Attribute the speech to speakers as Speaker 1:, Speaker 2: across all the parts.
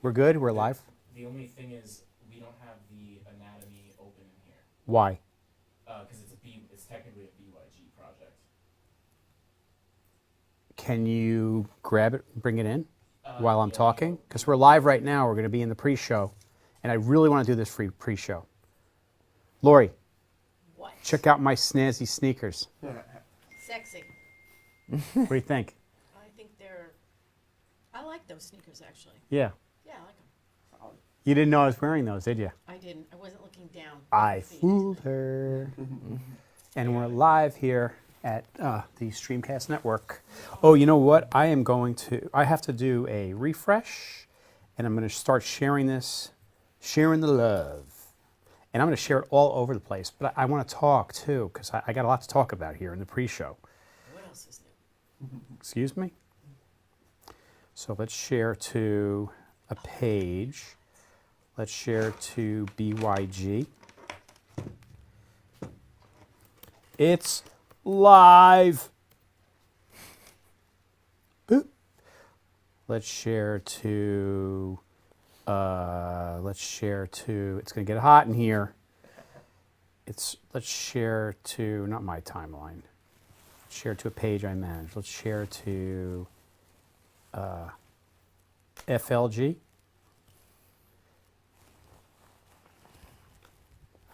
Speaker 1: We're good? We're live?
Speaker 2: The only thing is we don't have the anatomy open in here.
Speaker 1: Why?
Speaker 2: Because it's technically a BYG project.
Speaker 1: Can you grab it and bring it in while I'm talking? Because we're live right now. We're going to be in the pre-show. And I really want to do this pre-show. Lori.
Speaker 3: What?
Speaker 1: Check out my snazzy sneakers.
Speaker 3: Sexy.
Speaker 1: What do you think?
Speaker 3: I like those sneakers, actually.
Speaker 1: Yeah.
Speaker 3: Yeah, I like them.
Speaker 1: You didn't know I was wearing those, did you?
Speaker 3: I didn't. I wasn't looking down.
Speaker 1: I fooled her. And we're live here at the Streamcast Network. Oh, you know what? I have to do a refresh, and I'm going to start sharing this, sharing the love. And I'm going to share it all over the place. But I want to talk, too, because I got a lot to talk about here in the pre-show.
Speaker 3: What else is new?
Speaker 1: Excuse me? So let's share to a page. Let's share to BYG. It's live. Boop. Let's share to, it's going to get hot in here. Let's share to, not my timeline. Share to a page I manage. Let's share to FLG.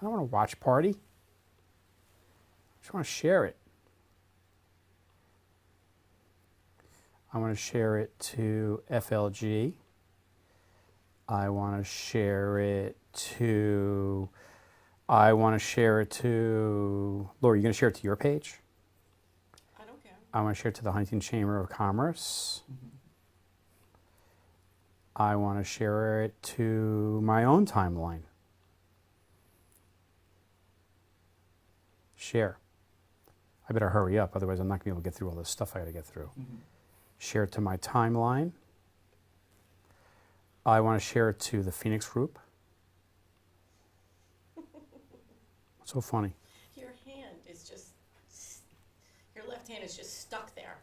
Speaker 1: I don't want to watch party. I just want to share it. I want to share it to FLG. I want to share it to, Lori, you going to share it to your page?
Speaker 3: I don't care.
Speaker 1: I want to share it to the Huntington Chamber of Commerce. I want to share it to my own timeline. Share. I better hurry up, otherwise I'm not going to be able to get through all this stuff I got to get through. Share it to my timeline. I want to share it to the Phoenix group. What's so funny?
Speaker 3: Your left hand is just stuck there.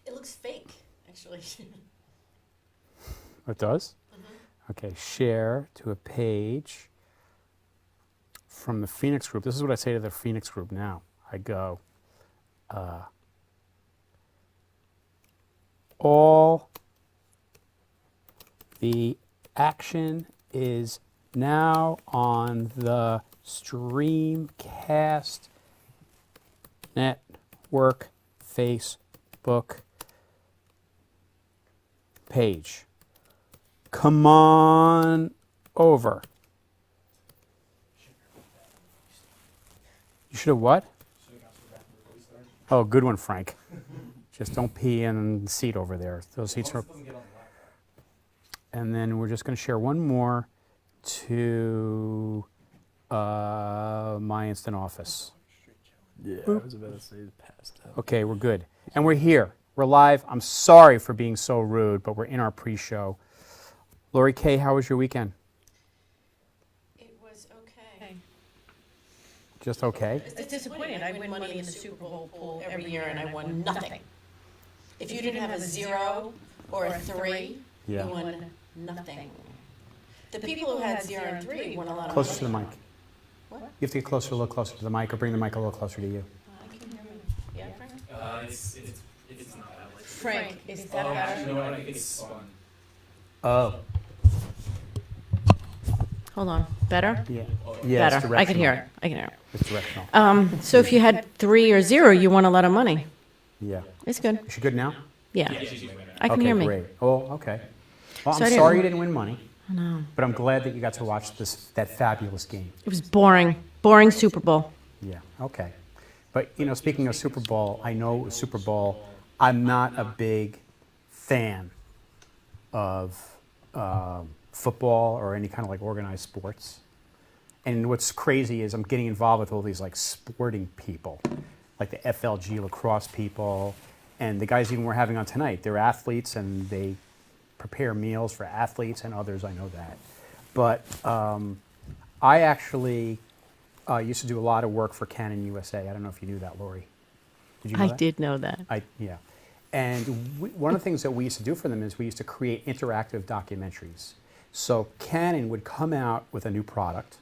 Speaker 3: It looks fake, actually.
Speaker 1: It does?
Speaker 3: Mm-hmm.
Speaker 1: Okay, share to a page from the Phoenix group. This is what I say to the Phoenix group now. I go, all the action is now on the Streamcast Network Facebook page. Come on over. You should have what? Oh, good one, Frank. Just don't pee in the seat over there. Those seats are... And then we're just going to share one more to my instant office.
Speaker 4: Yeah, I was about to say passed out.
Speaker 1: Okay, we're good. And we're here. We're live. I'm sorry for being so rude, but we're in our pre-show. Lori K., how was your weekend?
Speaker 3: It was okay.
Speaker 1: Just okay?
Speaker 3: It's disappointing. I win money in the Super Bowl pool every year, and I won nothing. If you didn't have a 0 or a 3,
Speaker 1: Yeah.
Speaker 3: you won nothing. The people who had 0 and 3 won a lot of
Speaker 1: Closer to the
Speaker 3: money.
Speaker 1: mic.
Speaker 3: What?
Speaker 1: You have to get closer, a little closer to the mic, or bring the mic a little closer to you.
Speaker 3: I can hear me. Yeah, Frank?
Speaker 2: It's not that much.
Speaker 3: Frank, is that better?
Speaker 2: You know what? I think it's spun.
Speaker 1: Oh.
Speaker 3: Hold on. Better?
Speaker 1: Yeah. Yeah,
Speaker 3: Better. I can hear it. I can hear it.
Speaker 1: It's directional.
Speaker 3: So if you had 3 or 0, you won a lot of money.
Speaker 1: Yeah.
Speaker 3: It's good.
Speaker 1: Is she good now?
Speaker 3: Yeah.
Speaker 2: Yeah, she's way better.
Speaker 3: I can
Speaker 1: Okay,
Speaker 3: hear me.
Speaker 1: great. Oh, okay. Well,
Speaker 3: So
Speaker 1: I'm
Speaker 3: I
Speaker 1: sorry you
Speaker 3: didn't-
Speaker 1: didn't win money,
Speaker 3: I know.
Speaker 1: but I'm glad that you got to watch that fabulous game.
Speaker 3: It was boring. Boring Super Bowl.
Speaker 1: Yeah, okay. But, speaking of Super Bowl, I know Super Bowl, I'm not a big fan of football or any kind of like organized sports. And what's crazy is I'm getting involved with all these like sporting people, like the FLG lacrosse people, and the guys even we're having on tonight. They're athletes and they prepare meals for athletes and others, I know that. But I actually used to do a lot of work for Canon USA. I don't know if you knew that, Lori. Did you know
Speaker 3: I
Speaker 1: that?
Speaker 3: did know that.
Speaker 1: Yeah. One of the things that we used to do for them is we used to create interactive documentaries. So Canon would come out with a new product,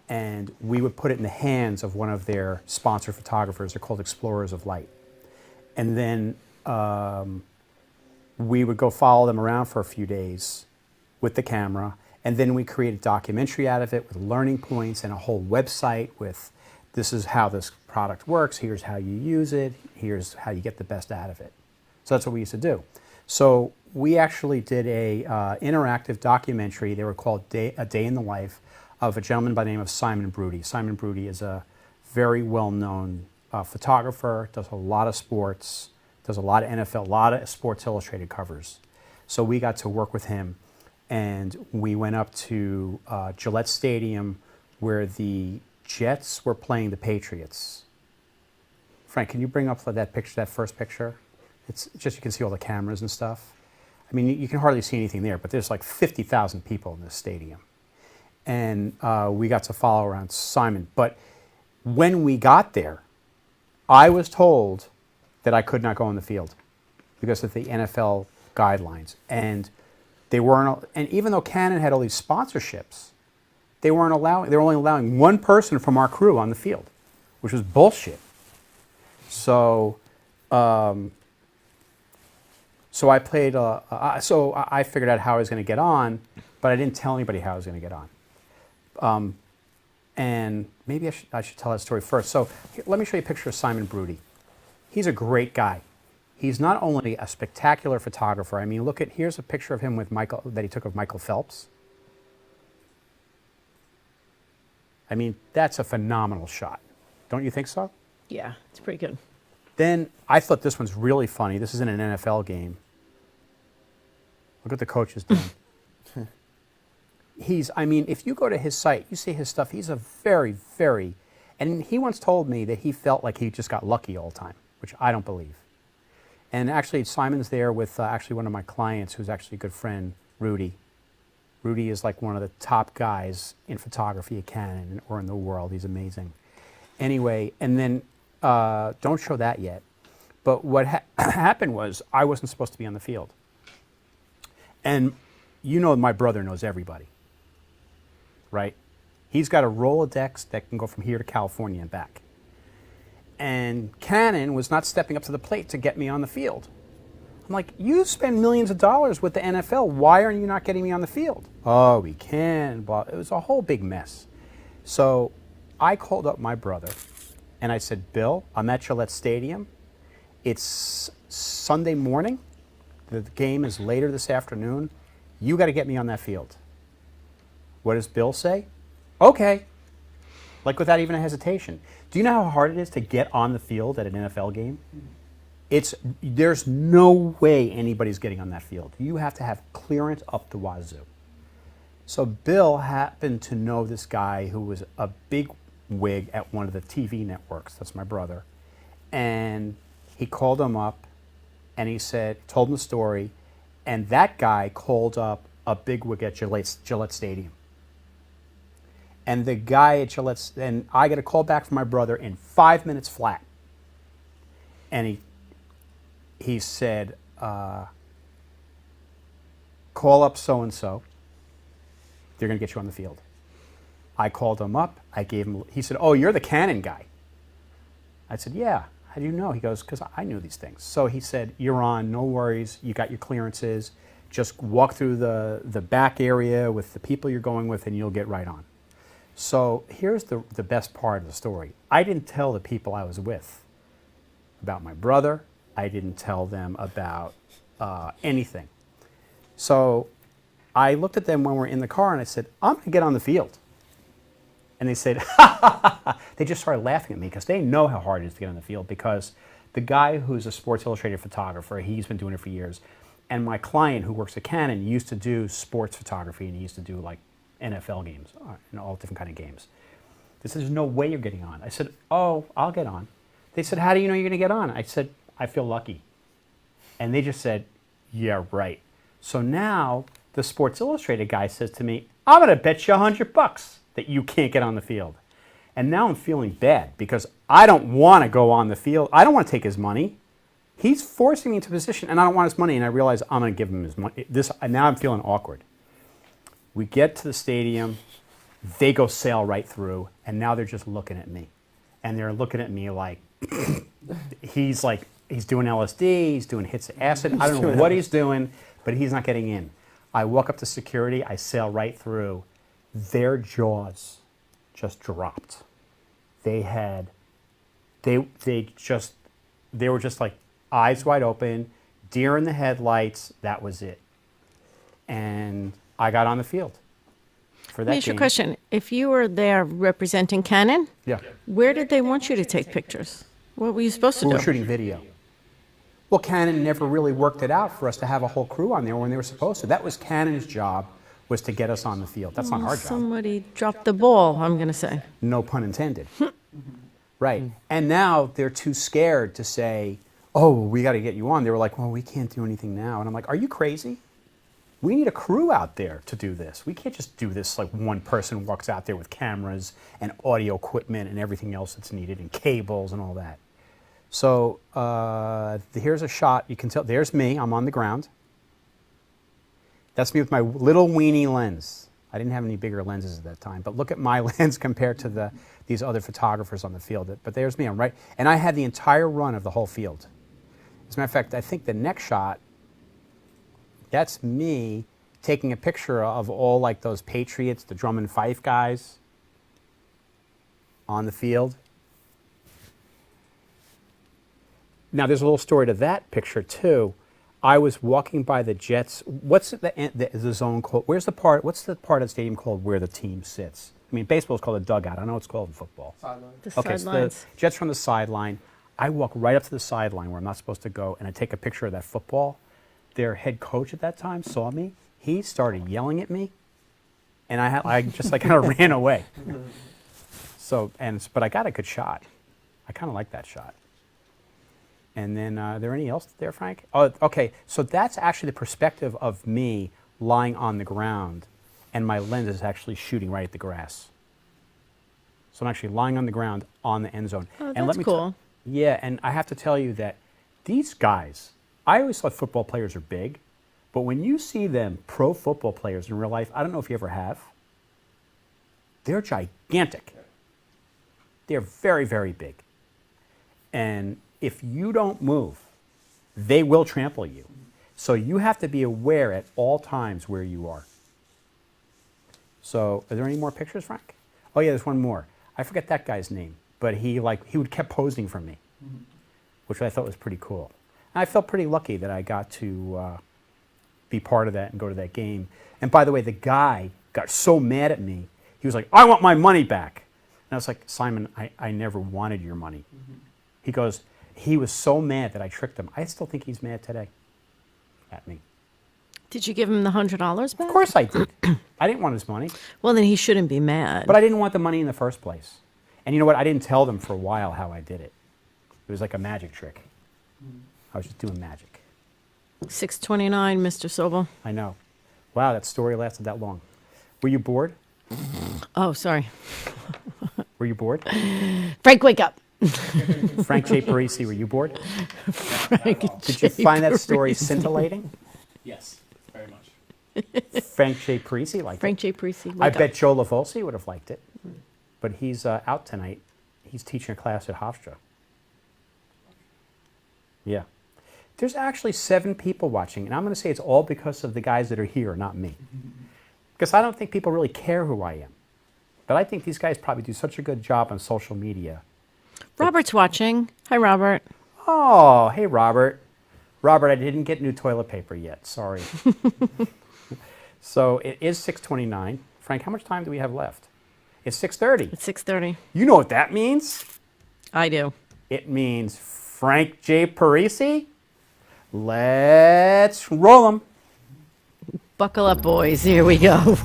Speaker 1: and we would put it in the hands of one of their sponsor photographers. They're called Explorers of Light. And then we would go follow them around for a few days with the camera, and then we create a documentary out of it with learning points and a whole website with, this is how this product works, here's how you use it, here's how you get the best out of it. So that's what we used to do. So we actually did a interactive documentary. They were called A Day in the Life of a gentleman by the name of Simon Brudi. Simon Brudi is a very well-known photographer, does a lot of sports, does a lot of NFL, a lot of Sports Illustrated covers. So we got to work with him, and we went up to Gillette Stadium where the Jets were playing the Patriots. Frank, can you bring up that picture, that first picture? It's just, you can see all the cameras and stuff. I mean, you can hardly see anything there, but there's like 50,000 people in this stadium. And we got to follow around Simon. But when we got there, I was told that I could not go on the field because of the NFL guidelines. And they weren't, and even though Canon had all these sponsorships, they were only allowing one person from our crew on the field, which was bullshit. So, so I played, so I figured out how I was going to get on, but I didn't tell anybody how I was going to get on. And maybe I should tell that story first. So let me show you a picture of Simon Brudi. He's a great guy. He's not only a spectacular photographer. I mean, here's a picture of him with Michael, that he took of Michael Phelps. I mean, that's a phenomenal shot. Don't you think so?
Speaker 3: Yeah, it's pretty good.
Speaker 1: Then I thought this one's really funny. This is in an NFL game. Look what the coach is doing. I mean, if you go to his site, you see his stuff. He's a very, very, and he once told me that he felt like he just got lucky all the time, which I don't believe. And actually, Simon's there with actually one of my clients who's actually a good friend, Rudy. Rudy is like one of the top guys in photography at Canon or in the world. He's amazing. Anyway, and then, don't show that yet. But what happened was I wasn't supposed to be on the field. And you know my brother knows everybody, right? He's got a Rolodex that can go from here to California and back. And Canon was not stepping up to the plate to get me on the field. I'm like, you spend millions of dollars with the NFL. Why are you not getting me on the field? Oh, we can. Blah. It was a whole big mess. So I called up my brother and I said, Bill, I'm at Gillette Stadium. It's Sunday morning. The game is later this afternoon. You got to get me on that field. What does Bill say? Okay. Like without even a hesitation. Do you know how hard it is to get on the field at an NFL game? There's no way anybody's getting on that field. You have to have clearance up the wazoo. So Bill happened to know this guy who was a big wig at one of the TV networks. That's my brother. And he called him up and he told him the story. And that guy called up a big wig at Gillette Stadium. And the guy at Gillette, and I get a call back from my brother in 5 minutes flat. And he said, call up so-and-so. They're going to get you on the field. I called him up. He said, oh, you're the Canon guy. I said, yeah. How do you know? He goes, because I knew these things. So he said, you're on, no worries. You got your clearances. Just walk through the back area with the people you're going with and you'll get right on. So here's the best part of the story. I didn't tell the people I was with about my brother. I didn't tell them about anything. So I looked at them when we were in the car and I said, I'm going to get on the field. And they said, ha, ha, ha, ha. They just started laughing at me because they know how hard it is to get on the field because the guy who's a Sports Illustrated photographer, he's been doing it for years. And my client who works at Canon used to do sports photography and he used to do like NFL games and all different kind of games. They said, there's no way you're getting on. I said, oh, I'll get on. They said, how do you know you're going to get on? I said, I feel lucky. And they just said, yeah, right. So now the Sports Illustrated guy says to me, I'm going to bet you $100 that you can't get on the field. And now I'm feeling bad because I don't want to go on the field. I don't want to take his money. He's forcing me into a position, and I don't want his money, and I realize I'm going to give him his money. Now I'm feeling awkward. We get to the stadium, they go sail right through, and now they're just looking at me. And they're looking at me like, he's doing LSD, he's doing hits of acid. I don't know what he's doing, but he's not getting in. I walk up to security, I sail right through. Their jaws just dropped. They were just like eyes wide open, deer in the headlights, that was it. And I got on the field for that
Speaker 5: Let me ask you a
Speaker 1: game.
Speaker 5: question. If you were there representing Canon,
Speaker 1: Yeah.
Speaker 5: where did they want you to take pictures? What were you supposed to
Speaker 1: We
Speaker 5: do?
Speaker 1: were shooting video. Well, Canon never really worked it out for us to have a whole crew on there when they were supposed to. That was Canon's job, was to get us on the field. That's not our job.
Speaker 5: Somebody dropped the ball, I'm going to say.
Speaker 1: No pun intended. Right. And now they're too scared to say, oh, we got to get you on. They were like, well, we can't do anything now. And I'm like, are you crazy? We need a crew out there to do this. We can't just do this like one person walks out there with cameras and audio equipment and everything else that's needed and cables and all that. So here's a shot. You can tell, there's me. I'm on the ground. That's me with my little weenie lens. I didn't have any bigger lenses at that time, but look at my lens compared to these other photographers on the field. But there's me, I'm right. And I had the entire run of the whole field. As a matter of fact, I think the next shot, that's me taking a picture of all like those Patriots, the drum and fife guys on the field. Now, there's a little story to that picture, too. I was walking by the Jets. What's the zone called? What's the part of the stadium called where the team sits? I mean, baseball is called a dugout. I know it's called in football.
Speaker 2: Sideline.
Speaker 5: The
Speaker 1: Okay, so the
Speaker 5: sidelines.
Speaker 1: Jets from the sideline. I walk right up to the sideline where I'm not supposed to go, and I take a picture of that football. Their head coach at that time saw me. He started yelling at me, and I just like kind of ran away. But I got a good shot. I kind of like that shot. And then, are there any else there, Frank? Oh, okay. So that's actually the perspective of me lying on the ground, and my lens is actually shooting right at the grass. So I'm actually lying on the ground on the end zone.
Speaker 5: Oh,
Speaker 1: and
Speaker 5: that's cool.
Speaker 1: Yeah, and I have to tell you that these guys, I always thought football players are big, but when you see them, pro football players in real life, I don't know if you ever have, they're gigantic. They're very, very big. And if you don't move, they will trample you. So you have to be aware at all times where you are. So are there any more pictures, Frank? Oh yeah, there's one more. I forget that guy's name, but he would kept posing for me, which I thought was pretty cool. And I felt pretty lucky that I got to be part of that and go to that game. And by the way, the guy got so mad at me. He was like, I want my money back. And I was like, Simon, I never wanted your money. He goes, he was so mad that I tricked him. I still think he's mad today at me.
Speaker 5: Did you give him the $100 back?
Speaker 1: Of course I did. I didn't want his money,
Speaker 5: Well, then he shouldn't be mad.
Speaker 1: but I didn't want the money in the first place. And you know what? I didn't tell them for a while how I did it. It was like a magic trick. I was just doing magic.
Speaker 5: 629, Mr. Sobel.
Speaker 1: I know. Wow, that story lasted that long. Were you bored?
Speaker 5: Oh, sorry.
Speaker 1: Were you bored?
Speaker 5: Frank, wake up.
Speaker 1: Frank J. Parisi, were you bored?
Speaker 5: Frank
Speaker 1: Did you find that story
Speaker 5: Parisi.
Speaker 1: scintillating?
Speaker 2: Yes, very much.
Speaker 1: Frank J. Parisi liked
Speaker 5: Frank
Speaker 1: it.
Speaker 5: J. Parisi, wake
Speaker 1: I
Speaker 5: up.
Speaker 1: bet Joe Lavolsi would have liked it. But he's out tonight. He's teaching a class at Hofstra. Yeah. There's actually 7 people watching, and I'm going to say it's all because of the guys that are here, not me. Because I don't think people really care who I am. But I think these guys probably do such a good job on social media.
Speaker 5: Robert's watching. Hi, Robert.
Speaker 1: Oh, hey, Robert. Robert, I didn't get new toilet paper yet. Sorry. So it is 6:29. Frank, how much time do we have left? It's 6:30.
Speaker 5: It's 6:30.
Speaker 1: You know what that means?
Speaker 5: I do.
Speaker 1: It means Frank J. Parisi. Let's roll 'em.
Speaker 5: Buckle up, boys. Here we go.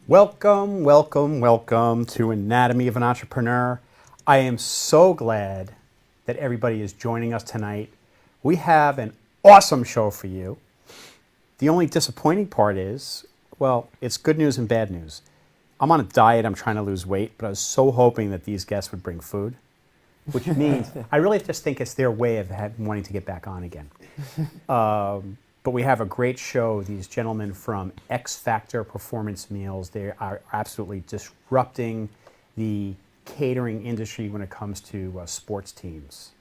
Speaker 1: Welcome, welcome, welcome to Anatomy of an Entrepreneur. I am so glad that everybody is joining us tonight. We have an awesome show for you. The only disappointing part is, well, it's good news and bad news. I'm on a diet, I'm trying to lose weight, but I was so hoping that these guests would bring food, which means I really just think it's their way of wanting to get back on again. But we have a great show. These gentlemen from X Factor Performance Meals, they are absolutely disrupting the catering industry when it comes to sports teams.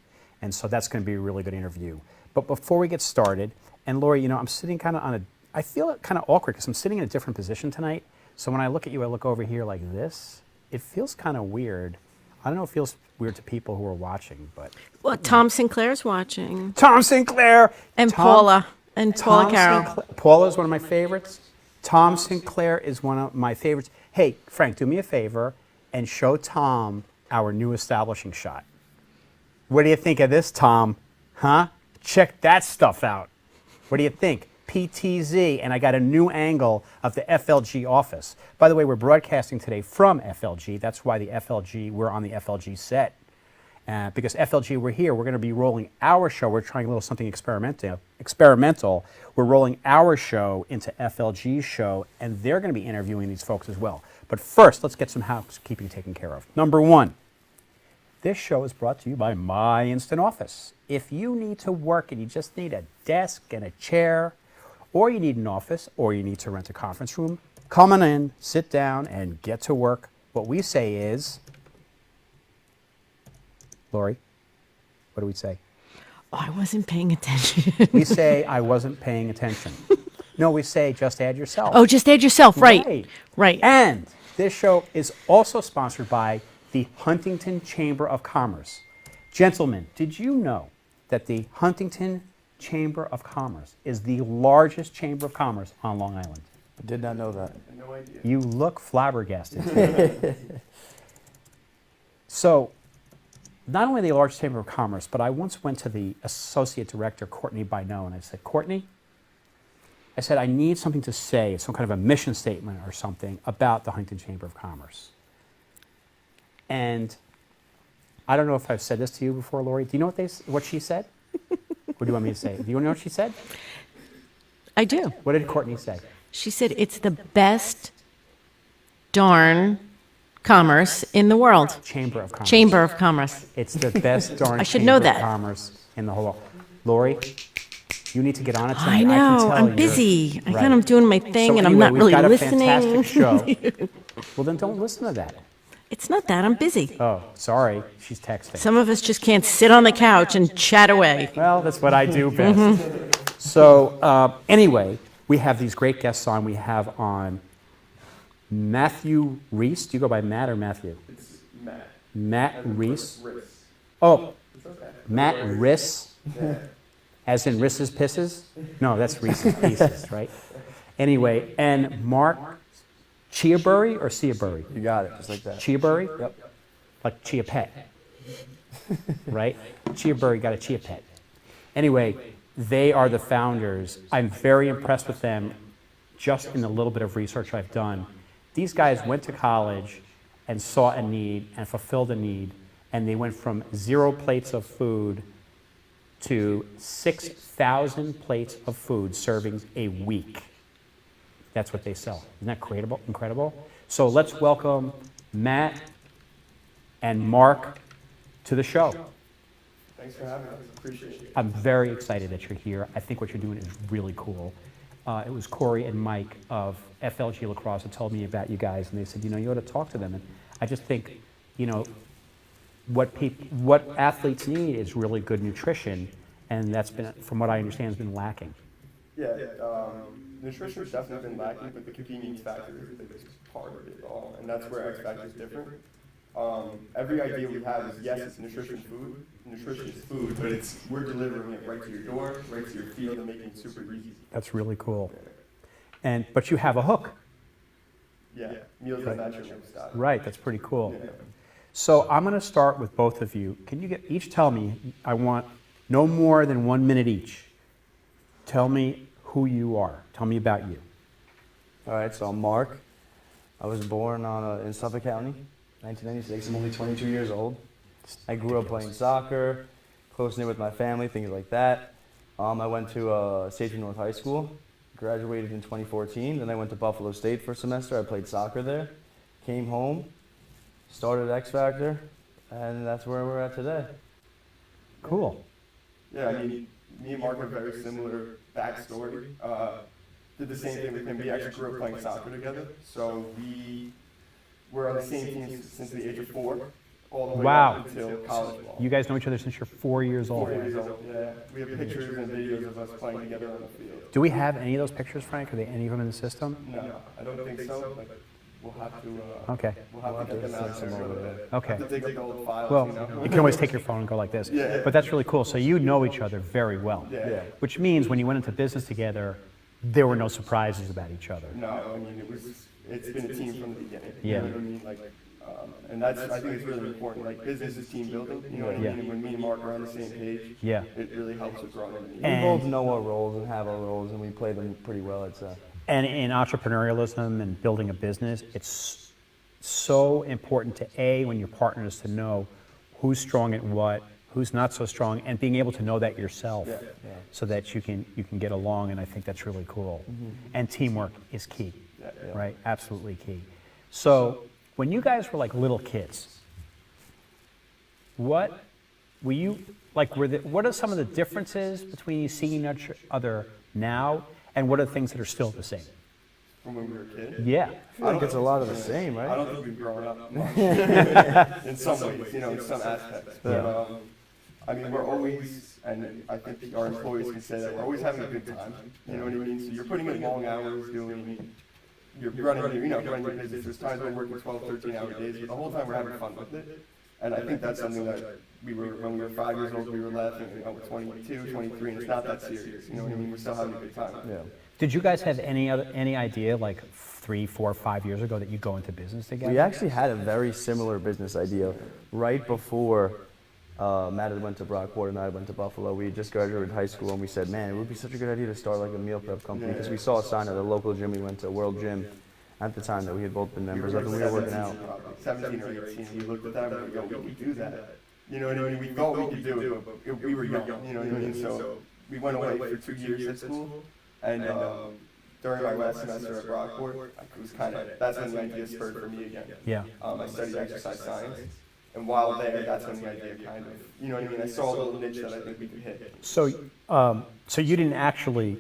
Speaker 1: And so that's going to be a really good interview. But before we get started, and Lori, you know, I'm sitting kind of I feel kind of awkward because I'm sitting in a different position tonight. So when I look at you, I look over here like this. It feels kind of weird. I don't know if it feels weird to people who are watching, but.
Speaker 5: Well, Tom Sinclair's watching.
Speaker 1: Tom Sinclair!
Speaker 5: And
Speaker 1: Tom-
Speaker 5: Paula. And Paula
Speaker 1: Tom
Speaker 5: Carroll.
Speaker 1: Paula is one of my favorites. Tom Sinclair is one of my favorites. Hey, Frank, do me a favor and show Tom our new establishing shot. What do you think of this, Tom? Huh? Check that stuff out. What do you think? PTZ, and I got a new angle of the FLG office. By the way, we're broadcasting today from FLG. That's why we're on the FLG set. Because FLG, we're here. We're going to be rolling our show. We're trying a little something experimental. We're rolling our show into FLG's show, and they're going to be interviewing these folks as well. But first, let's get some housekeeping taken care of. Number one, this show is brought to you by My Instant Office. If you need to work and you just need a desk and a chair, or you need an office, or you need to rent a conference room, come on in, sit down, and get to work. What we say is, Lori, what do we say?
Speaker 5: Oh, I wasn't paying attention.
Speaker 1: We say, I wasn't paying attention. No, we say, just add yourself.
Speaker 5: Oh, just add yourself. Right. Right.
Speaker 1: And this show is also sponsored by the Huntington Chamber of Commerce. Gentlemen, did you know that the Huntington Chamber of Commerce is the largest chamber of commerce on Long Island?
Speaker 4: I did not know that.
Speaker 2: No idea.
Speaker 1: You look flabbergasted. So, not only the largest chamber of commerce, but I once went to the associate director, Courtney Bino, and I said, Courtney, I said, I need something to say, some kind of a mission statement or something about the Huntington Chamber of Commerce. And I don't know if I've said this to you before, Lori. Do you know what she said? What do you want me to say? Do you know what she said?
Speaker 5: I do.
Speaker 1: What did Courtney say?
Speaker 5: She said it's the best darn commerce in the world.
Speaker 1: Chamber of Commerce.
Speaker 5: Chamber of Commerce.
Speaker 1: It's the best darn
Speaker 5: I should
Speaker 1: chamber
Speaker 5: know
Speaker 1: of
Speaker 5: that.
Speaker 1: commerce in the whole world. Lori, you need to get on it tonight.
Speaker 5: I
Speaker 1: can
Speaker 5: know.
Speaker 1: tell
Speaker 5: I'm
Speaker 1: you're-
Speaker 5: busy. I
Speaker 1: Right.
Speaker 5: kind of doing my thing,
Speaker 1: So
Speaker 5: and I'm
Speaker 1: anyway,
Speaker 5: not really
Speaker 1: we've got
Speaker 5: listening.
Speaker 1: a fantastic show. Well, then don't listen to that.
Speaker 5: It's not that. I'm busy.
Speaker 1: Oh, sorry. She's texting.
Speaker 5: Some of us just can't sit on the couch and chat away.
Speaker 1: Well, that's what I do best. So anyway, we have these great guests on. We have on Matthew Reese. Do you go by Matt or Matthew?
Speaker 2: It's Matt.
Speaker 1: Matt Reese.
Speaker 2: Riss.
Speaker 1: Oh,
Speaker 2: It's okay.
Speaker 1: Matt Riss. As in Riss's Pisses? No, that's Reese's Pieces, right? Anyway, and Mark Chiabury or Ciabury?
Speaker 4: You got it, just like that.
Speaker 1: Chiabury?
Speaker 4: Yep.
Speaker 1: Like Chia Pet, right? Chiabury got a Chia Pet. Anyway, they are the founders. I'm very impressed with them just in the little bit of research I've done. These guys went to college and saw a need and fulfilled a need, and they went from 0 plates of food to 6,000 plates of food servings a week. That's what they sell. Isn't that incredible? So let's welcome Matt and Mark to the show.
Speaker 2: Thanks for having us. Appreciate it.
Speaker 1: I'm very excited that you're here. I think what you're doing is really cool. It was Corey and Mike of FLG Lacrosse that told me about you guys, and they said, you ought to talk to them. And I just think, what athletes need is really good nutrition, and that's been, from what I understand, has been lacking.
Speaker 6: Yeah, nutrition's definitely been lacking, but the convenience factor is the biggest part of it all, and that's where X Factor is different. Every idea we have is, yes, it's nutrition is food, but we're delivering it right to your door, right to your field, and making it super easy.
Speaker 1: That's really cool. But you have a hook.
Speaker 6: Yeah, meals and natural style.
Speaker 1: Right, that's pretty cool.
Speaker 6: Yeah.
Speaker 1: So I'm going to start with both of you. Can you each tell me, I want no more than 1 minute each. Tell me who you are. Tell me about you.
Speaker 4: All right, so I'm Mark. I was born in Suffolk County, 1996. I'm only 22 years old. I grew up playing soccer, close-knit with my family, things like that. I went to Safety North High School, graduated in 2014. Then I went to Buffalo State for a semester. I played soccer there. Came home, started X Factor, and that's where we're at today.
Speaker 1: Cool.
Speaker 6: Yeah, I mean, me and Mark have very similar backstory. Did the same thing with him. We actually grew up playing soccer together. So we were on the same team since the age of 4, all the way
Speaker 1: Wow.
Speaker 6: up until college ball.
Speaker 1: You guys know each other since you're 4 years old.
Speaker 6: 4 years old, yeah. We have pictures and videos of us playing together on the field.
Speaker 1: Do we have any of those pictures, Frank? Are they any of them in the system?
Speaker 6: No, I don't think so, but we'll have to,
Speaker 1: Okay.
Speaker 6: we'll have to get them out there.
Speaker 1: Okay.
Speaker 6: To dig up the old files,
Speaker 1: Well,
Speaker 6: you know?
Speaker 1: you can always take your phone and go like this.
Speaker 6: Yeah.
Speaker 1: But that's really cool. So you know each other very well.
Speaker 6: Yeah.
Speaker 1: Which means when you went into business together, there were no surprises about each other.
Speaker 6: No, I mean, it's been a team from the beginning.
Speaker 1: Yeah.
Speaker 6: You know what I mean? And that's, I think it's really important. Like, business is team building, you know what I mean?
Speaker 1: Yeah.
Speaker 6: And when me and Mark are on the same page,
Speaker 1: Yeah.
Speaker 6: it really helps with growing.
Speaker 4: We
Speaker 1: And-
Speaker 4: both know our roles and have our roles, and we play them pretty well, I'd say.
Speaker 1: And in entrepreneurialism and building a business, it's so important to when your partners to know who's strong at what, who's not so strong, and being able to know that yourself,
Speaker 6: Yeah.
Speaker 1: so that you can get along. And I think that's really cool. And teamwork is key,
Speaker 6: Yeah.
Speaker 1: right? Absolutely key. So when you guys were like little kids, what were you like? What are some of the differences between you seeing each other now, and what are the things that are still the same?
Speaker 6: From when we were kids.
Speaker 1: Yeah.
Speaker 4: I feel like it's a lot of the same,
Speaker 6: I
Speaker 4: right?
Speaker 6: don't think we've grown up much. In some ways, you know, in some aspects. But,
Speaker 1: Yeah.
Speaker 6: I mean, we're always, and I think our employees can say that, we're always having a good time. You know what I mean? So you're putting in long hours doing, you're running your business. There's times we're working 12, 13-hour days, but the whole time we're having fun with it. And I think that's something that when we were 5 years old, we were laughing, you know, we're 22, 23, and it's not that serious. You know what I mean? We're still having a good time.
Speaker 4: Yeah.
Speaker 1: Did you guys have any idea like 3, 4, 5 years ago that you'd go into business together?
Speaker 4: We actually had a very similar business idea right before Matt had went to Brockport and I went to Buffalo. We had just graduated high school and we said, man, it would be such a good idea to start like a meal prep company because we saw a sign at a local gym we went to, World Gym, at the time that we had both been members of and we were working out.
Speaker 6: 17 or 18, we looked at that and we were like, yo, we could do that. You know what I mean? We thought we could do it, but we were young, you know what I mean? So we went away for 2 years at school, and during my last semester at Brockport, it was that's when the idea spurred for me again.
Speaker 1: Yeah.
Speaker 6: I studied exercise science, and while there, that's when the idea kind of, you know what I mean? I saw a little niche that I think we could hit.
Speaker 1: So, so you didn't actually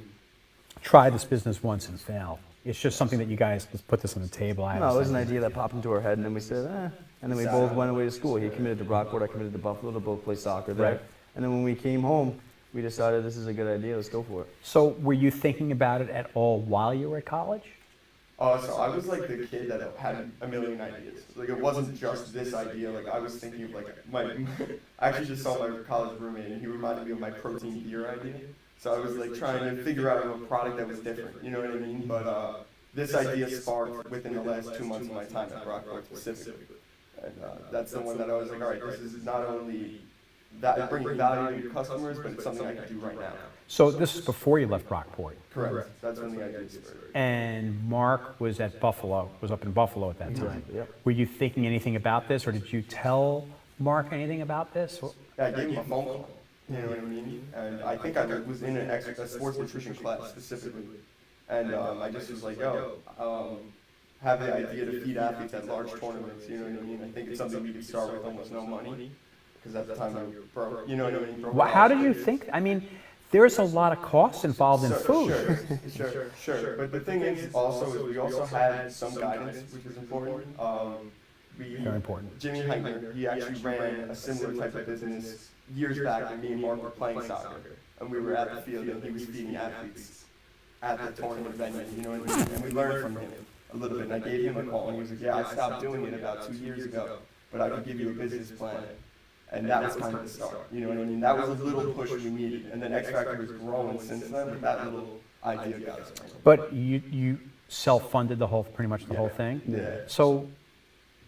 Speaker 1: try this business once and fail. It's just something that you guys just put this on the table.
Speaker 4: No, it was an idea that popped into our head and then we said, and then we both went away to school. He committed to Brockport, I committed to Buffalo to both play soccer there.
Speaker 1: Right.
Speaker 4: And then when we came home, we decided this is a good idea, let's go for it.
Speaker 1: So were you thinking about it at all while you were at college?
Speaker 6: So I was like the kid that had a million ideas. Like it wasn't just this idea. Like I was thinking of like I actually just saw my college roommate and he reminded me of my protein beer idea. So I was like trying to figure out a product that was different. You know what I mean? But this idea sparked within the last 2 months of my time at Brockport specifically. And that's the one that I was like, all right, this is not only that bringing value to customers, but it's something I can do right now.
Speaker 1: So this is before you left Brockport.
Speaker 6: Correct. That's when the idea started.
Speaker 1: And Mark was at Buffalo, was up in Buffalo at that time.
Speaker 4: Yep.
Speaker 1: Were you thinking anything about this, or did you tell Mark anything about this?
Speaker 6: I gave him a phone call. You know what I mean? And I think I was in a sports nutrition class specifically. And I just was like, yo, have the idea to feed athletes at large tournaments. You know what I mean? I think it's something we could start with almost no money. Because at the time we were broke. You know what I mean? Broke
Speaker 1: How did you think? I mean, there's a lot of costs involved in food.
Speaker 6: Sure. But the thing is also, we also had some guidance, which is important.
Speaker 1: Very important.
Speaker 6: Jimmy Heitner, he actually ran a similar type of business years back when me and Mark were playing soccer. And we were at the field and he was feeding athletes at the tournament venue, you know what I mean? And we learned from him a little bit. And I gave him a call and he was like, yeah, I stopped doing it about 2 years ago, but I could give you a business plan. And that was kind of the start, you know what I mean? That was a little push we needed. And then X Factor has grown since then, but that little idea got us going.
Speaker 1: But you self-funded pretty much the whole thing?
Speaker 6: Yeah.
Speaker 1: So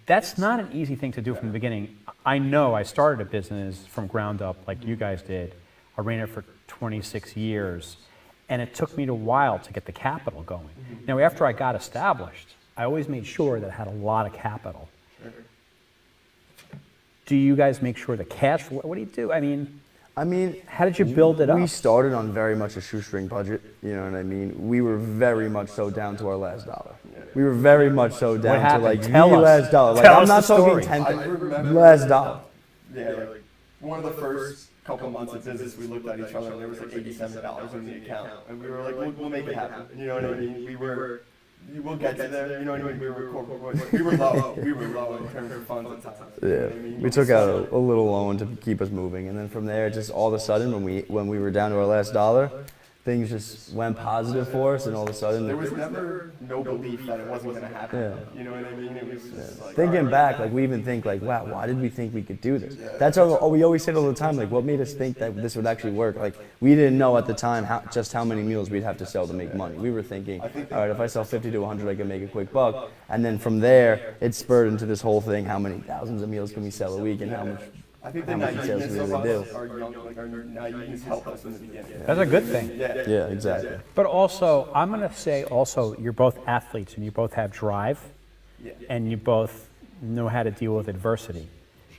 Speaker 1: that's not an easy thing to do from the beginning. I know I started a business from ground up like you guys did. I ran it for 26 years, and it took me a while to get the capital going. Now, after I got established, I always made sure that I had a lot of capital. Do you guys make sure the cash flow, what do you do? I mean,
Speaker 4: I mean,
Speaker 1: How did you build it up?
Speaker 4: we started on very much a shoestring budget. You know what I mean? We were very much so down to our last dollar. We were very much so down to
Speaker 1: happened?
Speaker 4: like
Speaker 1: Tell
Speaker 4: the
Speaker 1: us.
Speaker 4: last dollar. Like
Speaker 1: Tell
Speaker 4: I'm
Speaker 1: us
Speaker 4: not
Speaker 1: the
Speaker 4: talking
Speaker 1: story.
Speaker 4: 10
Speaker 6: I remember
Speaker 4: last dollar.
Speaker 6: Yeah, like one of the first couple months of business, we looked at each other and there was like $87 in the account, and we were like, we'll make it happen. You know what I mean? We'll get to there. You know what I mean? We were low. We were low in terms of funds at times. You know
Speaker 4: Yeah,
Speaker 6: what I mean?
Speaker 4: we took out a little loan to keep us moving, and then from there, just all of a sudden, when we were down to our last dollar, things just went positive for us, and all of a sudden,
Speaker 6: There was never no belief that it wasn't going to happen.
Speaker 4: Yeah.
Speaker 6: You know what I mean? It was just like,
Speaker 4: thinking
Speaker 6: all right.
Speaker 4: back, like we even think like, wow, why did we think we could do this? That's how we always say it all the time. Like, what made us think that this would actually work? Like, we didn't know at the time just how many meals we'd have to sell to make money. We were thinking, all right, if I sell 50 to 100, I can make a quick buck. And then from there, it spurred into this whole thing: how many thousands of meals can we sell a week, and how much?
Speaker 6: I think the
Speaker 4: How much sales
Speaker 6: naiveness
Speaker 4: we
Speaker 6: of
Speaker 4: really
Speaker 6: us,
Speaker 4: do.
Speaker 6: our young, like our naiveness helped us in the beginning.
Speaker 1: That's a good thing.
Speaker 4: Yeah, exactly.
Speaker 1: But also, I'm going to say also, you're both athletes and you both have drive and you both know how to deal with adversity.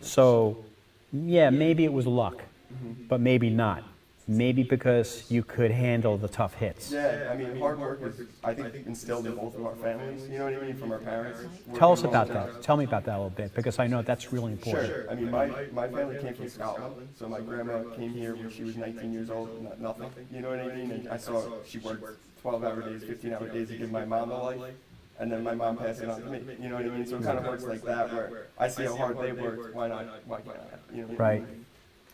Speaker 1: So, yeah, maybe it was luck, but maybe not. Maybe because you could handle the tough hits.
Speaker 6: Yeah, I mean, hard work is, I think, instilled in both of our families, you know what I mean, from our parents.
Speaker 1: Tell us
Speaker 6: Working
Speaker 1: about
Speaker 6: hard.
Speaker 1: that. Tell me about that a little bit, because I know that's really important.
Speaker 6: Sure. I mean, my family came from Scotland, so my grandma came here when she was 19 years old, nothing, you know what I mean? And I saw she worked 12-hour days, 15-hour days to give my mom a life, and then my mom passed it on to me, you know what I mean? So it kind of works like that, where I see how hard they worked, why can't I? You know what I mean?
Speaker 1: Right.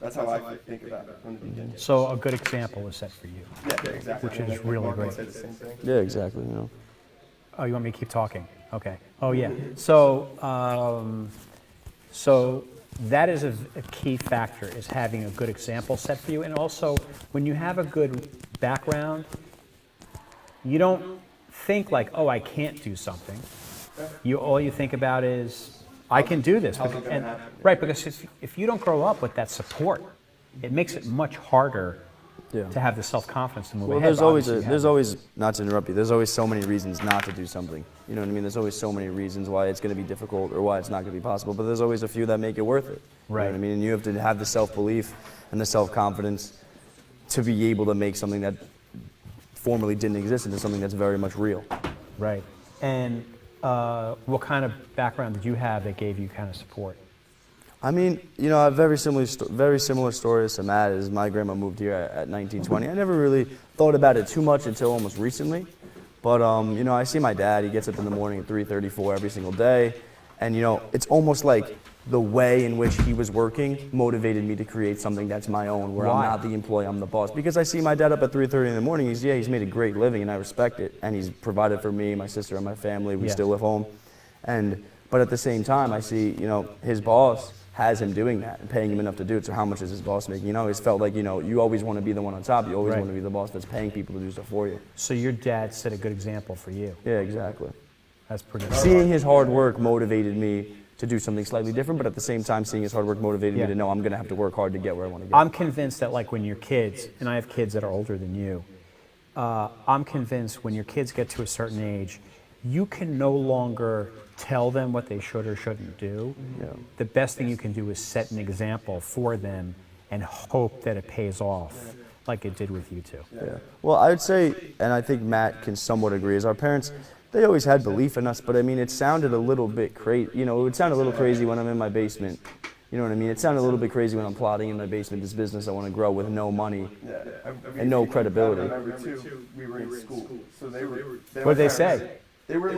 Speaker 6: That's how I think about it from the beginning.
Speaker 1: So a good example is set for you.
Speaker 6: Yeah, exactly.
Speaker 1: Which is
Speaker 6: And
Speaker 1: really
Speaker 6: Mark
Speaker 1: great.
Speaker 6: said the same thing.
Speaker 4: Yeah, exactly. You know.
Speaker 1: Oh, you want me to keep talking? Okay. Oh, yeah. So, so that is a key factor, is having a good example set for you. And also, when you have a good background, you don't think like, oh, I can't do something. All you think about is, I can do this.
Speaker 6: How's it gonna
Speaker 1: And-
Speaker 6: happen?
Speaker 1: right, because if you don't grow up with that support, it makes it much harder
Speaker 4: Yeah.
Speaker 1: to have the self-confidence to move
Speaker 4: Well,
Speaker 1: ahead.
Speaker 4: there's
Speaker 1: but
Speaker 4: always
Speaker 1: obviously you
Speaker 4: there's
Speaker 1: have it.
Speaker 4: always, not to interrupt you, there's always so many reasons not to do something. You know what I mean? There's always so many reasons why it's going to be difficult or why it's not going to be possible, but there's always a few that make it worth it. You know
Speaker 1: Right.
Speaker 4: what I mean? And you have to have the self-belief and the self-confidence to be able to make something that formerly didn't exist into something that's very much real.
Speaker 1: Right. And what kind of background did you have that gave you kind of support?
Speaker 4: I mean, you know, I have very similar stories to Matt. As my grandma moved here at 1920. I never really thought about it too much until almost recently. But you know, I see my dad. He gets up in the morning at 3:34 every single day, and you know, it's almost like the way in which he was working motivated me to create something that's my own, where
Speaker 1: Why?
Speaker 4: I'm not the employee, I'm the boss. Because I see my dad up at 3:30 in the morning. He's made a great living, and I respect it. And he's provided for me, my sister, and my family. We
Speaker 1: Yeah.
Speaker 4: still live home, but at the same time, I see, you know, his boss has him doing that and paying him enough to do it. So how much is his boss making? You know, it's felt like, you know, you always want to be the one on top. You always
Speaker 1: Right.
Speaker 4: want to be the boss that's paying people to do stuff for you.
Speaker 1: So your dad set a good example for you.
Speaker 4: Yeah, exactly.
Speaker 1: That's pretty.
Speaker 4: Seeing his hard work motivated me to do something slightly different, but at the same time, seeing his hard work motivated
Speaker 1: Yeah.
Speaker 4: me to know I'm going to have to work hard to get where I want to get.
Speaker 1: I'm convinced that like when your kids, and I have kids that are older than you, I'm convinced when your kids get to a certain age, you can no longer tell them what they should or shouldn't do.
Speaker 4: Yeah.
Speaker 1: The best thing you can do is set an example for them and hope that it pays off like it did with you two.
Speaker 4: Yeah. Well, I would say, and I think Matt can somewhat agree, is our parents, they always had belief in us, but I mean, it sounded a little bit crazy. You know, it would sound a little crazy when I'm in my basement. You know what I mean? It sounded a little bit crazy when I'm plotting in my basement this business I want to grow with no money.
Speaker 6: Yeah, I mean,
Speaker 4: And no
Speaker 6: if you-
Speaker 4: credibility.
Speaker 6: I remember too, we were in school, so they were.
Speaker 1: What'd they say?
Speaker 6: They were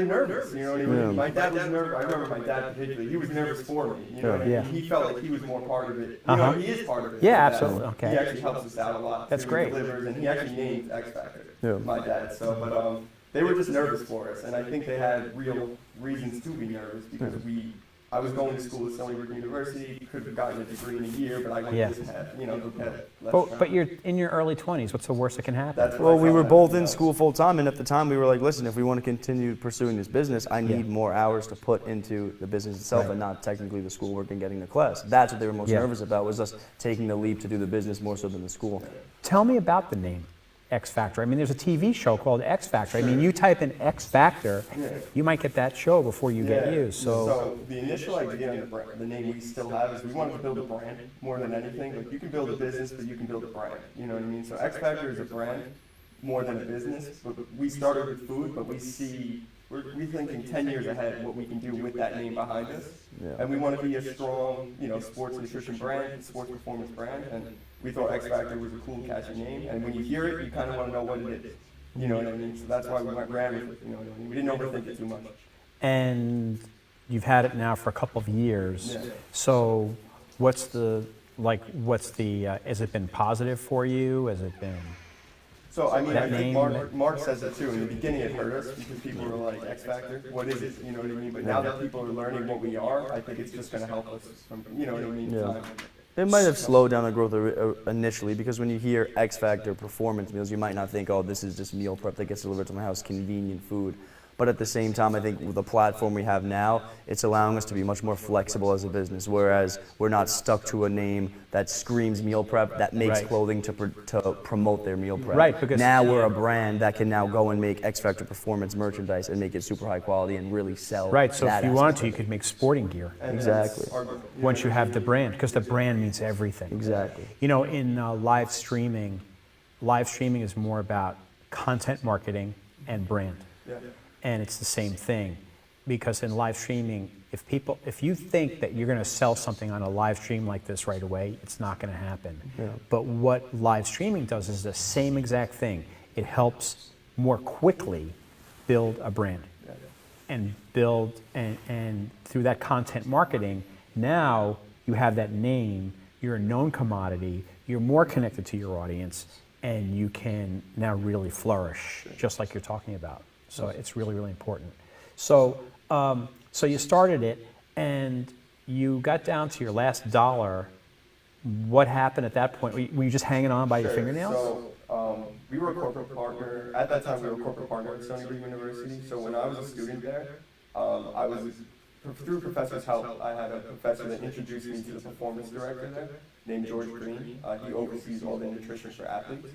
Speaker 6: nervous, you know what I mean?
Speaker 4: Yeah.
Speaker 6: My dad was nervous. I remember my dad particularly. He was nervous for me. You know what I mean?
Speaker 1: Yeah.
Speaker 6: He felt like he was more part of it. You
Speaker 1: Uh-huh.
Speaker 6: know, he is part of it.
Speaker 1: Yeah,
Speaker 6: My dad.
Speaker 1: absolutely. Okay.
Speaker 6: He actually helps us out a lot.
Speaker 1: That's
Speaker 6: too.
Speaker 1: great.
Speaker 6: He delivers, and he actually named X Factor.
Speaker 4: Yeah.
Speaker 6: My dad. So, but they were just nervous for us, and I think they had real reasons to be nervous because I was going to school at Stony Brook University, could have gotten a degree in a year, but I went
Speaker 1: Yeah.
Speaker 6: just had, you know, had less
Speaker 1: But
Speaker 6: time.
Speaker 1: you're in your early 20s. What's the worst that can happen?
Speaker 6: That's what
Speaker 4: Well,
Speaker 6: I
Speaker 4: we
Speaker 6: felt
Speaker 4: were
Speaker 6: like
Speaker 4: both
Speaker 6: it
Speaker 4: in
Speaker 6: was.
Speaker 4: school full time, and at the time we were like, listen, if we want to continue pursuing this business, I need
Speaker 1: Yeah.
Speaker 4: more hours to put into the business itself
Speaker 1: Right.
Speaker 4: and not technically the schoolwork and getting to class. That's what they were most
Speaker 1: Yeah.
Speaker 4: nervous about, was us taking the leap to do the business more so than the school.
Speaker 1: Tell me about the name X Factor. I mean, there's a TV show called X Factor. I mean, you type in X Factor, you might get that show before you get you.
Speaker 6: So the initial idea and the name we still have is we wanted to build a brand more than anything. Like you can build a business, but you can build a brand. You know what I mean? So X Factor is a brand more than a business. But we started with food, but we're thinking 10 years ahead what we can do with that name behind us.
Speaker 4: Yeah.
Speaker 6: And we want to be a strong, sports nutrition brand, sports performance brand. And we thought X Factor was a cool, catchy name. And when you hear it, you kind of want to know what it is. You know what I mean? So that's why we ran with it. You know what I mean? We didn't overthink it too much.
Speaker 1: And you've had it now for a couple of years.
Speaker 6: Yeah.
Speaker 1: So has it been positive for you? Has it been?
Speaker 6: So, I mean,
Speaker 1: That
Speaker 6: I think
Speaker 1: name-
Speaker 6: Mark says it too. In the beginning, it hurt us because people were like, X Factor, what is it? You know what I mean? But now that people are learning what we are, I think it's just going to help us from, you know what I mean?
Speaker 4: Yeah.
Speaker 6: Time.
Speaker 4: It might have slowed down the growth initially because when you hear X Factor performance meals, you might not think, oh, this is just meal prep that gets delivered to my house, convenient food. But at the same time, I think with the platform we have now, it's allowing us to be much more flexible as a business, whereas we're not stuck to a name that screams meal prep, that makes
Speaker 1: Right.
Speaker 4: clothing to promote their meal prep.
Speaker 1: Right, because-
Speaker 4: now we're a brand that can now go and make X Factor performance merchandise and make it super high quality and really sell.
Speaker 1: Right, so
Speaker 4: that
Speaker 1: if you wanted
Speaker 4: aspect
Speaker 1: to, you
Speaker 4: of it.
Speaker 1: could make sporting gear
Speaker 6: And
Speaker 4: Exactly.
Speaker 6: that's our-
Speaker 1: once you have the brand, because the brand means everything.
Speaker 4: Exactly.
Speaker 1: You know, in live streaming is more about content marketing and brand.
Speaker 6: Yeah.
Speaker 1: And it's the same thing, because in live streaming, if you think that you're going to sell something on a live stream like this right away, it's not going to happen.
Speaker 4: Yeah.
Speaker 1: But what live streaming does is the same exact thing. It helps more quickly build a brand and build, and through that content marketing, now you have that name, you're a known commodity, you're more connected to your audience, and you can now really flourish, just like you're talking about. So it's really, really important. So, so you started it, and you got down to your last dollar. What happened at that point? Were you just hanging on by your
Speaker 6: Sure.
Speaker 1: fingernails?
Speaker 6: So, we were a corporate partner. At that time, we were a corporate partner at Stony Brook University. So when I was a student there, I was, through professor's help, I had a professor that introduced me to the performance director there, named George Green. He oversees all the nutrition for athletes.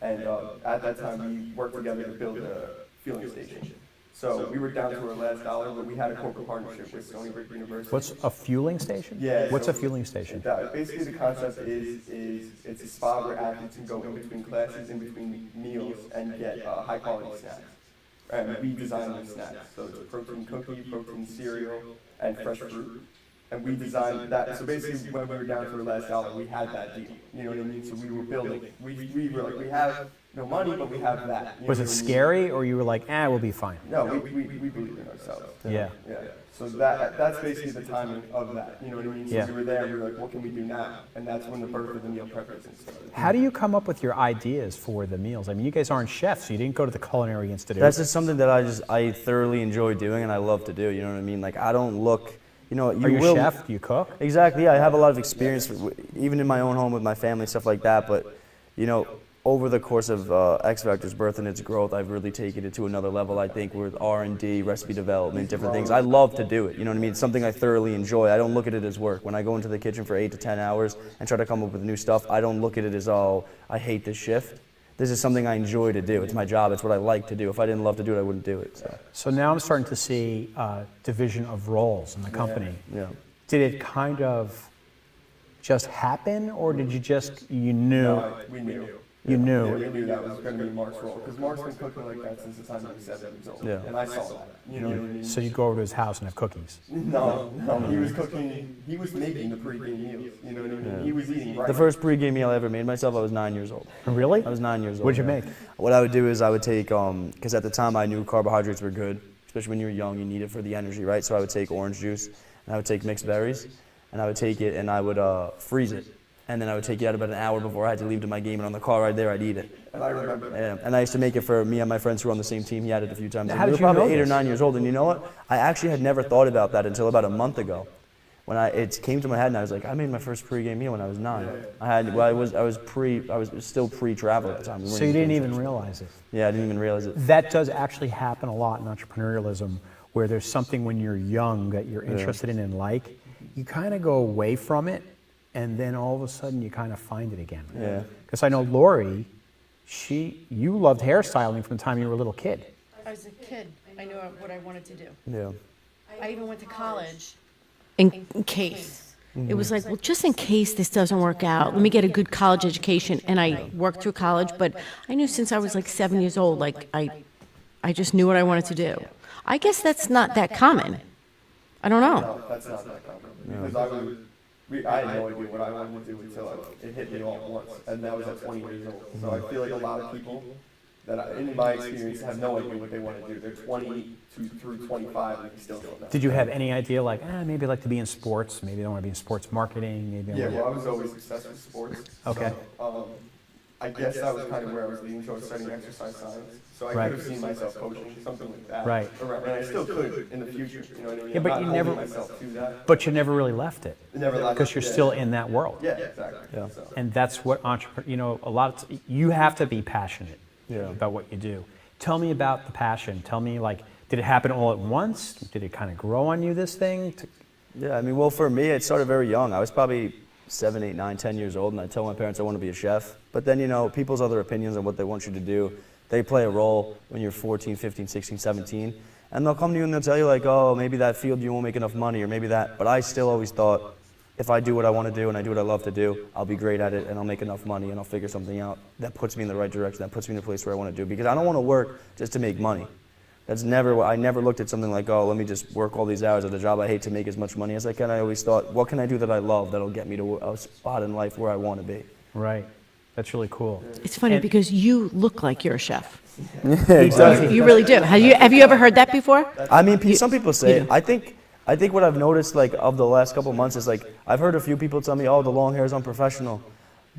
Speaker 6: And at that time, we worked together to build a fueling station. So we were down to our last dollar, but we had a corporate partnership with Stony Brook University.
Speaker 1: What's a fueling station?
Speaker 6: Yeah.
Speaker 1: What's
Speaker 6: so
Speaker 1: a fueling station?
Speaker 6: Basically, the concept is it's a spot where athletes can go in between classes, in between meals, and get high quality snacks. And we design those snacks. So it's a protein cookie, protein cereal, and fresh fruit. And we designed that. So basically, when we were down to our last dollar, we had that deal. You know what I mean? So we were building. We were like, we have no money, but we have that. You
Speaker 1: Was
Speaker 6: know
Speaker 1: it
Speaker 6: what I mean?
Speaker 1: scary, or you were like, we'll be fine?
Speaker 6: No, we believe in ourselves.
Speaker 1: Yeah.
Speaker 6: Yeah. So that's basically the timing of that. You know what I mean? So
Speaker 1: Yeah.
Speaker 6: we were there, and we were like, what can we do now? And that's when the birth of the meal prep business started.
Speaker 1: How do you come up with your ideas for the meals? I mean, you guys aren't chefs. You didn't go to the Culinary Institute.
Speaker 4: That's just something that I thoroughly enjoy doing and I love to do. You know what I mean? Like I don't look, you know, you
Speaker 1: Are you
Speaker 4: will.
Speaker 1: a chef? Do you cook?
Speaker 4: Exactly. Yeah, I have a lot of experience, even in my own home with my family, stuff like that. But, you know, over the course of X Factor's birth and its growth, I've really taken it to another level. I think with R&D, recipe development, different things. I love to do it. You know what I mean? It's something I thoroughly enjoy. I don't look at it as work. When I go into the kitchen for 8 to 10 hours and try to come up with new stuff, I don't look at it as, oh, I hate this shift. This is something I enjoy to do. It's my job. It's what I like to do. If I didn't love to do it, I wouldn't do it.
Speaker 1: So now I'm starting to see division of roles in the company.
Speaker 4: Yeah.
Speaker 1: Did it kind of just happen, or did you knew?
Speaker 6: No, we knew.
Speaker 1: You
Speaker 6: Yeah,
Speaker 1: knew.
Speaker 6: we knew that was going to be Mark's role. Because Mark's been cooking like that since the time he was 7 years old.
Speaker 4: Yeah.
Speaker 6: And I saw that. You know what I mean?
Speaker 1: So you go over to his house and have cookies.
Speaker 6: No, he was cooking, he was making the pre-game meals. You know what I mean?
Speaker 4: Yeah.
Speaker 6: He was eating right.
Speaker 4: The first pre-game meal I ever made myself, I was 9 years old.
Speaker 1: Really?
Speaker 4: I was 9 years old.
Speaker 1: What'd you
Speaker 4: yeah.
Speaker 1: make?
Speaker 4: What I would do is I would take, because at the time I knew carbohydrates were good, especially when you're young, you need it for the energy, right? So I would take orange juice, and I would take mixed berries, and I would take it and I would freeze it. And then I would take it out about an hour before I had to leave to my game, and on the car ride there, I'd eat it.
Speaker 6: And I remember that.
Speaker 4: Yeah. And I used to make it for me and my friends who were on the same team. He had it a few times.
Speaker 1: How
Speaker 4: we
Speaker 1: did
Speaker 4: were
Speaker 1: you
Speaker 4: probably
Speaker 1: know
Speaker 4: 8 or
Speaker 1: this?
Speaker 4: 9 years old, and you know what? I actually had never thought about that until about a month ago. When it came to my head, and I was like, I made my first pre-game meal when I was 9. I was still pre-travel at the time. We weren't
Speaker 1: So you didn't
Speaker 4: games.
Speaker 1: even realize it.
Speaker 4: Yeah, I didn't even realize it.
Speaker 1: That does actually happen a lot in entrepreneurialism, where there's something when you're young that you're interested in and like, you kind of go away from it, and then all of a sudden you kind of find it again.
Speaker 4: Yeah.
Speaker 1: Because I know Lori, you loved hairstyling from the time you were a little kid.
Speaker 3: As a kid, I knew what I wanted to do.
Speaker 4: Yeah.
Speaker 3: I even went to college.
Speaker 5: In case. It was like, well, just in case this doesn't work out, let me get a good college education. And I worked through college, but I knew since I was like 7 years old, like I just knew what I wanted to do. I guess that's not that common. I don't know.
Speaker 6: No, that's not that common. Because I had no idea what I wanted to do until it hit me all at once, and that was at 20 years old. So I feel like a lot of people in my experience, have no idea what they want to do. They're 20 through 25 and they still don't know.
Speaker 1: Did you have any idea, like, maybe I'd like to be in sports, maybe I want to be in sports marketing, maybe I
Speaker 6: Well, I was always obsessed with sports.
Speaker 1: Okay.
Speaker 6: So, I guess that was kind of where I was leaning towards studying exercise science. So I
Speaker 1: Right.
Speaker 6: could have seen myself coaching, something like that.
Speaker 1: Right.
Speaker 6: And I still could in the future, you know what I mean?
Speaker 1: Yeah, but
Speaker 6: I'm
Speaker 1: you
Speaker 6: not
Speaker 1: never-
Speaker 6: holding myself to that.
Speaker 1: But you never really left it,
Speaker 6: Never left
Speaker 1: because
Speaker 6: it,
Speaker 1: you're
Speaker 6: yeah.
Speaker 1: still in that world.
Speaker 6: Yeah, exactly.
Speaker 4: Yeah.
Speaker 6: So.
Speaker 1: And that's what you have to be passionate
Speaker 4: Yeah.
Speaker 1: about what you do. Tell me about the passion. Tell me, like, did it happen all at once? Did it kind of grow on you, this thing?
Speaker 4: Yeah, I mean, well, for me, it started very young. I was probably 7, 8, 9, 10 years old, and I tell my parents I want to be a chef. But then, people's other opinions on what they want you to do, they play a role when you're 14, 15, 16, 17. And they'll come to you and they'll tell you, like, oh, maybe that field you won't make enough money, or maybe that. But I still always thought, if I do what I want to do and I do what I love to do, I'll be great at it and I'll make enough money and I'll figure something out that puts me in the right direction, that puts me in the place where I want to do. Because I don't want to work just to make money. That's never, I never looked at something like, oh, let me just work all these hours at a job I hate to make as much money as I can. I always thought, what can I do that I love that'll get me to a spot in life where I want to be?
Speaker 1: Right. That's really cool.
Speaker 5: It's funny
Speaker 1: And-
Speaker 5: because you look like you're a chef.
Speaker 4: Exactly.
Speaker 5: You really do. Have you ever heard that before?
Speaker 4: I mean, some people say
Speaker 5: you
Speaker 4: it.
Speaker 5: do.
Speaker 4: I think what I've noticed, like, of the last couple months is, like, I've heard a few people tell me, oh, the long hair is unprofessional.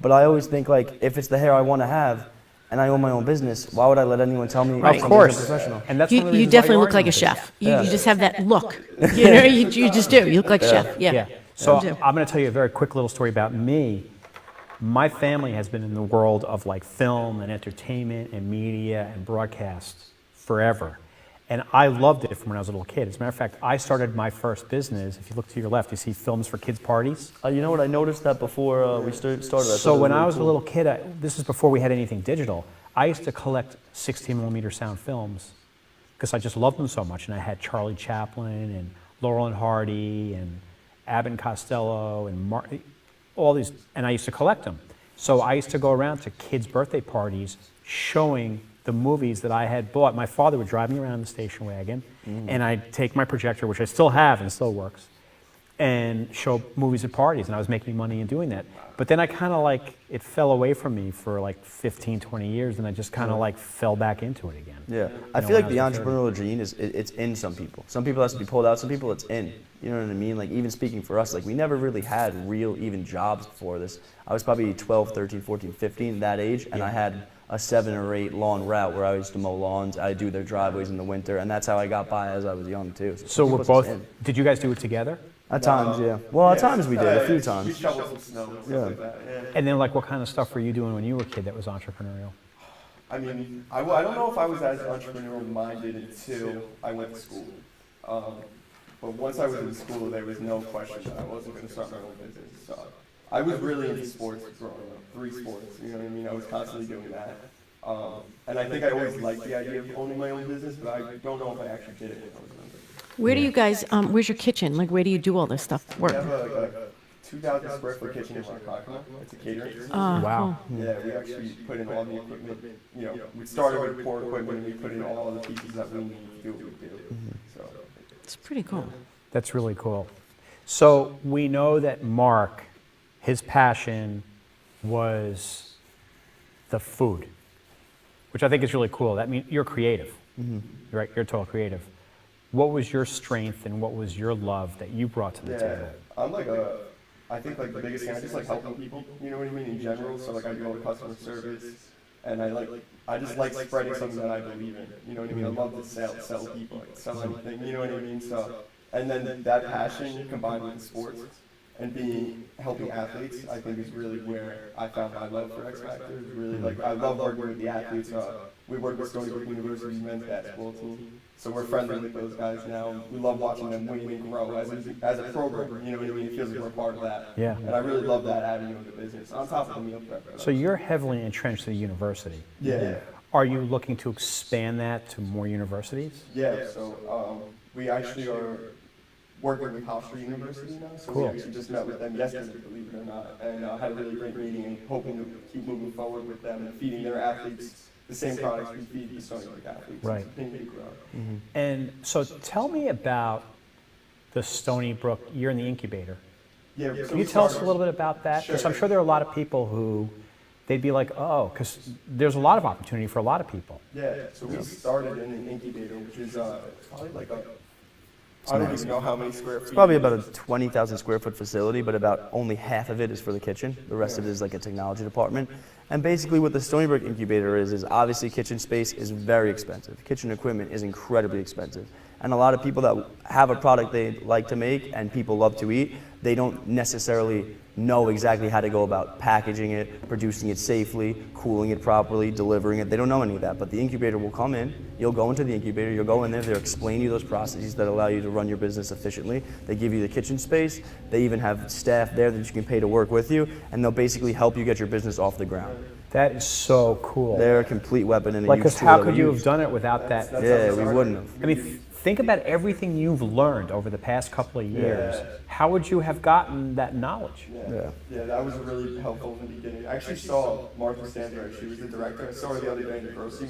Speaker 4: But I always think, like, if it's the hair I want to have and I own my own business, why would I let anyone tell me
Speaker 1: Of
Speaker 4: something's
Speaker 1: course.
Speaker 4: unprofessional?
Speaker 1: And that's one of the
Speaker 5: You
Speaker 1: reasons why
Speaker 5: definitely
Speaker 1: are
Speaker 5: look like
Speaker 1: in
Speaker 5: a
Speaker 1: the
Speaker 5: chef.
Speaker 4: Yeah.
Speaker 5: You just have that look. You just do. You look like a chef.
Speaker 1: business.
Speaker 5: Yeah.
Speaker 1: So
Speaker 5: You do.
Speaker 1: I'm going to tell you a very quick little story about me. My family has been in the world of, like, film and entertainment and media and broadcast forever. And I loved it from when I was a little kid. As a matter of fact, I started my first business. If you look to your left, you see films for kids' parties.
Speaker 4: You know what? I noticed that before we started.
Speaker 1: So when I was a little kid, this is before we had anything digital, I used to collect 16mm sound films because I just loved them so much. And I had Charlie Chaplin and Laurel and Hardy and Abbott and Costello and all these, and I used to collect them. So I used to go around to kids' birthday parties showing the movies that I had bought. My father would drive me around in the station wagon, and I'd take my projector, which I still have and still works, and show movies at parties, and I was making money in doing that. But then I kind of, like, it fell away from me for like 15, 20 years, and I just kind of like fell back into it again.
Speaker 4: Yeah, I
Speaker 1: know,
Speaker 4: feel like
Speaker 1: when
Speaker 4: the
Speaker 1: I was a kid.
Speaker 4: entrepreneurial gene it's in some people. Some people it has to be pulled out. Some people it's in. You know what I mean? Like, even speaking for us, like, we never really had real even jobs before this. I was probably 12, 13, 14, 15 that age, and I had a 7 or 8 lawn route where I used to mow lawns. I do their driveways in the winter, and that's how I got by as I was young too.
Speaker 1: So
Speaker 4: some
Speaker 1: we're
Speaker 4: people it's
Speaker 1: both,
Speaker 4: in.
Speaker 1: did you guys do it together?
Speaker 4: At times, yeah. Well, at times we did, a few
Speaker 6: We
Speaker 4: times.
Speaker 6: shoveled some snow and stuff like that. Yeah.
Speaker 1: And then, like, what kind of stuff were you doing when you were a kid that was entrepreneurial?
Speaker 6: I mean, I don't know if I was as entrepreneurial minded until I went to school. But once I was in school, there was no question that I wasn't going to start my own business. So I was really into sports growing up, 3 sports, you know what I mean? I was constantly doing that. And I think I always liked the idea of owning my own business, but I don't know if I actually did it when I was younger.
Speaker 5: Where do you guys? Where's your kitchen? Like, where do you do all this stuff?
Speaker 6: We
Speaker 5: Work.
Speaker 6: have a 2,000 square foot kitchen in Rockrockma. It's a catering.
Speaker 1: Wow.
Speaker 6: Yeah, we actually put in all the equipment. We started with poor equipment and we put in all the pieces that we need to do what we do. So,
Speaker 5: It's pretty cool.
Speaker 1: That's really cool. So we know that Mark, his passion was the food, which I think is really cool. That means you're creative, right? You're a total creative. What was your strength and what was your love that you brought to the
Speaker 6: yeah,
Speaker 1: table?
Speaker 6: I'm I think like the biggest thing, I just like helping people, you know what I mean, in general. So like I do all the customer service and I just like spreading something that I believe in, you know what I mean? I love to sell people, like sell anything, you know what I mean? So, and then that passion combined with the sports, and helping athletes, I think is really where I found my love for X Factor. Really, like, I love working with the athletes. We work with Stony Brook University's men's basketball team, so we're friendly with those guys now. We love watching them win and grow as a program. You know what I mean? It feels like we're part of that.
Speaker 1: Yeah.
Speaker 6: And I really love that avenue of the business. On top of the meal prep.
Speaker 1: So you're heavily entrenched in the university.
Speaker 6: Yeah.
Speaker 1: Are you looking to expand that to more universities?
Speaker 6: Yeah. So we actually are working with Hofstra University now. So
Speaker 1: Cool.
Speaker 6: we actually just met with them yesterday, believe it or not, and had a really great meeting and hoping to keep moving forward with them and feeding their athletes the same products we feed the Stony Brook athletes.
Speaker 1: Right.
Speaker 6: Continue to grow.
Speaker 1: And so tell me about the Stony Brook. You're in the incubator.
Speaker 6: Yeah. So
Speaker 1: Can
Speaker 6: we
Speaker 1: you tell us a
Speaker 6: started-
Speaker 1: little bit about that? Because
Speaker 6: Sure.
Speaker 1: I'm sure there are a lot of people who they'd be like, oh, because there's a lot of opportunity for a lot of people.
Speaker 6: Yeah, so we started in an incubator, which is probably like I don't even know how many square feet.
Speaker 4: It's probably about a 20,000 square foot facility, but about only half of it is for the kitchen. The rest of it is like a technology department. And basically what the Stony Brook incubator is obviously kitchen space is very expensive. Kitchen equipment is incredibly expensive. And a lot of people that have a product they like to make and people love to eat, they don't necessarily know exactly how to go about packaging it, producing it safely, cooling it properly, delivering it. They don't know any of that. But the incubator will come in, you'll go into the incubator, you'll go in there, they'll explain to you those processes that allow you to run your business efficiently. They give you the kitchen space, they even have staff there that you can pay to work with you, and they'll basically help you get your business off the ground.
Speaker 1: That is so cool.
Speaker 4: They're a complete weapon and a
Speaker 1: Like,
Speaker 4: huge
Speaker 1: because
Speaker 4: tool
Speaker 1: how
Speaker 4: that
Speaker 1: could
Speaker 4: we
Speaker 1: you
Speaker 4: use.
Speaker 1: have done it without that?
Speaker 4: Yeah, we wouldn't have.
Speaker 1: I mean, think about everything you've learned over the past couple of years. How would you have gotten that knowledge?
Speaker 6: Yeah, that was really helpful in the beginning. I actually saw Martha Stanbury, she was the director. I saw her the other day in the grocery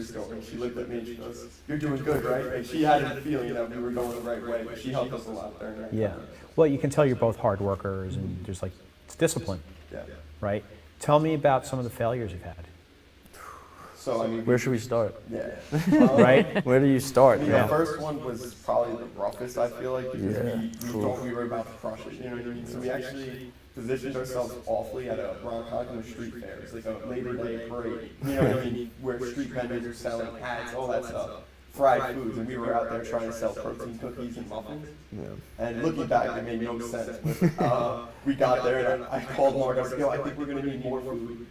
Speaker 6: store, and she looked at me and she goes, "You're doing good, right?" And she had a feeling that we were going the right way, but she helped us a lot there.
Speaker 1: Yeah. Well, you can tell you're both hard workers and there's like, it's discipline,
Speaker 6: Yeah.
Speaker 1: right? Tell me about some of the failures you've had,
Speaker 6: So, I mean,
Speaker 4: Where should we start?
Speaker 6: yeah.
Speaker 1: right?
Speaker 4: Where do you start?
Speaker 6: The
Speaker 4: Yeah.
Speaker 6: first one was probably the roughest, I feel like, because
Speaker 4: Yeah.
Speaker 6: we thought we were about to crush it, you know what I mean? So we actually positioned ourselves awfully at a Ronkonkoma street fair. It's like a Labor Day parade, you know what I mean? Where street vendors are selling hats, all that stuff, fried foods, and we were out there trying to sell protein cookies and muffins.
Speaker 4: Yeah.
Speaker 6: And looking back, it made no sense. But we got there, and I called Mark. I was like, "Yo, I think we're gonna need more food."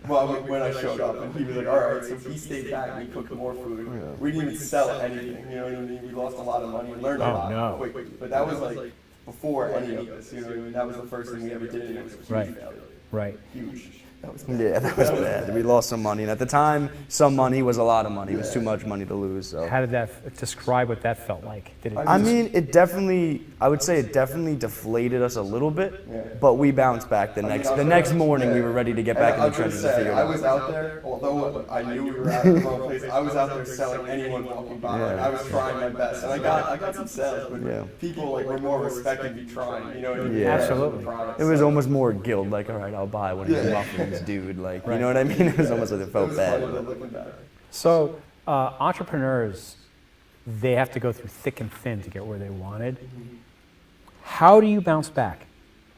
Speaker 6: Well, when I showed up, and he was like, "All right." So he stayed back and we cooked more food. We didn't even sell anything. You know what I mean? We lost a lot of money and learned a
Speaker 1: Oh,
Speaker 6: lot
Speaker 1: no.
Speaker 6: quickly. But that was like before any of this. You know what I mean? That was the first thing we ever did, and it was a huge
Speaker 1: Right.
Speaker 6: failure.
Speaker 1: Right.
Speaker 6: Huge. That was
Speaker 4: Yeah, that was bad. We lost some money, and at the time, some money was a lot of money. It was too much money to lose. So.
Speaker 1: How did that, describe what that felt like? Did it?
Speaker 4: I mean, I would say it definitely deflated us a little bit,
Speaker 6: Yeah.
Speaker 4: but we bounced back the next morning. We were ready to get back in the trenches and figure it
Speaker 6: I
Speaker 4: out.
Speaker 6: was out there, although I knew we were at the wrong place, I was out there selling anyone walking by.
Speaker 4: Yeah.
Speaker 6: I was trying my best, and I got some sales, but
Speaker 4: Yeah.
Speaker 6: people like were more respecting me trying, you know what I mean?
Speaker 4: Yeah.
Speaker 1: Absolutely.
Speaker 4: It was almost more guilt, like, all right, I'll buy one of your muffins, dude. Like, you know what I mean? It was almost like it
Speaker 6: It
Speaker 4: felt
Speaker 6: was
Speaker 4: bad.
Speaker 6: funny, but looking back.
Speaker 1: So, entrepreneurs, they have to go through thick and thin to get where they wanted. How do you bounce back?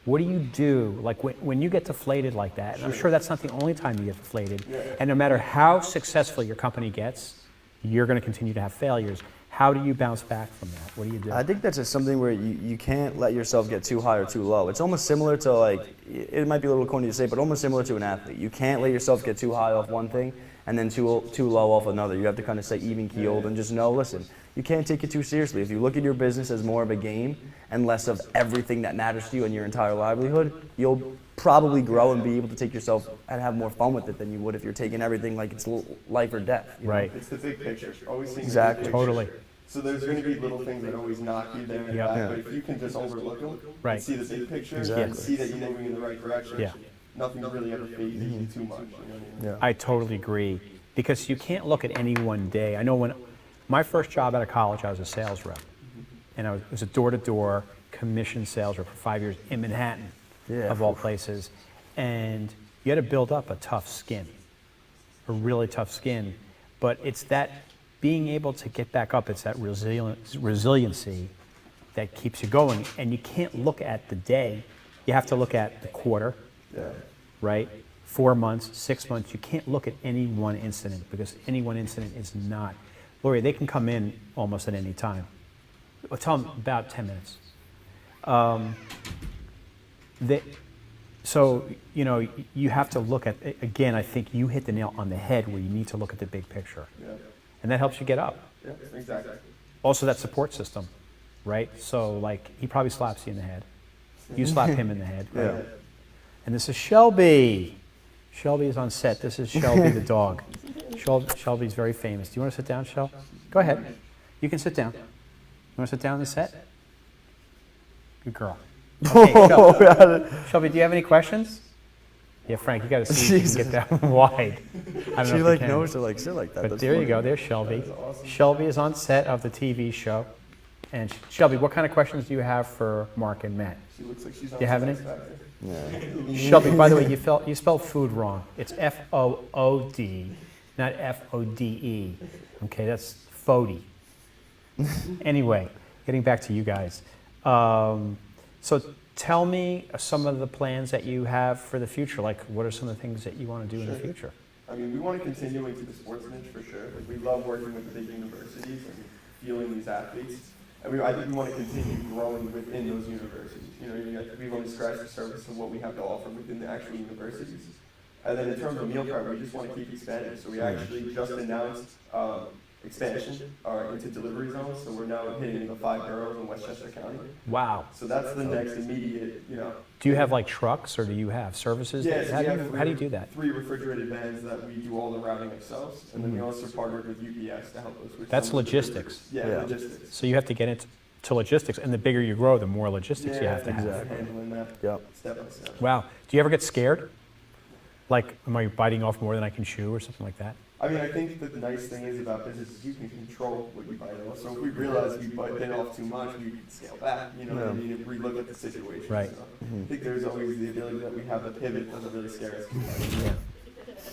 Speaker 1: What do you do? Like when you get deflated like that, and I'm sure that's not the only time you get deflated, and no matter how successful your company gets, you're going to continue to have failures. How do you bounce back from that? What do you do?
Speaker 4: I think that's just something where you can't let yourself get too high or too low. It's almost similar to, like, it might be a little corny to say, but almost similar to an athlete. You can't let yourself get too high off one thing and then too low off another. You have to kind of stay even keeled and just know, listen, you can't take it too seriously. If you look at your business as more of a game and less of everything that matters to you and your entire livelihood, you'll probably grow and be able to take yourself and have more fun with it than you would if you're taking everything like it's life or death. you know?
Speaker 1: Right.
Speaker 6: It's the big picture. Always seeing
Speaker 4: Exactly.
Speaker 6: the big picture.
Speaker 1: Totally.
Speaker 6: So there's going to be little things that always knock you there and
Speaker 1: Yeah.
Speaker 6: back,
Speaker 4: Yeah.
Speaker 6: but if you can just overlook them
Speaker 1: Right.
Speaker 6: and see the big picture
Speaker 4: Exactly.
Speaker 6: and see that you're moving in the right direction,
Speaker 1: Yeah.
Speaker 6: nothing really ever phases you too much. You know what I mean?
Speaker 4: Yeah.
Speaker 1: I totally agree, because you can't look at any one day. I know when my first job out of college, I was a sales rep, and I was a door-to-door commission sales rep for 5 years in Manhattan,
Speaker 4: Yeah.
Speaker 1: of all places, and you had to build up a tough skin, a really tough skin. But it's that being able to get back up, it's that resiliency that keeps you going, and you can't look at the day. You have to look at the quarter, right? 4 months, 6 months. You can't look at any one incident, because any one incident is not. Lori, they can come in almost at any time. Well, tell them about 10 minutes. They, so, you know, you have to look at, again, I think you hit the nail on the head where you need to look at the big picture.
Speaker 6: Yeah,
Speaker 1: And that helps you get up.
Speaker 6: yeah, exactly.
Speaker 1: Also, that support system, right? So, like, he probably slaps you in the head. You slap him in the head, right?
Speaker 4: Yeah.
Speaker 1: And this is Shelby. Shelby is on set. This is Shelby the dog. Shelby's very famous. Do you want to sit down, Shel? Go ahead. You can sit down. You want to sit down on the set? Good girl. Okay, Shelby, do you have any questions? Yeah, Frank, you got to see if you can get that wide. I don't know
Speaker 4: She
Speaker 1: if you
Speaker 4: like
Speaker 1: can.
Speaker 4: knows to like sit like that.
Speaker 1: But
Speaker 4: That's
Speaker 1: there you
Speaker 4: funny.
Speaker 1: go. There's Shelby. Shelby is on set of the TV show. And Shelby, what kind of questions do you have for Mark and Matt?
Speaker 6: She looks like she's on
Speaker 1: Do you have any?
Speaker 6: X Factor.
Speaker 4: Yeah.
Speaker 1: Shelby, by the way, you spelled food wrong. It's Food, not Fode. Okay, that's Fody. Anyway, getting back to you guys. So tell me some of the plans that you have for the future. Like, what are some of the things that you want to do in the future?
Speaker 6: I mean, we want to continue into the sports niche for sure. Like, we love working with the big universities and fueling these athletes. And I think we want to continue growing within those universities. You know, we've only scratched the surface of what we have to offer within the actual universities. And then in terms of meal prep, we just want to keep expanding. So we actually just announced expansion into delivery zones. So we're now hitting the 5 boroughs in Westchester County.
Speaker 1: Wow.
Speaker 6: So that's the next immediate,
Speaker 1: Do you have like trucks or do you have services?
Speaker 6: Yes,
Speaker 1: How
Speaker 6: we
Speaker 1: do
Speaker 6: have
Speaker 1: you, how do you do that?
Speaker 6: 3 refrigerated vans that we do all the routing ourselves. And then we also partnered with UPS to help us with
Speaker 1: That's
Speaker 6: some of the
Speaker 1: logistics.
Speaker 6: Yeah,
Speaker 4: Yeah.
Speaker 6: logistics.
Speaker 1: So you have to get into logistics, and the bigger you grow, the more logistics you have to have.
Speaker 6: exactly. Handling that
Speaker 4: Yep.
Speaker 6: step by step.
Speaker 1: Wow. Do you ever get scared? Like, am I biting off more than I can chew or something like that?
Speaker 6: I mean, I think that the nice thing is about business is you can control what you bite off. So if we realize we bit off too much, we can scale back. You know what I
Speaker 4: Yeah.
Speaker 6: mean? If we look at the situation.
Speaker 1: Right.
Speaker 6: So I think there's always the ability that we have a pivot doesn't really scare us.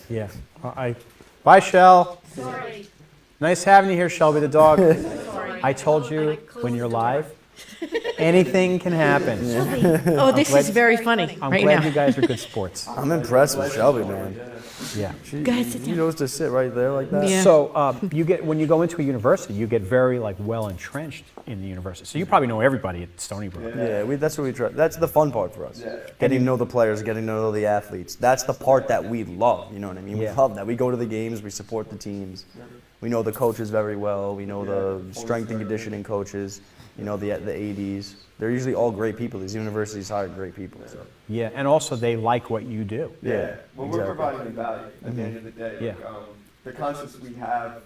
Speaker 1: Yeah. Well, bye, Shell.
Speaker 3: Sorry.
Speaker 1: Nice having you here, Shelby the dog.
Speaker 3: Sorry.
Speaker 1: I told you when you're live, anything can happen.
Speaker 5: Oh, this
Speaker 1: glad-
Speaker 5: is very funny
Speaker 1: I'm
Speaker 5: right
Speaker 1: glad
Speaker 5: now.
Speaker 1: you guys are good sports.
Speaker 4: I'm impressed with Shelby, man.
Speaker 1: Yeah.
Speaker 4: She,
Speaker 5: Guys, sit
Speaker 4: she
Speaker 5: down.
Speaker 4: knows to sit right there like that.
Speaker 5: Yeah.
Speaker 1: So when you go into a university, you get very like well entrenched in the university. So you probably know everybody at Stony Brook.
Speaker 4: Yeah, that's what we try. That's the fun part for us.
Speaker 6: Yeah.
Speaker 4: Getting to know the players, getting to know the athletes. That's the part that we love. You know what I mean?
Speaker 1: Yeah.
Speaker 4: We love that. We go to the games, we support the teams. We know the coaches very well. We know the strength and conditioning coaches. You know the ADs. They're usually all great people. These universities hire great people. So.
Speaker 1: Yeah, and also they like what you do.
Speaker 4: Yeah,
Speaker 6: When we're
Speaker 4: exactly.
Speaker 6: providing them value at the end of the day,
Speaker 1: Yeah.
Speaker 6: the concepts we have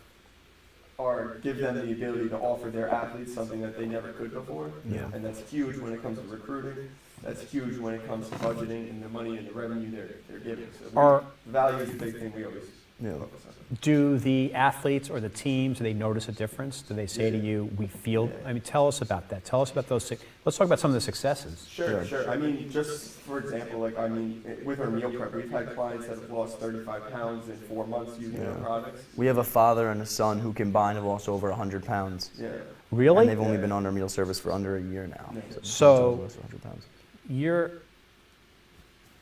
Speaker 6: are give them the ability to offer their athletes something that they never could before.
Speaker 1: Yeah.
Speaker 6: And that's huge when it comes to recruiting. That's huge when it comes to budgeting and the money and the revenue they're giving. So
Speaker 1: Are-
Speaker 6: value is a big thing we always
Speaker 4: Yeah.
Speaker 6: focus on.
Speaker 1: Do the athletes or the teams, do they notice a difference? Do they say to you, we feel, I mean, tell us about that. Tell us about those, let's talk about some of the successes.
Speaker 6: Sure, sure. I mean, just for example, with our meal prep, we've had clients that have lost 35 pounds in 4 months using our products.
Speaker 4: We have a father and a son who combined have lost over 100 pounds.
Speaker 6: Yeah.
Speaker 4: And
Speaker 1: Really?
Speaker 4: they've only been on our meal service for under a year now.
Speaker 1: So-
Speaker 4: lost 100 pounds.
Speaker 1: You're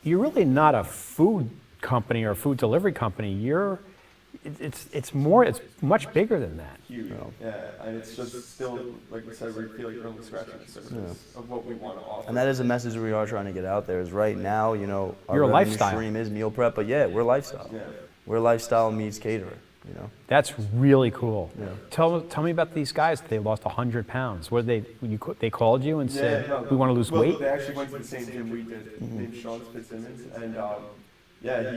Speaker 1: really not a food company or a food delivery company. It's much bigger than that.
Speaker 6: Huge. Yeah, and it's just still, like we said, we feel like we're only scratching the surface of what we want to offer.
Speaker 4: And that is a message we are trying to get out there. Is right now, you know, our
Speaker 1: You're a
Speaker 4: revenue
Speaker 1: lifestyle.
Speaker 4: stream is meal prep, but yeah, we're lifestyle.
Speaker 6: Yeah.
Speaker 4: We're lifestyle meets caterer. You know.
Speaker 1: That's really cool.
Speaker 4: Yeah.
Speaker 1: Tell me about these guys. They lost 100 pounds. What did they called you and said,
Speaker 6: no,
Speaker 1: we want to lose
Speaker 6: well,
Speaker 1: weight?
Speaker 6: They actually went to the same gym we did, named Sean Fitzsimmons, and yeah,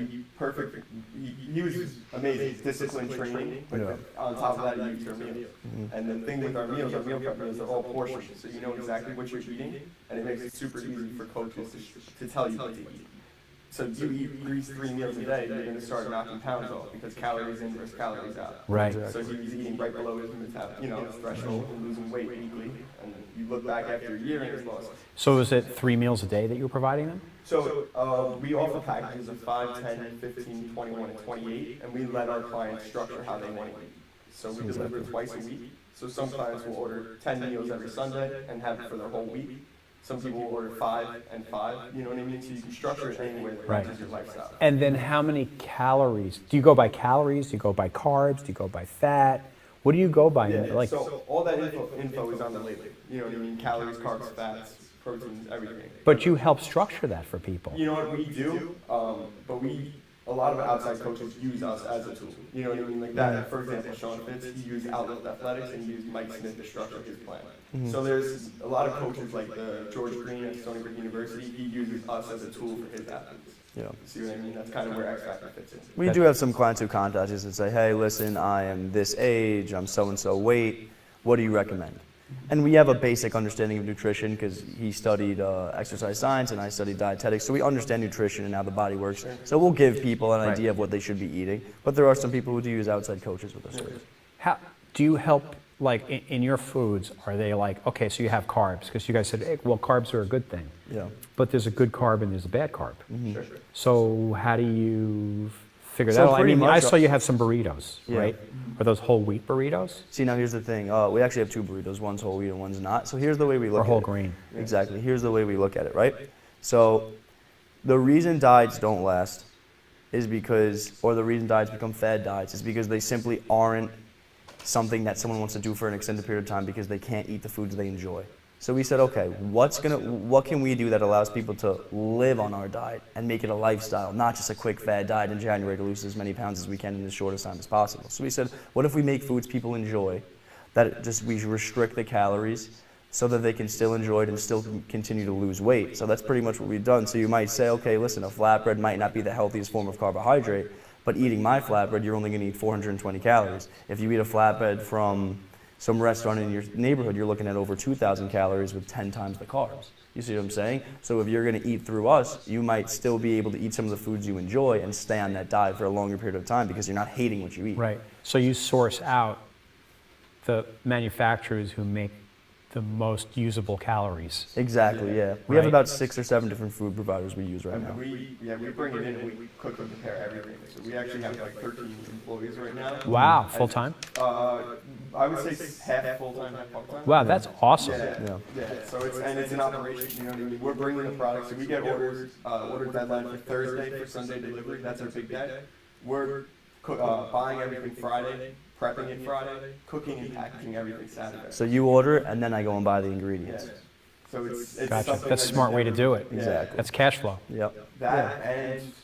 Speaker 6: he was amazing. Disciplined training, but on top of that, he used our meals. And the thing with our meals, our meal prep meals are all portioned, so you know exactly what you're eating, and it makes it super easy for coaches to tell you what to eat. So you eat 3 meals a day, you're going to start knocking pounds off because calories in versus calories out.
Speaker 1: Right.
Speaker 6: So he was eating right below his his threshold and losing weight weekly, and you look back after a year and he's lost.
Speaker 1: So is it 3 meals a day that you're providing them?
Speaker 6: So we offer packages of 5, 10, 15, 21, and 28, and we let our clients structure how they want to eat. So we deliver twice a week. So some clients will order 10 meals every Sunday and have it for their whole week. Some people will order 5 and 5, you know what I mean? So you can structure it any way that
Speaker 1: Right.
Speaker 6: matches your lifestyle.
Speaker 1: And then how many calories? Do you go by calories? Do you go by carbs? Do you go by fat? What do you go by?
Speaker 6: Yeah,
Speaker 1: Like,
Speaker 6: so all that info is on the label. You know what I mean? Calories, carbs, fats, proteins, everything.
Speaker 1: But you help structure that for people.
Speaker 6: You know what we do? But a lot of outside coaches use us as a tool. You know what I mean? Like that, for example, Sean Fitz, he used Outlook Athletics and he used Mike Smith to structure his plan. So there's a lot of coaches like the George Green at Stony Brook University, he uses us as a tool for his athletes.
Speaker 4: Yeah.
Speaker 6: See what I mean? That's kind of where X Factor fits in.
Speaker 4: We do have some clients who contact us and say, hey, listen, I am this age, I'm so-and-so weight, what do you recommend? And we have a basic understanding of nutrition because he studied exercise science and I studied dietetics, so we understand nutrition and how the body works. So we'll give people an idea of what they should be eating, but there are some people who do use outside coaches with us.
Speaker 1: How do you help, like in your foods, are they like, okay, so you have carbs, because you guys said, hey, well, carbs are a good thing.
Speaker 4: Yeah.
Speaker 1: But there's a good carb and there's a bad carb.
Speaker 6: Sure.
Speaker 1: So how do you figure
Speaker 4: So
Speaker 1: that out? I
Speaker 4: pretty
Speaker 1: mean, I
Speaker 4: much-
Speaker 1: saw you have some burritos,
Speaker 4: Yeah.
Speaker 1: right? Are those whole wheat burritos
Speaker 4: See, now here's the thing. We actually have two burritos. One's whole wheat and one's not. So here's the way we look
Speaker 1: or
Speaker 4: at
Speaker 1: whole
Speaker 4: it.
Speaker 1: grain?
Speaker 4: Exactly. Here's the way we look at it, right? So the reason diets don't last is because, or the reason diets become fad diets is because they simply aren't something that someone wants to do for an extended period of time because they can't eat the foods they enjoy. So we said, okay, what can we do that allows people to live on our diet and make it a lifestyle, not just a quick fad diet in January to lose as many pounds as we can in the shortest time as possible. So we said, what if we make foods people enjoy, that we restrict the calories so that they can still enjoy it and still continue to lose weight. So that's pretty much what we've done. So you might say, okay, listen, a flatbread might not be the healthiest form of carbohydrate, but eating my flatbread, you're only gonna eat 420 calories. If you eat a flatbread from some restaurant in your neighborhood, you're looking at over 2,000 calories with 10 times the carbs. You see what I'm saying? So if you're gonna eat through us, you might still be able to eat some of the foods you enjoy and stay on that diet for a longer period of time because you're not hating what you eat.
Speaker 1: Right. So you source out the manufacturers who make the most usable calories.
Speaker 4: Exactly, yeah. We have
Speaker 1: Right.
Speaker 4: about 6 or 7 different food providers we use right
Speaker 6: And
Speaker 4: now.
Speaker 6: we bring it in and we cook and prepare everything. So we actually have like 13 employees right now.
Speaker 1: Wow, full time?
Speaker 6: I would say half full-time, half part-time.
Speaker 1: Wow, that's awesome.
Speaker 6: Yeah. So it's an operation, you know what I mean? We're bringing the product, so we get orders, order deadline for Thursday for Sunday delivery, that's our big day. We're buying everything Friday, prepping it Friday, cooking and packaging everything Saturday.
Speaker 4: So you order and then I go and buy the ingredients.
Speaker 6: So it's
Speaker 1: Gotcha.
Speaker 6: something
Speaker 1: That's a
Speaker 6: that
Speaker 1: smart
Speaker 6: you
Speaker 1: way to
Speaker 6: never-
Speaker 1: do it.
Speaker 4: Exactly.
Speaker 1: That's cash flow.
Speaker 4: Yep.
Speaker 6: That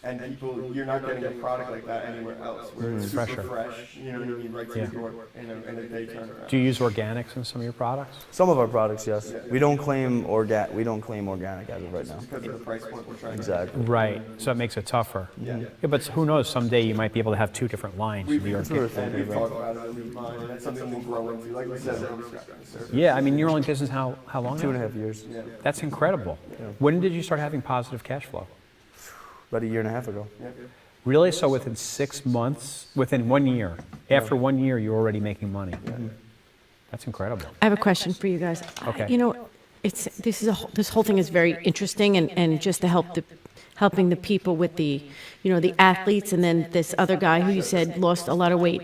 Speaker 6: and people, you're not getting a product like that anywhere else. Where it's super
Speaker 1: Fresher.
Speaker 6: fresh, you know what I mean, right to
Speaker 1: Yeah.
Speaker 6: the door in a day turnaround.
Speaker 1: Do you use organics in some of your products?
Speaker 4: Some of our products, yes. We don't claim organic as of right now.
Speaker 6: Because of the price point we're trying to.
Speaker 4: Exactly.
Speaker 1: Right. So it makes it tougher.
Speaker 6: Yeah.
Speaker 1: But who knows? Someday you might be able to have two different lines.
Speaker 6: We've
Speaker 1: The
Speaker 6: been
Speaker 1: organic-
Speaker 6: and we've talked about it, we've mind, and that's something we'll grow into. Like we said, we're scratching the surface.
Speaker 1: Yeah, I mean, you're only in business how long now?
Speaker 4: 2.5 years.
Speaker 6: Yeah.
Speaker 1: That's incredible. When did you start having positive cash flow?
Speaker 4: About a year and a half ago.
Speaker 6: Yeah.
Speaker 1: Really? So within 6 months, within 1 year, after 1 year, you're already making money. That's incredible.
Speaker 5: I have a question for you guys.
Speaker 1: Okay.
Speaker 5: You know, this whole thing is very interesting, and just to helping the people with the, you know, the athletes, and then this other guy who you said lost a lot of weight.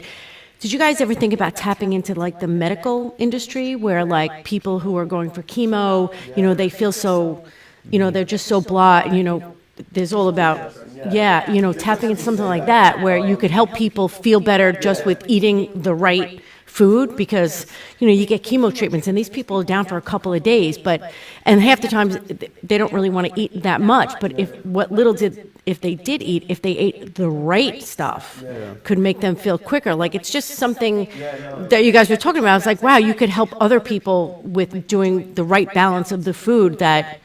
Speaker 5: Did you guys ever think about tapping into like the medical industry, where like people who are going for chemo, you know, they feel so, you know, they're just so blah, you know, there's all about, yeah, you know, tapping into something like that where you could help people feel better just with eating the right food, because, you know, you get chemo treatments and these people are down for a couple of days, and half the times they don't really want to eat that much, but if they did eat, if they ate the right stuff, could make them feel quicker. Like, it's just something that you guys were talking about. It's like, wow, you could help other people with doing the right balance of the food that,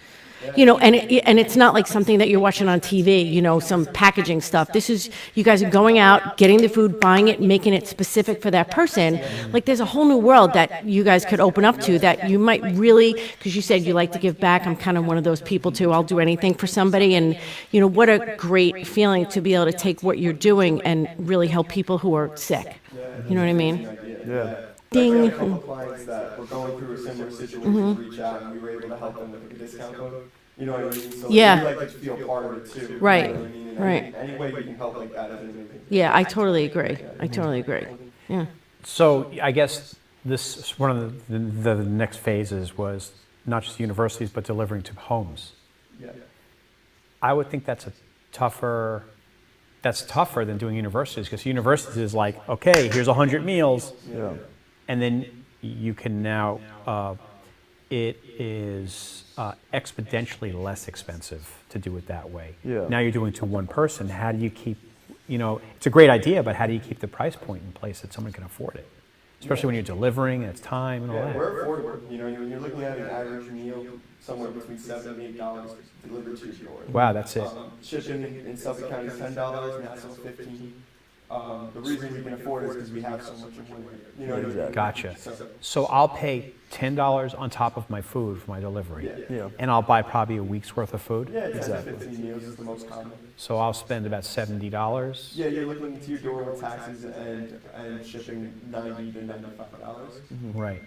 Speaker 5: you know, and it's not like something that you're watching on TV, you know, some packaging stuff. This is, you guys are going out, getting the food, buying it, making it specific for that person. Like, there's a whole new world that you guys could open up to that you might really, because you said you like to give back. I'm kind of one of those people too. I'll do anything for somebody. And, you know, what a great feeling to be able to take what you're doing and really help people who are sick. You know what I mean?
Speaker 4: Yeah.
Speaker 6: We
Speaker 5: Ding.
Speaker 6: had a couple clients that were going through a similar situation, reach out, and we were able to help them with a discount code. You know what I mean? So
Speaker 5: Yeah.
Speaker 6: we like to feel part of it too.
Speaker 5: Right.
Speaker 6: You know what I mean? And
Speaker 5: Right.
Speaker 6: Any way we can help like that is amazing.
Speaker 5: Yeah, I totally agree. I totally agree. Yeah.
Speaker 1: So I guess this, one of the next phases was not just universities, but delivering to homes.
Speaker 6: Yeah.
Speaker 1: I would think that's tougher than doing universities, because universities is like, okay, here's 100 meals,
Speaker 4: Yeah.
Speaker 1: and then you can now it is exponentially less expensive to do it that way.
Speaker 4: Yeah.
Speaker 1: Now you're doing to one person. How do you keep, it's a great idea, but how do you keep the price point in place that someone can afford it? Especially when you're delivering and it's time and all
Speaker 6: Yeah,
Speaker 1: that.
Speaker 6: we're affordable. You're looking at an average meal somewhere between $7 and $8 delivered to your door.
Speaker 1: Wow, that's it.
Speaker 6: Shipping in Suffolk County is $10, Nassau's $15. The reason we can afford it is because we have so much inventory. You know what I mean?
Speaker 4: Exactly.
Speaker 1: Gotcha.
Speaker 6: So,
Speaker 1: So I'll pay $10 on top of my food for my delivery.
Speaker 4: Yeah.
Speaker 1: And I'll buy probably a week's worth of food.
Speaker 6: yeah, 10
Speaker 4: Exactly.
Speaker 6: to 15 meals is the most common.
Speaker 1: So I'll spend about $70.
Speaker 6: Yeah, you're looking to your door with taxes and shipping $90 to $95
Speaker 1: Right.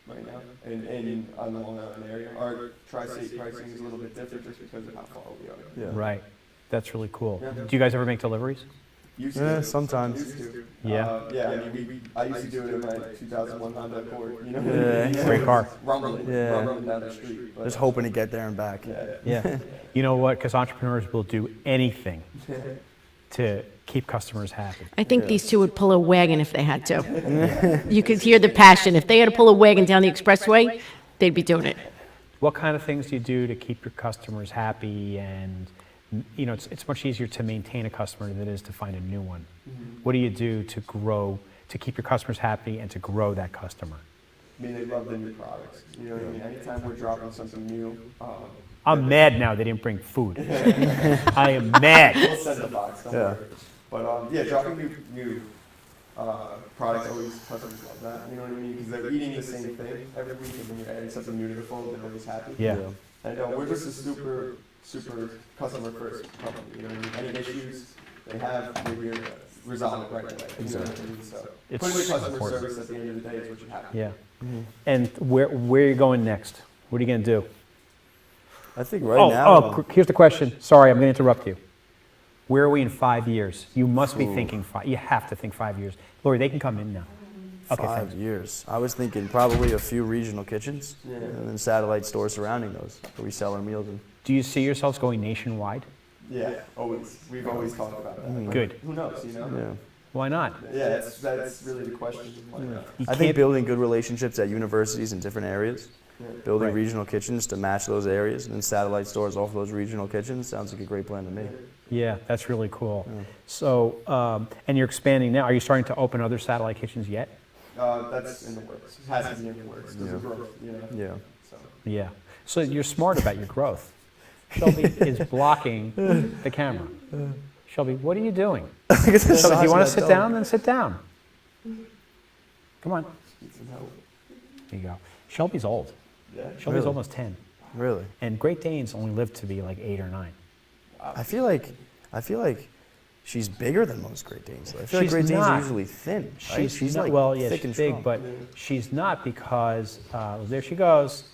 Speaker 6: right now. And on the Long Island area, our tri-state pricing is a little bit different just because of how far we are.
Speaker 4: Yeah.
Speaker 1: Right. That's really cool.
Speaker 6: Yeah.
Speaker 1: Do you guys ever make deliveries?
Speaker 6: Used
Speaker 4: Yeah,
Speaker 6: to.
Speaker 4: sometimes.
Speaker 6: Used to.
Speaker 1: Yeah.
Speaker 6: Yeah, I mean, I used to do it in my 2001 Honda Accord,
Speaker 4: Yeah.
Speaker 1: Great car.
Speaker 6: Rumbling,
Speaker 4: Yeah.
Speaker 6: rumbling down the street. But,
Speaker 4: Just hoping to get there and back.
Speaker 6: yeah.
Speaker 1: Yeah. You know what? Because entrepreneurs will do anything to keep customers happy.
Speaker 5: I think these two would pull a wagon if they had to. You could hear the passion. If they had to pull a wagon down the expressway, they'd be doing it.
Speaker 1: What kind of things do you do to keep your customers happy? And, it's much easier to maintain a customer than it is to find a new one. What do you do to grow, to keep your customers happy and to grow that customer?
Speaker 6: I mean, they love the new products. You know what I mean? Anytime we're dropping something new,
Speaker 1: I'm mad now they didn't bring food. I am mad.
Speaker 6: we'll send the box. Don't
Speaker 4: Yeah.
Speaker 6: worry. But yeah, dropping new products always customers love that. You know what I mean? Because they're eating the same thing every week, and when you're adding something new to the fold, they're always happy.
Speaker 1: Yeah.
Speaker 6: And we're just a super customer first company. You know what I mean? Any issues they have, we're here to resolve it right away. You know what I mean? So
Speaker 1: It's
Speaker 6: putting the customer
Speaker 1: important.
Speaker 6: service at the end of the day is what you have.
Speaker 1: Yeah. And where are you going next? What are you going to do?
Speaker 4: I think right now.
Speaker 1: Here's the question. Sorry, I'm going to interrupt you. Where are we in 5 years? You must be thinking you have to think 5 years. Lori, they can come in now. Okay,
Speaker 4: 5
Speaker 1: thanks.
Speaker 4: years. I was thinking probably a few regional kitchens and then satellite stores surrounding those where we sell our meals in.
Speaker 1: Do you see yourselves going nationwide?
Speaker 6: Yeah, always. We've always talked about that. But
Speaker 1: Good.
Speaker 6: who knows? You know?
Speaker 4: Yeah.
Speaker 1: Why not?
Speaker 6: Yeah, that's really the question. Why not?
Speaker 1: You
Speaker 4: I think
Speaker 1: can't-
Speaker 4: building good relationships at universities in different areas, building
Speaker 1: Right.
Speaker 4: regional kitchens to match those areas, and then satellite stores off those regional kitchens sounds like a great plan to me.
Speaker 1: Yeah, that's really cool. So, and you're expanding now. Are you starting to open other satellite kitchens yet?
Speaker 6: That's in the works. It has to be in the works because of growth. You know?
Speaker 4: Yeah.
Speaker 6: So.
Speaker 1: Yeah. So you're smart about your growth. Shelby is blocking the camera. Shelby, what are you doing? Shelby, do you want to sit down? Then sit down. Come on.
Speaker 6: Need some help.
Speaker 1: There you go. Shelby's old.
Speaker 6: Yeah.
Speaker 1: Shelby's
Speaker 4: Really?
Speaker 1: almost 10.
Speaker 4: Really?
Speaker 1: And Great Danes only live to be like 8 or 9.
Speaker 4: I feel like she's bigger than most Great Danes. I feel like
Speaker 1: She's
Speaker 4: Great Danes
Speaker 1: not.
Speaker 4: are usually thin. Right? She's
Speaker 1: not,
Speaker 4: like
Speaker 1: well, yeah,
Speaker 4: thick
Speaker 1: she's
Speaker 4: and
Speaker 1: big,
Speaker 4: strong.
Speaker 1: but she's not because, there she goes.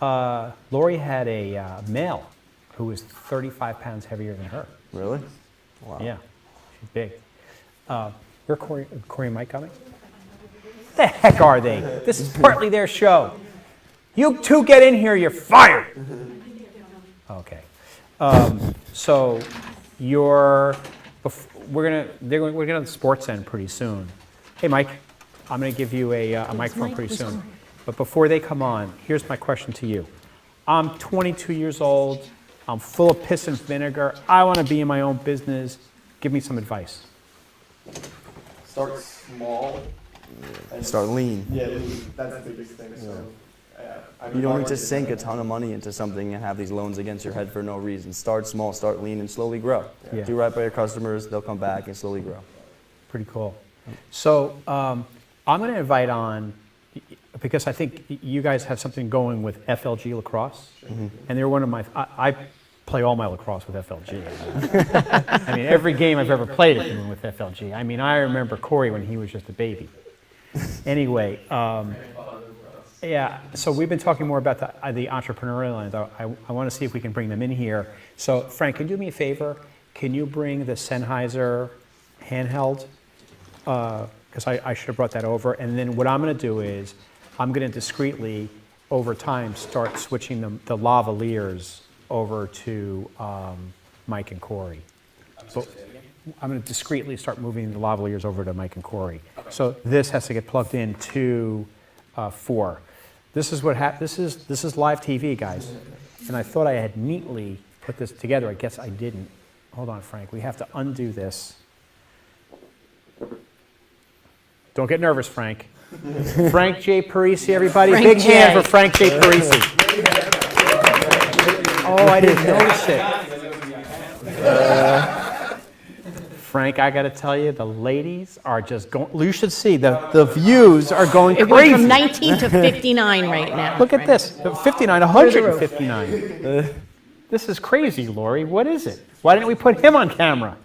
Speaker 1: Lori had a male who was 35 pounds heavier than her.
Speaker 4: Really? Wow.
Speaker 1: Yeah, she's big. Where Corey and Mike coming? The heck are they? This is partly their show. You two get in here, you're fired. Okay. So we're gonna sports end pretty soon. Hey, Mike, I'm gonna give you a microphone pretty soon. But before they come on, here's my question to you. I'm 22 years old. I'm full of piss and vinegar. I want to be in my own business. Give me some advice.
Speaker 6: Start small. And
Speaker 4: Start lean.
Speaker 6: Yeah, that's the biggest thing. So, I mean,
Speaker 4: You don't
Speaker 6: our
Speaker 4: need to
Speaker 6: market-
Speaker 4: sink a ton of money into something and have these loans against your head for no reason. Start small, start lean, and slowly grow.
Speaker 1: Yeah.
Speaker 4: Do right by your customers, they'll come back and slowly grow.
Speaker 1: Pretty cool. So I'm going to invite on, because I think you guys have something going with FLG lacrosse, and they're one of my. I play all my lacrosse with FLG. I mean, every game I've ever played has been with FLG. I mean, I remember Corey when he was just a baby. Anyway, yeah. So we've been talking more about the entrepreneurial end. I want to see if we can bring them in here. So Frank, can you do me a favor? Can you bring the Sennheiser handheld? Because I should have brought that over. And then what I'm going to do is I'm going to discreetly, over time, start switching the lavaliers over to Mike and Corey. So I'm going to discreetly start moving the lavaliers over to Mike and Corey. So this has to get plugged in to 4. This is what this is live TV, guys. And I thought I had neatly put this together. I guess I didn't. Hold on, Frank. We have to undo this. Don't get nervous, Frank. Frank J. Parisi, everybody.
Speaker 5: Frank
Speaker 1: Big
Speaker 5: J.
Speaker 1: hand for Frank J. Parisi. Oh, I didn't notice it. Frank, I got to tell you, the ladies are just going. You should see the views are going
Speaker 5: It went
Speaker 1: crazy.
Speaker 5: from 19 to 59 right now.
Speaker 1: Look at this, 59, 159. This is crazy, Lori. What is it? Why didn't we put him on camera?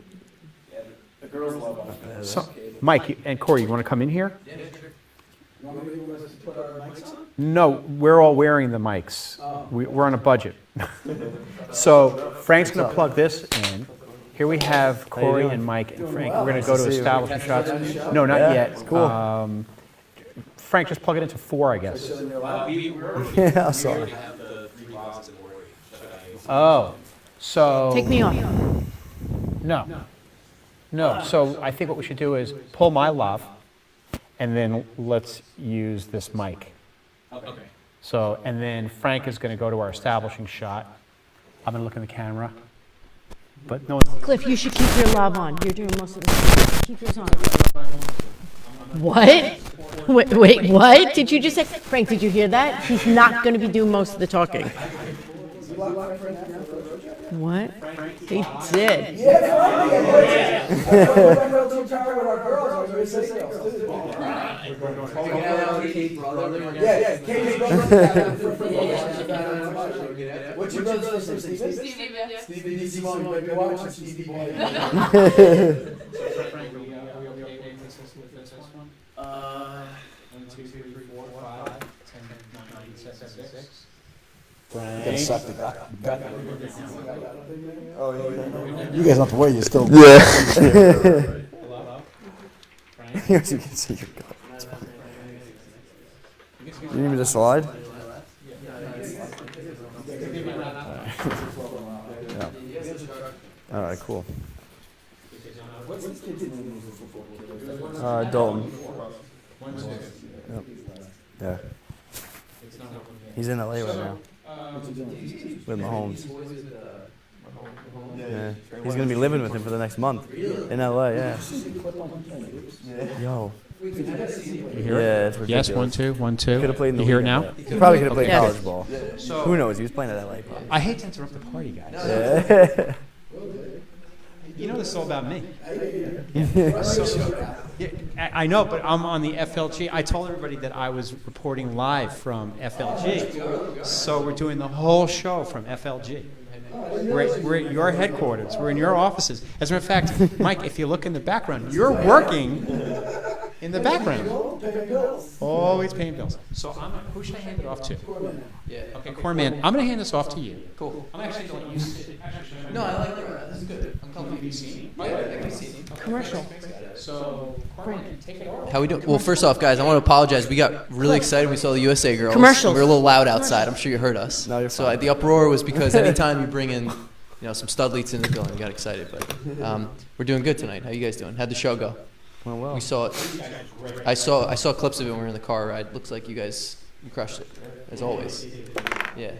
Speaker 2: The girls love us.
Speaker 1: So, Mike and Corey, you want to come in here? No, we're all wearing the mics. We're on a budget. So Frank's going to plug this in. Here we have Corey and Mike and Frank. We're going to go to establishment shots. No, not yet.
Speaker 4: Cool.
Speaker 1: Frank, just plug it into 4, I guess.
Speaker 4: Yeah, sorry.
Speaker 1: Oh, so
Speaker 5: Take me off.
Speaker 1: no. So I think what we should do is pull my love, and then let's use this mic.
Speaker 2: Okay.
Speaker 1: So, and then Frank is going to go to our establishing shot. I'm going to look in the camera. But no,
Speaker 5: Cliff, you should keep your love on. You're doing most of the Keep yours on. What? Wait, what? Did you just say? Frank, did you hear that? He's not going to be doing most of the talking. What? He did.
Speaker 7: What's your brother's name? Stevie Simone. You might be watching Stevie Boy.
Speaker 2: Frank, we okay with this one? 1, 2, 3, 4, 5, 10, 9, 10, 6.
Speaker 1: Frank.
Speaker 7: You guys don't have to worry, you're still.
Speaker 4: Yeah.
Speaker 2: Hello? Frank?
Speaker 4: Here so you can see your gut. It's fine. You need me to slide? Yeah. All right, cool. Dalton. Yep. Yeah. He's in LA right now. With Mahomes. Yeah. He's gonna be living with him for the next month in LA. Yeah. Yo.
Speaker 1: You hear
Speaker 4: Yeah,
Speaker 1: it?
Speaker 4: it's ridiculous.
Speaker 2: Yes, 1, 2, 1, 2.
Speaker 4: Could have played in the
Speaker 2: You hear it
Speaker 4: league
Speaker 2: now?
Speaker 4: at that. He probably could have played
Speaker 5: Yes.
Speaker 4: college ball. Who knows? He was playing at LA. Probably.
Speaker 2: I hate to interrupt the party, guys.
Speaker 4: Yeah.
Speaker 2: You know this is all about me. I know, but I'm on the FLG. I told everybody that I was reporting live from FLG. So we're doing the whole show from FLG. We're at your headquarters. We're in your offices. As a matter of fact, Mike, if you look in the background, you're working in the background. Always paying bills. So who should I hand it off to? Okay, Corman, I'm going to hand this off to you. Cool. I'm actually going to let you sit.
Speaker 8: No, I like that. This is good. I'm comfortable.
Speaker 5: Commercial.
Speaker 2: So, Corman, take it over.
Speaker 8: How we doing? Well, first off, guys, I want to apologize. We got really excited when we saw the USA girls.
Speaker 5: Commercials.
Speaker 8: We were a little loud outside. I'm sure you heard us.
Speaker 4: No, you're
Speaker 8: So
Speaker 4: fine.
Speaker 8: the uproar was because anytime you bring in, some studleets in the building, we got excited. But we're doing good tonight. How you guys doing? How'd the show go?
Speaker 4: Went well.
Speaker 8: We saw it. I saw clips of it when we were in the car ride. Looks like you guys crushed it, as always. Yeah.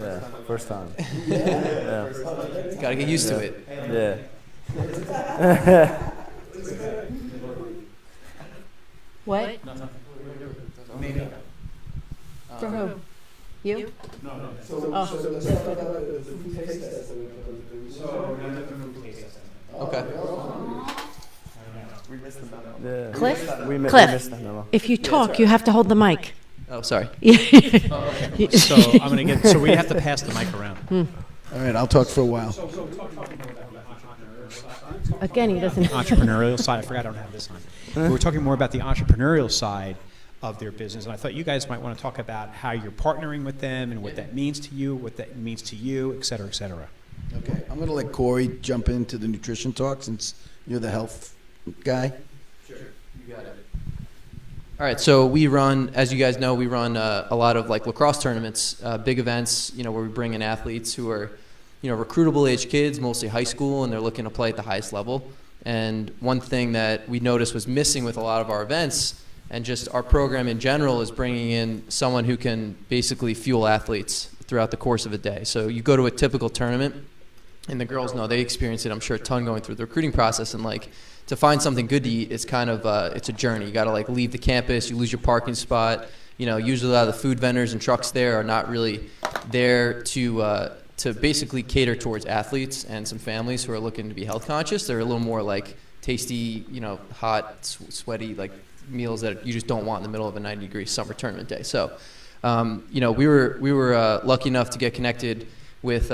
Speaker 4: Yeah. First time. Yeah.
Speaker 8: Got to get used to it.
Speaker 4: Yeah.
Speaker 5: What? For who? You?
Speaker 8: Okay.
Speaker 4: Yeah.
Speaker 5: Cliff?
Speaker 4: We
Speaker 5: Cliff.
Speaker 4: missed the memo.
Speaker 5: If you talk, you have to hold the mic.
Speaker 8: Oh, sorry.
Speaker 2: So I'm going to so we have to pass the mic around.
Speaker 7: All right, I'll talk for a while.
Speaker 5: Again, he doesn't.
Speaker 2: Entrepreneurial side. I forgot I don't have this on. We were talking more about the entrepreneurial side of their business, and I thought you guys might want to talk about how you're partnering with them and what that means to you, what that means to you, et cetera, et cetera.
Speaker 7: Okay, I'm gonna let Corey jump into the nutrition talk since you're the health guy.
Speaker 8: All right, so we run, as you guys know, we run a lot of like lacrosse tournaments, big events, where we bring in athletes who are, recruitable age kids, mostly high school, and they're looking to play at the highest level. And one thing that we noticed was missing with a lot of our events And just our program in general is bringing in someone who can basically fuel athletes throughout the course of a day. So you go to a typical tournament, and the girls know, they experience it, I'm sure, a ton going through the recruiting process. And like, to find something good to eat, it's kind of it's a journey. You got to like leave the campus, you lose your parking spot. You know, usually a lot of the food vendors and trucks there are not really there to basically cater towards athletes and some families who are looking to be health conscious. They're a little more like tasty, you know, hot, sweaty, like meals that you just don't want in the middle of a 90-degree summer tournament day. So, you know, we were lucky enough to get connected with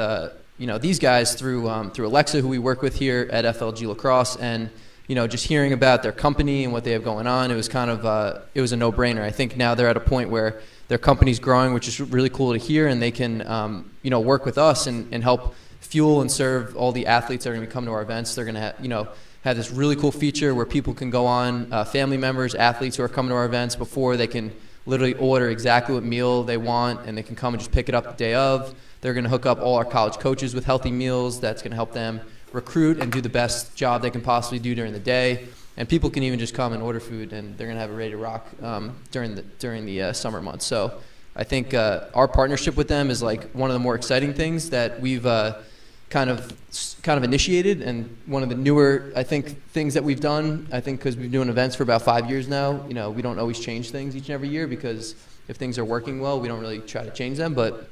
Speaker 8: you know, these guys through Alexa, who we work with here at FLG Lacrosse, and you know, just hearing about their company and what they have going on, it was kind of it was a no-brainer. I think now they're at a point where their company's growing, which is really cool to hear, and they can you know, work with us and help fuel and serve all the athletes that are going to come to our events. They're going to you know, have this really cool feature where people can go on, family members, athletes who are coming to our events, before they can literally order exactly what meal they want, and they can come and just pick it up the day of. They're going to hook up all our college coaches with healthy meals. That's going to help them recruit and do the best job they can possibly do during the day. And people can even just come and order food, and they're going to have it ready to rock during the summer months. So I think our partnership with them is like one of the more exciting things that we've kind of initiated, and one of the newer, I think, things that we've done. I think because we've been doing events for about 5 years now, you know, we don't always change things each and every year, because if things are working well, we don't really try to change them. But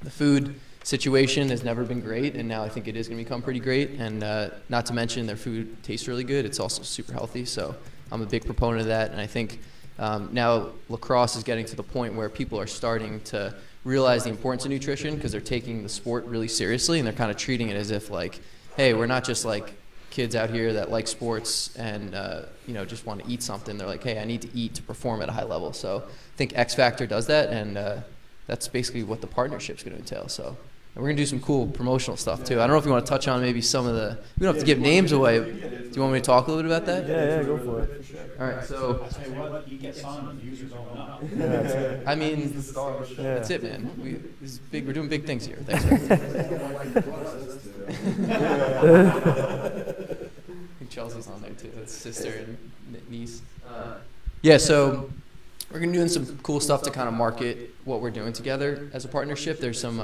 Speaker 8: the food situation has never been great, and now I think it is going to become pretty great. And not to mention, their food tastes really good. It's also super healthy, so I'm a big proponent of that. And I think now lacrosse is getting to the point where people are starting to realize the importance of nutrition, because they're taking the sport really seriously, and they're kind of treating it as if like, hey, we're not just like kids out here that like sports and you know, just want to eat something. They're like, hey, I need to eat to perform at a high level. So I think X Factor does that, and that's basically what the partnership's going to entail. So. And we're going to do some cool promotional stuff, too. I don't know if you want to touch on maybe some of the... We don't have to give names away. Do you want me to talk a little bit about that?
Speaker 4: Yeah, go for it.
Speaker 2: All right, so...
Speaker 9: I'll tell you what, he gets on, the users open up.
Speaker 8: I mean, that's it, man. This is big. We're doing big things here. Thanks, man. I think Chelsea's on there, too. That's sister and niece. Yeah, so... We're going to be doing some cool stuff to kind of market what we're doing together as a partnership. There's some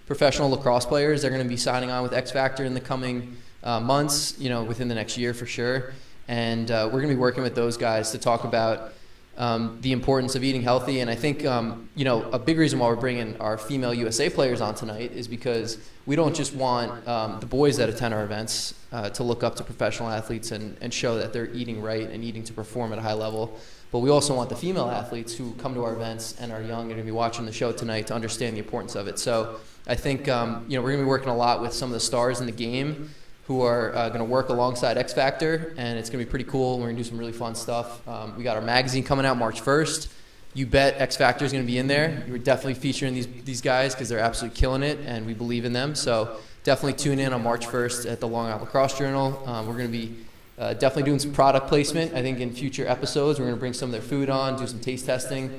Speaker 8: professional lacrosse players. They're going to be signing on with X Factor in the coming months, you know, within the next year for sure. And we're going to be working with those guys to talk about the importance of eating healthy. And I think, you know, a big reason why we're bringing our female USA players on tonight is because we don't just want the boys that attend our events to look up to professional athletes and show that they're eating right and eating to perform at a high level. But we also want the female athletes who come to our events and are young and are going to be watching the show tonight to understand the importance of it. So I think, you know, we're going to be working a lot with some of the stars in the game who are going to work alongside X Factor, and it's going to be pretty cool. We're going to do some really fun stuff. We got our magazine coming out March 1st. You bet X Factor is going to be in there. We're definitely featuring these guys because they're absolutely killing it, and we believe in them. So definitely tune in on March 1st at the Long Island Lacrosse Journal. We're going to be definitely doing some product placement. I think in future episodes we're going to bring some of their food on, do some taste testing,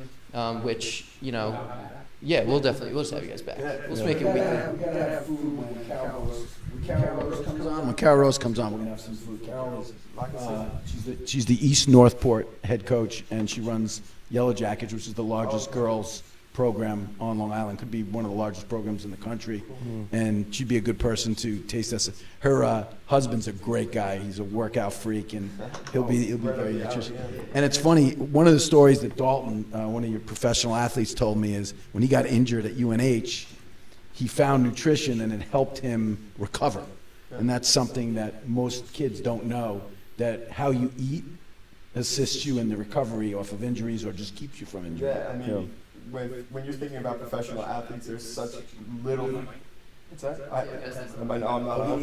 Speaker 8: which, you know, yeah, we'll just have you guys back. Let's make it weekly.
Speaker 7: We gotta have food when Carol Rose comes on. When Carol Rose comes on, we're gonna have some food. Carol is she's the East Northport head coach, and she runs Yellow Jackets, which is the largest girls program on Long Island. Could be one of the largest programs in the country. And she'd be a good person to taste us. Her husband's a great guy. He's a workout freak, and he'll be very interesting. And it's funny, one of the stories that Dalton, one of your professional athletes, told me is when he got injured at UNH, he found nutrition and it helped him recover. And that's something that most kids don't know, that how you eat assists you in the recovery off of injuries or just keeps you from injury.
Speaker 6: Yeah, I mean, when you're thinking about professional athletes, there's such little. What's that? I'm not allowed.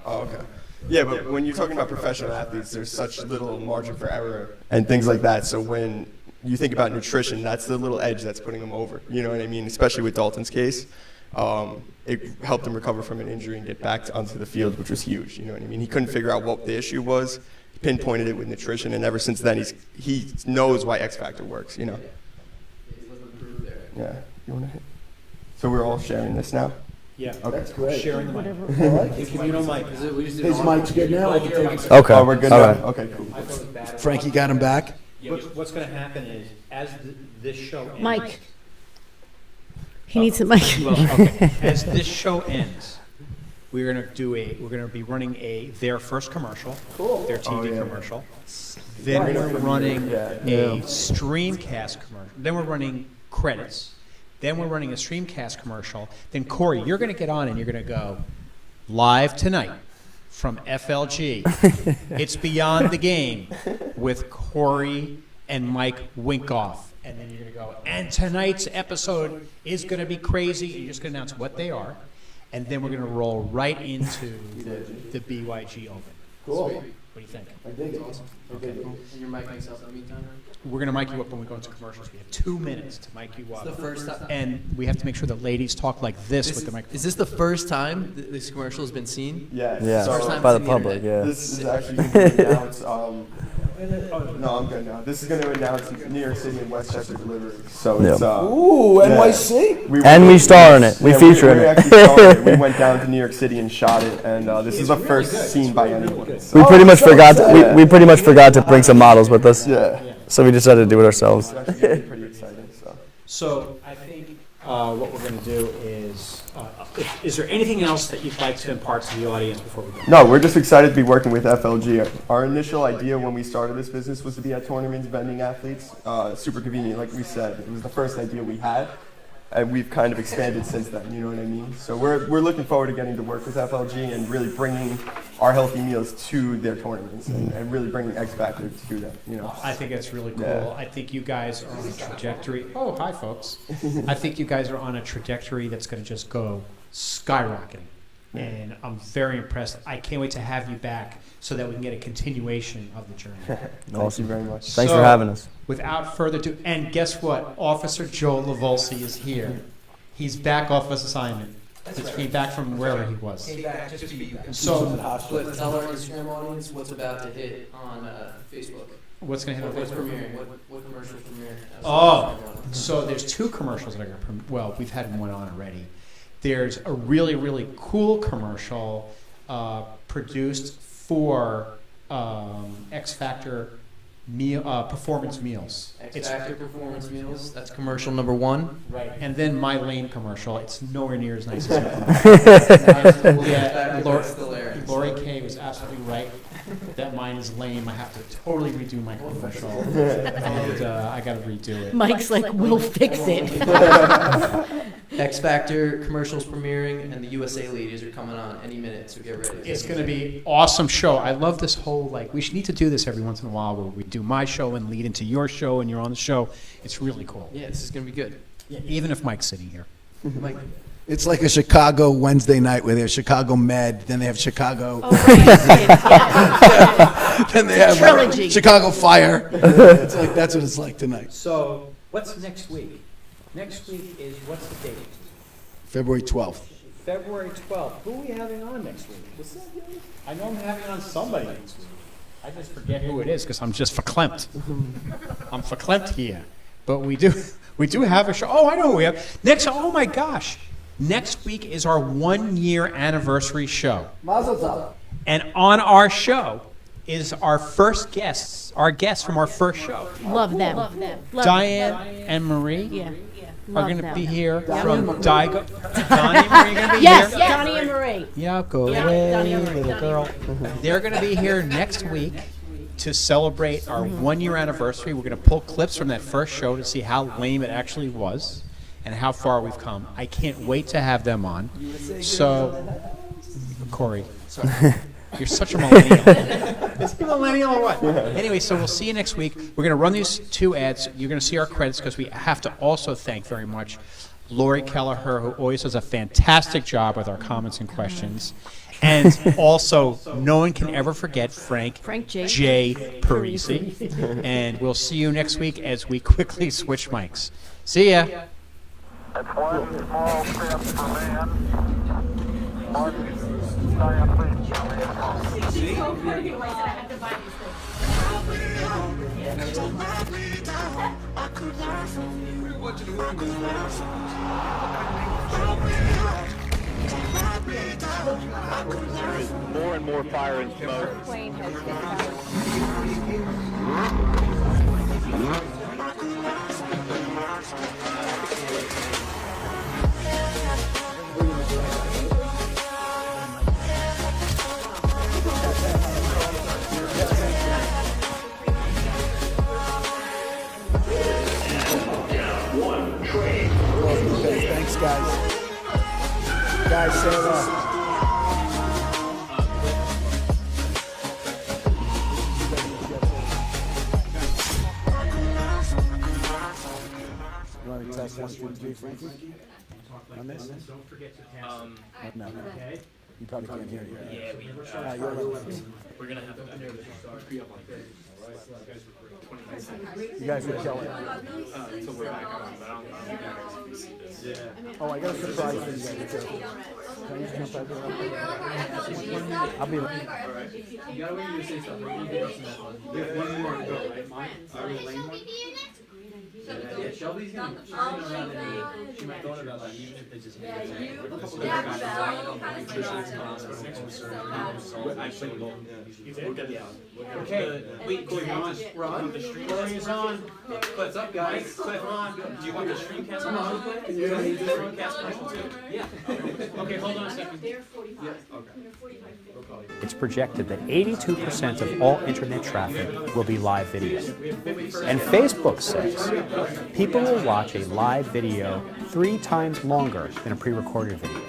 Speaker 6: Oh, okay. Yeah, but when you're talking about professional athletes, there's such little margin for error and things like that. So when you think about nutrition, that's the little edge that's putting them over. You know what I mean? Especially with Dalton's case, it helped him recover from an injury and get back onto the field, which was huge. You know what I mean? He couldn't figure out what the issue was. He pinpointed it with nutrition, and ever since then, he knows why X Factor works. You know? Yeah. You want to hit? So we're all sharing this now.
Speaker 2: Yeah.
Speaker 7: That's great.
Speaker 2: Sharing the mic.
Speaker 7: All right.
Speaker 2: If you don't mind.
Speaker 7: His mic's good now. I can take it.
Speaker 4: Okay.
Speaker 6: Oh, we're good
Speaker 4: All
Speaker 6: now?
Speaker 4: right.
Speaker 6: Okay, cool.
Speaker 7: Frankie got him back.
Speaker 2: What's going to happen is, as this show ends.
Speaker 5: Mike. He needs a mic.
Speaker 2: Well, okay. As this show ends, we're going to be running their first commercial. Cool. Their TV commercial. Then we're running a streamcast commercial. Then we're running credits. Then we're running a streamcast commercial. Then Corey, you're going to get on and you're going to go live tonight from FLG. It's Beyond the Game with Corey and Mike Winkoff. And then you're going to go, and tonight's episode is going to be crazy. You're just going to announce what they are. And then we're going to roll right into the BYG Open.
Speaker 7: Cool.
Speaker 2: What do you think?
Speaker 7: I dig it.
Speaker 2: Okay.
Speaker 8: And you're micing yourself in the meantime?
Speaker 2: We're going to mic you up when we go into commercials. We have 2 minutes to mic you up.
Speaker 8: It's the first time.
Speaker 2: And we have to make sure that ladies talk like this with the microphone.
Speaker 8: Is this the first time this commercial has been seen?
Speaker 6: Yeah.
Speaker 4: Yeah,
Speaker 8: First time
Speaker 4: by
Speaker 8: it's
Speaker 4: the
Speaker 8: on the
Speaker 4: public,
Speaker 8: internet.
Speaker 4: yeah.
Speaker 6: This is actually going to announce. No, I'm good now. This is going to announce New York City and Westchester delivery. So it's.
Speaker 7: Ooh, NYC.
Speaker 4: And we star in it. We feature in
Speaker 6: we
Speaker 4: it.
Speaker 6: actually started it. We went down to New York City and shot it, and this is the first seen by anyone. So,
Speaker 4: We pretty much forgot. We pretty much forgot to bring some models with us.
Speaker 6: yeah,
Speaker 4: So we decided to do it ourselves.
Speaker 6: it's actually gonna be pretty exciting.
Speaker 2: So I think what we're going to do is there anything else that you'd like to impart to the audience before we go?
Speaker 6: No, we're just excited to be working with FLG. Our initial idea when we started this business was to be at tournaments, vending athletes. Super convenient, like we said. It was the first idea we had, and we've kind of expanded since then, you know what I mean? So we're looking forward to getting to work with FLG and really bringing our healthy meals to their tournaments and really bringing X Factor to them, you know?
Speaker 2: I think that's really cool.
Speaker 6: Yeah.
Speaker 2: I think you guys are on a trajectory. Oh, hi, folks. I think you guys are on a trajectory that's going to just go skyrocketing. And I'm very impressed. I can't wait to have you back so that we can get a continuation of the journey.
Speaker 6: Thank you very much.
Speaker 4: Thanks
Speaker 2: So,
Speaker 4: for having us.
Speaker 2: Without further ado, and guess what? Officer Joe Lavolsi is here. He's back off his assignment. He came back from wherever he was.
Speaker 8: Came back just to be you guys.
Speaker 2: So,
Speaker 8: But tell our Instagram audience what's about to hit on Facebook.
Speaker 2: what's going to happen?
Speaker 8: What's premiering? What commercials premiering?
Speaker 2: Oh, so there's 2 commercials that are going to, well, we've had one on already. There's a really, really cool commercial produced for X Factor performance meals.
Speaker 8: X Factor Performance Meals. That's commercial number 1.
Speaker 2: Right. And then my lane commercial. It's nowhere near as nice as your commercial. Yeah, Lori Kay was absolutely right that mine is lame. I have to totally redo my commercial, and I got to redo it.
Speaker 5: Mike's like, we'll fix it.
Speaker 8: X Factor commercials premiering, and the USA ladies are coming on any minute, so get ready.
Speaker 2: It's going to be an awesome show. I love this whole, we should need to do this every once in a while where we do my show and lead into your show and you're on the show. It's really cool.
Speaker 8: Yeah, this is going to be good.
Speaker 2: Yeah, even if Mike's sitting here.
Speaker 8: Mike,
Speaker 7: It's like a Chicago Wednesday night where they have Chicago Med, then they have Chicago,
Speaker 5: Oh, right. Yeah.
Speaker 7: then they have
Speaker 5: Trilogy.
Speaker 7: Chicago Fire. It's like that's what it's like tonight.
Speaker 2: So what's next week? Next week is, what's the date?
Speaker 7: February 12th.
Speaker 2: February 12th. Who are we having on next week? I know I'm having on somebody next week. I just forget who it is because I'm just verklempt. I'm verklempt here. But we do have a show. Oh, I know who we have. Next, oh my gosh. Next week is our 1-year anniversary show.
Speaker 7: Mazel tov.
Speaker 2: And on our show is our guests from our first show.
Speaker 5: Love them. Love
Speaker 2: Diane and Marie
Speaker 5: Yeah.
Speaker 2: are going to
Speaker 5: them.
Speaker 2: be here from Digo. Donnie and Marie are going to be
Speaker 5: Yes,
Speaker 2: here.
Speaker 5: Donnie and Marie.
Speaker 2: Yeah, go
Speaker 5: Yeah,
Speaker 2: away,
Speaker 5: Donnie and Marie,
Speaker 2: little
Speaker 5: Donnie
Speaker 2: girl. They're going to be here next week to celebrate our 1-year anniversary. We're going to pull clips from that first show to see how lame it actually was and how far we've come. I can't wait to have them on. So, Corey, you're such a millennial. Is he a millennial or what? Anyway, so we'll see you next week. We're going to run these 2 ads. You're going to see our credits because we have to also thank very much Lori Kelleher, who always does a fantastic job with our comments and questions. And also, no one can ever forget Frank J. Parisi. And we'll see you next week as we quickly switch mics. See ya.
Speaker 10: That's one small step for man, one giant leap for mankind. More and more fire and smoke.
Speaker 7: Thanks, guys. Guys, say hello. You want to test 1, 2, 3, Frankie? On this?
Speaker 9: Don't forget to pass it.
Speaker 7: No.
Speaker 9: Okay?
Speaker 7: You probably can't hear you.
Speaker 9: Yeah,
Speaker 7: You're right.
Speaker 9: we're gonna have to.
Speaker 7: You guys are killing it. Oh, I got a surprise for you guys. Too. Can I just jump out there? I'll be right.
Speaker 8: You gotta wait for you to say something. You have one more to go, right? Mine? Are we lane one? Yeah, Shelby's gonna run it. She might thought about that, even if they just
Speaker 9: Okay, wait, we're on. The stream is on. What's up, guys? Cliff on. Do you want the streamcast on? Can you do the streamcast commercial too? Yeah. Okay, hold on a second.
Speaker 1: It's projected that 82% of all internet traffic will be live video. And Facebook says people will watch a live video 3 times longer than a pre-recorded video.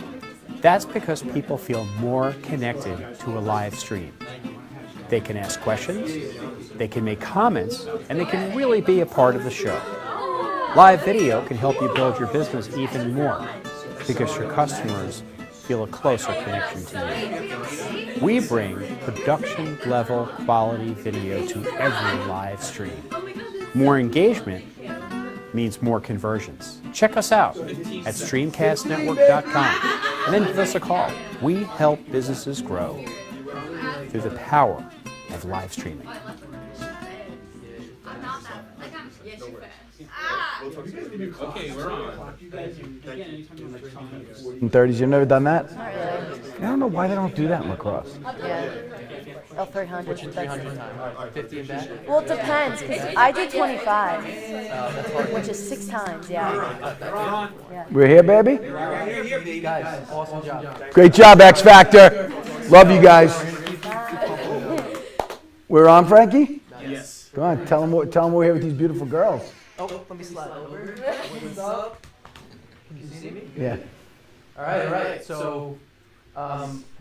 Speaker 1: That's because people feel more connected to a live stream. They can ask questions, they can make comments, and they can really be a part of the show. Live video can help you build your business even more because your customers feel a closer connection to you. We bring production-level quality video to every live stream. More engagement means more conversions. Check us out at streamcastnetwork.com and then give us a call. We help businesses grow through the power of live streaming.
Speaker 9: Okay, we're on.
Speaker 7: In 30s, you've never done that? I don't know why they don't do that in lacrosse.
Speaker 11: Yeah. L300.
Speaker 8: What's your 300 time? 50 and back?
Speaker 11: Well, it depends, because I do 25, which is 6 times, yeah.
Speaker 7: We're here, baby?
Speaker 8: Guys, awesome job.
Speaker 7: Great job, X Factor. Love you guys. We're on, Frankie?
Speaker 9: Yes.
Speaker 7: Go on, tell them we're here with these beautiful girls.
Speaker 8: Oh, let me slide over. What's up? Can you see me?
Speaker 7: Yeah.
Speaker 8: All right. So,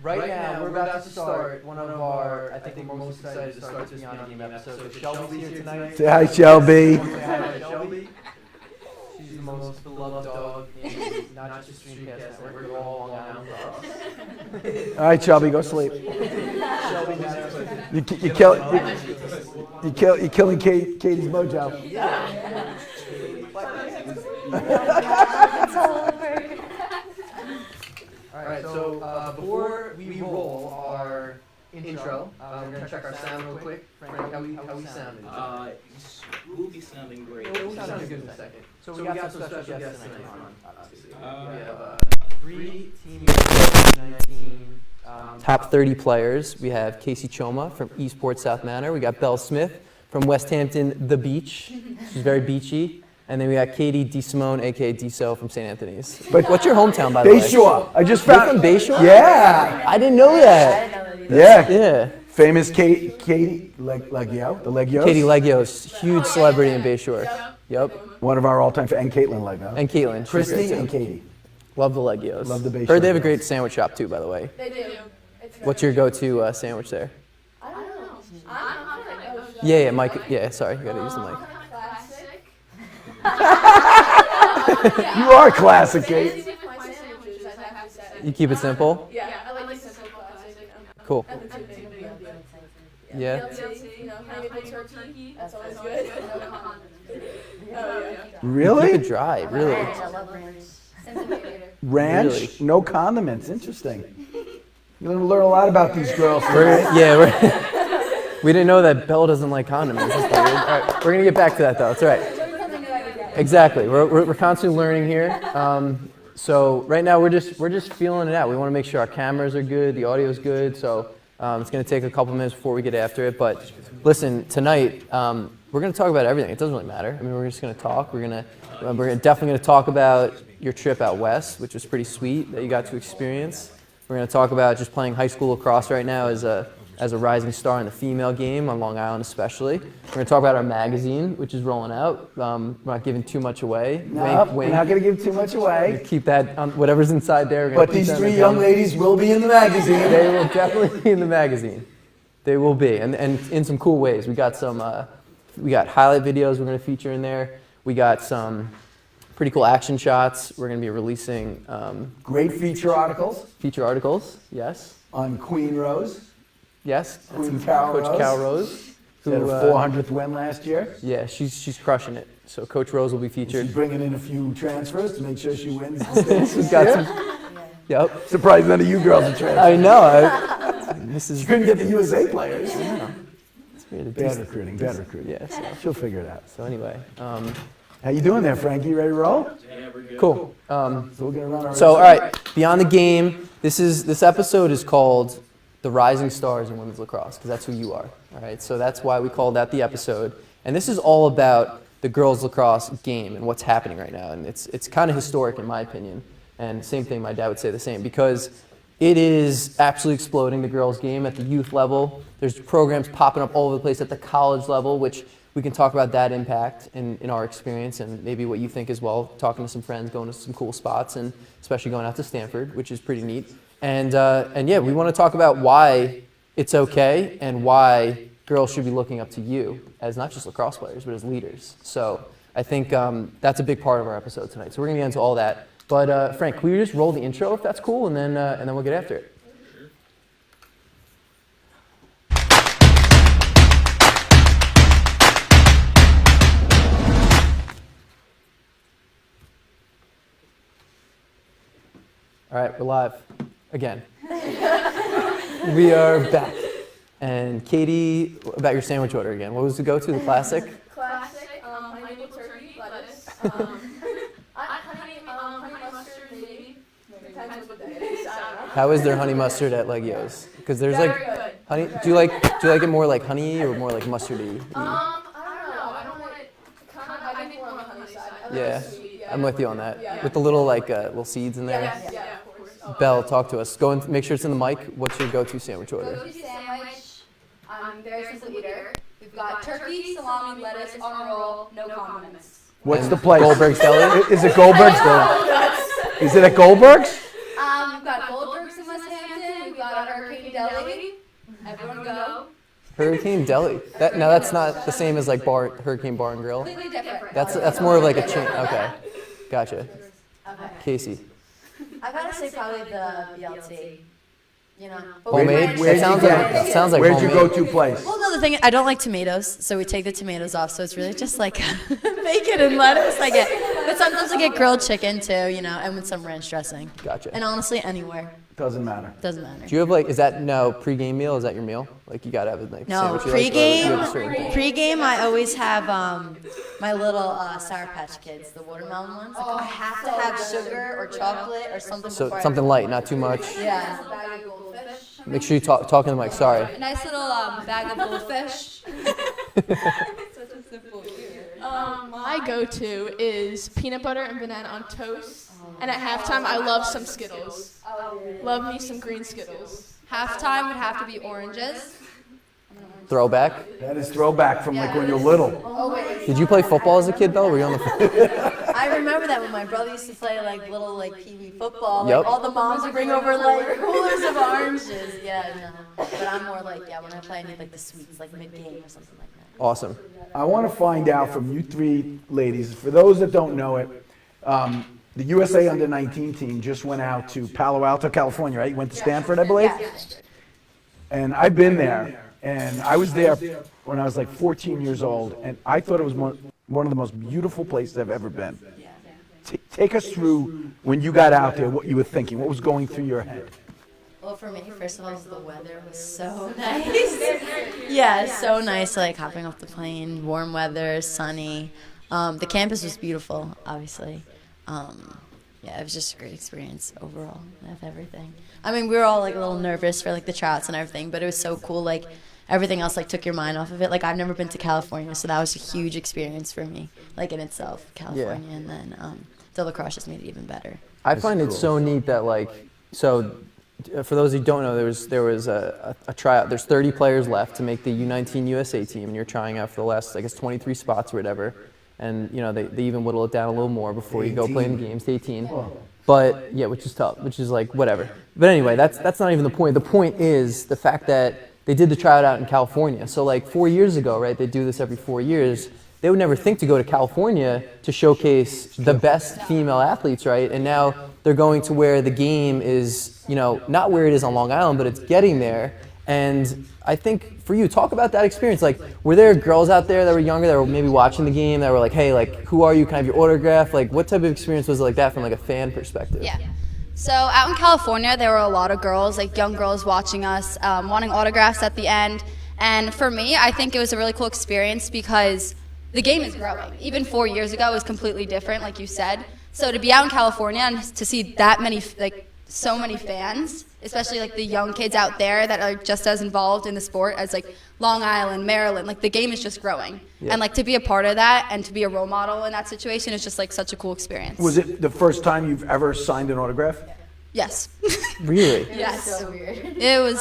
Speaker 8: right now we're about to start one of our, I think we're most excited to start this Beyond Game episode. So Shelby's here tonight.
Speaker 7: Say hi, Shelby.
Speaker 8: Say hi to Shelby. She's the most beloved dog in not just Streamcast Network, but all Long Island dogs.
Speaker 7: All right, Shelby, go sleep. You're killing Katie's mojo.
Speaker 8: All right, so before we roll our intro, we're going to check our sound real quick. Frank, how we sounding?
Speaker 9: We'll be sounding great.
Speaker 8: We'll sound good in a second. So we got some special guests tonight. Obviously. We have 3 Team 2019 top 30 players. We have Casey Choma from Eastport South Manor. We got Belle Smith from West Hampton, The Beach. She's very beachy. And then we got Katie DeSimone, a.k.a. DeSo from St. Anthony's. But what's your hometown, by the way?
Speaker 7: Bayshore. I just found.
Speaker 8: You're from Bayshore?
Speaker 7: Yeah.
Speaker 8: I didn't know that.
Speaker 7: Yeah. Famous Katie Leggio, the Leggios.
Speaker 8: Katie Legios, huge celebrity in Bayshore. Yep.
Speaker 7: One of our all-time, and Caitlin Leggo.
Speaker 8: And Caitlin.
Speaker 7: Christy and Katie.
Speaker 8: Love the Legios.
Speaker 7: Love the Bayshore.
Speaker 8: Heard they have a great sandwich shop too, by the way.
Speaker 3: They do.
Speaker 8: What's your go-to sandwich there?
Speaker 3: I don't know. I'm
Speaker 8: Yeah, Mike. Yeah, sorry, you gotta use the mic.
Speaker 7: You are classic, Kate.
Speaker 8: You keep it simple?
Speaker 3: Yeah, I like simple classic.
Speaker 8: Cool.
Speaker 3: Nothing too big.
Speaker 8: Yeah.
Speaker 3: You know, maybe turkey. That's always good.
Speaker 7: Really?
Speaker 8: Keep it dry, really.
Speaker 11: I love ranch.
Speaker 7: Ranch,
Speaker 8: Really?
Speaker 7: no condiments. Interesting. You're going to learn a lot about these girls.
Speaker 8: We didn't know that Belle doesn't like condiments. That's weird. All right, we're gonna get back to that though. It's all right. Exactly. We're constantly learning here. So right now we're just feeling it out. We want to make sure our cameras are good, the audio is good. So it's going to take a couple minutes before we get after it. But listen, tonight we're going to talk about everything. It doesn't really matter. I mean, we're just going to talk. We're definitely going to talk about your trip out west, which was pretty sweet that you got to experience. We're going to talk about just playing high school lacrosse right now as a rising star in the female game on Long Island especially. We're going to talk about our magazine, which is rolling out. We're not giving too much away.
Speaker 7: No,
Speaker 8: Wink,
Speaker 7: we're
Speaker 8: wink.
Speaker 7: not going to give too much away.
Speaker 8: Keep that, whatever's inside there. We're gonna
Speaker 7: But
Speaker 8: keep
Speaker 7: these
Speaker 8: that
Speaker 7: 3
Speaker 8: in
Speaker 7: young
Speaker 8: the
Speaker 7: ladies will be in the magazine.
Speaker 8: They will definitely be in the magazine. They will be, and in some cool ways. We got highlight videos we're going to feature in there. We got some pretty cool action shots. We're going to be releasing
Speaker 7: Great feature articles
Speaker 8: feature articles. Yes.
Speaker 7: on Queen Rose.
Speaker 8: Yes.
Speaker 7: Queen Carol
Speaker 8: Coach
Speaker 7: Rose.
Speaker 8: Cal Rose.
Speaker 7: She had her 400th win last year.
Speaker 8: Yeah, she's crushing it. So Coach Rose will be featured.
Speaker 7: She's bringing in a few transfers to make sure she wins. the state
Speaker 8: We've
Speaker 7: this
Speaker 8: got
Speaker 7: year.
Speaker 8: some. Yep.
Speaker 7: Surprised none of you girls are transferring.
Speaker 8: I know. This is
Speaker 7: She couldn't get the USA players.
Speaker 8: it's weird.
Speaker 7: Bad recruiting, bad recruiting.
Speaker 8: Yeah. So,
Speaker 7: She'll figure it out.
Speaker 8: so anyway,
Speaker 7: How you doing there, Frankie? You ready to roll?
Speaker 8: cool.
Speaker 7: So we're gonna run our.
Speaker 8: So all right, beyond the game. This episode is called "The Rising Stars in Women's Lacrosse" because that's who you are. All right. So that's why we called that the episode. And this is all about the girls lacrosse game and what's happening right now. And it's kind of historic in my opinion. And same thing, my dad would say the same because it is absolutely exploding, the girls game at the youth level. There's programs popping up all over the place at the college level, which we can talk about that impact in our experience and maybe what you think as well, talking to some friends, going to some cool spots, and especially going out to Stanford, which is pretty neat. And yeah, we want to talk about why it's okay and why girls should be looking up to you as not just lacrosse players, but as leaders. So I think that's a big part of our episode tonight. So we're going to get into all that. But Frank, can we just roll the intro if that's cool, and then we'll get after it. All right, we're live again. We are back. And Katie, about your sandwich order again. What was the go-to? The classic?
Speaker 12: Classic, honey turkey, lettuce, honey mustard, maybe. Depends what day it is. I don't know.
Speaker 8: How is their honey mustard at Legio's? Because there's
Speaker 12: Very
Speaker 8: like
Speaker 12: good.
Speaker 8: honey. Do you like it more like honey or more like mustardy?
Speaker 12: I don't know. I don't want it. I think more on the honey side. I like
Speaker 8: Yeah,
Speaker 12: it sweet, yeah.
Speaker 8: I'm with you on that.
Speaker 12: Yeah.
Speaker 8: With the little little seeds in there.
Speaker 12: Yeah, of course. Oh,
Speaker 8: Belle, talk to us. Go and make sure it's in the mic. What's your go-to sandwich order?
Speaker 12: Go-to sandwich. I'm very simple eater. We've got turkey, salami, lettuce on a roll, no condiments.
Speaker 7: What's the place?
Speaker 8: Goldberg's Deli?
Speaker 7: Is it Goldberg's? Is it at Goldberg's?
Speaker 12: We've got Goldberg's in West Hampton. We've got Hurricane Deli. Everyone go.
Speaker 8: Hurricane Deli. That's not the same as like Hurricane Bar and Grill.
Speaker 12: Completely different.
Speaker 8: That's more of like a chain. Okay, gotcha.
Speaker 11: Okay.
Speaker 8: Casey,
Speaker 11: I gotta say probably the BLT. You know.
Speaker 8: homemade.
Speaker 7: where'd
Speaker 8: It sounds
Speaker 7: you
Speaker 8: like
Speaker 7: get-
Speaker 8: it sounds like
Speaker 7: Where's your
Speaker 8: homemade.
Speaker 7: go-to place?
Speaker 11: Well, no, the thing I don't like tomatoes, so we take the tomatoes off. So it's really just like bacon and lettuce. I get, but sometimes I get grilled chicken too, you know, and with some ranch dressing.
Speaker 8: Gotcha.
Speaker 11: And honestly, anywhere
Speaker 7: Doesn't matter.
Speaker 11: doesn't matter.
Speaker 8: Do you have is that now pregame meal? Is that your meal? Like you gotta have a
Speaker 11: No,
Speaker 8: sandwich you like, or you have a certain
Speaker 11: pregame.
Speaker 8: thing?
Speaker 11: Pregame, I always have my little Sour Patch Kids, the watermelon ones. Like, I have to have sugar or chocolate or something.
Speaker 8: So
Speaker 11: before I-
Speaker 8: something light, not too much.
Speaker 11: Yeah.
Speaker 12: Bag of goldfish.
Speaker 8: Make sure you talk in the mic. Sorry.
Speaker 12: A nice little bag of goldfish.
Speaker 13: My go-to is peanut butter and banana on toast. And at halftime, I love some Skittles. Love me some green Skittles.
Speaker 12: Halftime would have to be oranges.
Speaker 8: Throwback.
Speaker 7: That is throwback from like when you're little.
Speaker 8: Did you play football as a kid, Belle? Were you on the?
Speaker 11: I remember that when my brother used to play like little like pee-wee football.
Speaker 8: Yep.
Speaker 11: Like all the moms would bring over like coolers of oranges. Yeah, no. But I'm more like when I play I need like the sweets, like mid-game or something like that.
Speaker 8: Awesome.
Speaker 7: I want to find out from you three ladies, for those that don't know it, the USA Under-19 team just went out to Palo Alto, California, right? You went to Stanford, I believe? And I've been there, and I was there when I was like 14 years old, and I thought it was one of the most beautiful places I've ever been. Take us through when you got out there, what you were thinking, what was going through your head.
Speaker 11: Well, for me, first of all, the weather was so nice. Yeah, so nice, like hopping off the plane, warm weather, sunny. The campus was beautiful, obviously. yeah, it was just a great experience overall of everything. I mean, we were all like a little nervous for like the tryouts and everything, but it was so cool. Like everything else like took your mind off of it. Like I've never been to California, so that was a huge experience for me, like in itself, California, and then the lacrosse just made it even better.
Speaker 8: I find it so neat that for those who don't know, there was a tryout. There's 30 players left to make the U19 USA team, and you're trying out for the last, I guess, 23 spots or whatever. And they even whittle it down a little more before you go play in the games to 18. But yeah, which is tough, which is like whatever. But anyway, that's not even the point. The point is the fact that they did the tryout out in California. So like 4 years ago, right? They do this every 4 years. They would never think to go to California to showcase the best female athletes, right? And now they're going to where the game is, not where it is on Long Island, but it's getting there. And I think for you, talk about that experience. Like, were there girls out there that were younger that were maybe watching the game that were like, hey, like, who are you? Can I have your autograph? Like, what type of experience was it like that from like a fan perspective?
Speaker 12: Yeah. So out in California, there were a lot of girls, like young girls watching us, wanting autographs at the end. And for me, I think it was a really cool experience because the game is growing. Even 4 years ago, it was completely different, like you said. So to be out in California and to see that many, like so many fans, especially like the young kids out there that are just as involved in the sport as like Long Island, Maryland, like the game is just growing. Yeah. And like to be a part of that and to be a role model in that situation is just like such a cool experience.
Speaker 7: Was it the first time you've ever signed an autograph?
Speaker 12: Yes.
Speaker 8: Really?
Speaker 12: Yes.
Speaker 11: So weird.
Speaker 12: It was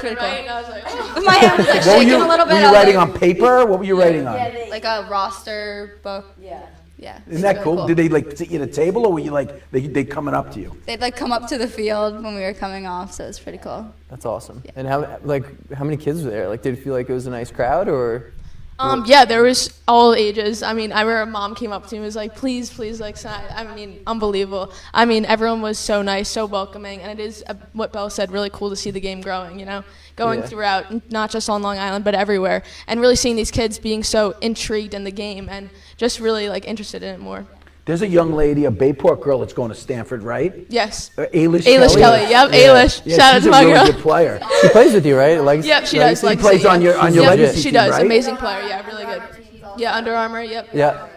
Speaker 12: pretty cool.
Speaker 13: Like,
Speaker 12: my hand was like shaking a little bit.
Speaker 7: Were you writing on paper? What were you writing on?
Speaker 12: Like a roster book.
Speaker 11: Yeah.
Speaker 12: Yeah.
Speaker 7: Isn't that cool? Did they like sit you at a table, or were you like they coming up to you?
Speaker 12: They'd like come up to the field when we were coming off, so it was pretty cool.
Speaker 8: That's awesome. Yeah. And how many kids were there? Like, did it feel like it was a nice crowd, or?
Speaker 13: Yeah, there was all ages. I mean, I remember mom came up to me and was like, please, like, sign. I mean, unbelievable. I mean, everyone was so nice, so welcoming, and it is, what Belle said, really cool to see the game growing, going throughout, not just on Long Island, but everywhere, and really seeing these kids being so intrigued in the game and just really, like, interested in it more.
Speaker 7: There's a young lady, a Bayport girl that's going to Stanford, right?
Speaker 13: Yes.
Speaker 7: Ailish
Speaker 13: Kelly. Yep, Ailish.
Speaker 7: Yeah,
Speaker 13: Shout out to my girl.
Speaker 7: She's a really good player.
Speaker 8: She plays with you, right?
Speaker 13: Yep, she does.
Speaker 7: She plays on your legacy
Speaker 13: she
Speaker 7: team,
Speaker 13: does.
Speaker 7: right?
Speaker 13: Amazing player. Yeah, really good. Yeah, Under Armour. Yep.
Speaker 8: Yeah.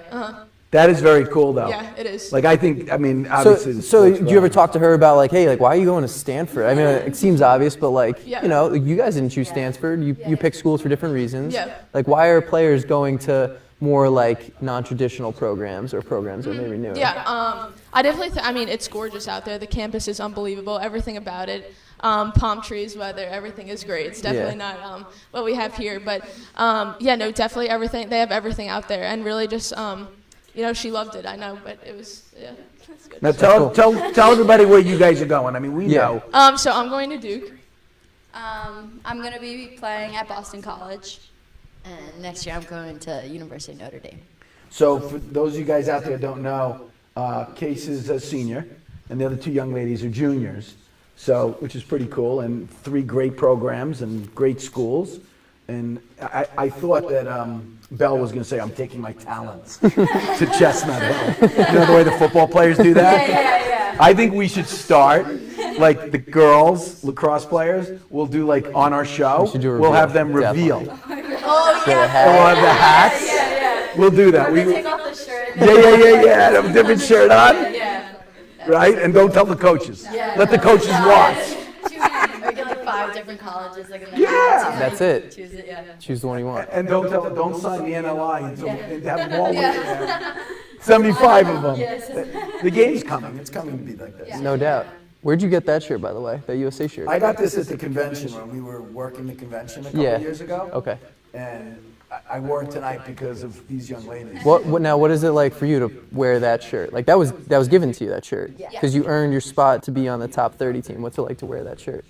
Speaker 7: That is very cool, though.
Speaker 13: Yeah, it is.
Speaker 7: Like, obviously.
Speaker 8: So do you ever talk to her about like, hey, like, why are you going to Stanford? I mean, it seems obvious, but like, you guys didn't choose Stanford. You pick schools for different reasons.
Speaker 13: Yeah.
Speaker 8: Like, why are players going to more like non-traditional programs or programs that maybe newer?
Speaker 13: Yeah, I definitely I mean, it's gorgeous out there. The campus is unbelievable. Everything about it. Palm trees, weather, everything is great. It's definitely not what we have here. But, definitely everything. They have everything out there. And really just, she loved it. I know, but it was, yeah. It's good.
Speaker 7: Now tell everybody where you guys are going. I mean, we know.
Speaker 13: So I'm going to Duke.
Speaker 12: I'm going to be playing at Boston College.
Speaker 11: And next year I'm going to University of Notre Dame.
Speaker 7: So for those of you guys out there who don't know, Case is a senior, and the other two young ladies are juniors. So, which is pretty cool, and 3 great programs and great schools. And I thought that Belle was going to say, I'm taking my talents to Chestnut Hill. You know the way the football players do that?
Speaker 11: Yeah.
Speaker 7: I think we should start, like the girls, lacrosse players, we'll do like on our show, we'll have them reveal.
Speaker 11: Oh, yeah.
Speaker 7: And we'll have the hats.
Speaker 11: Yeah.
Speaker 7: We'll do that.
Speaker 11: Take off the shirt.
Speaker 7: Yeah. Have a different shirt on.
Speaker 11: Yeah.
Speaker 7: Right? And don't tell the coaches.
Speaker 11: Yeah.
Speaker 7: Let the coaches watch.
Speaker 11: Or get like 5 different colleges. Like in the
Speaker 8: That's it.
Speaker 11: Choose it, yeah.
Speaker 8: Choose the one you want.
Speaker 7: And don't sign the NLI until and have them all there. 75 of them.
Speaker 11: Yes.
Speaker 7: The game's coming. It's coming to be like this.
Speaker 8: No doubt. Where'd you get that shirt, by the way? That USA shirt?
Speaker 7: I got this at the convention when we were working the convention a couple years ago.
Speaker 8: Okay.
Speaker 7: And I wore it tonight because of these young ladies.
Speaker 8: What is it like for you to wear that shirt? Like that was given to you, that shirt, because you earned your spot to be on the top 30 team. What's it like to wear that shirt?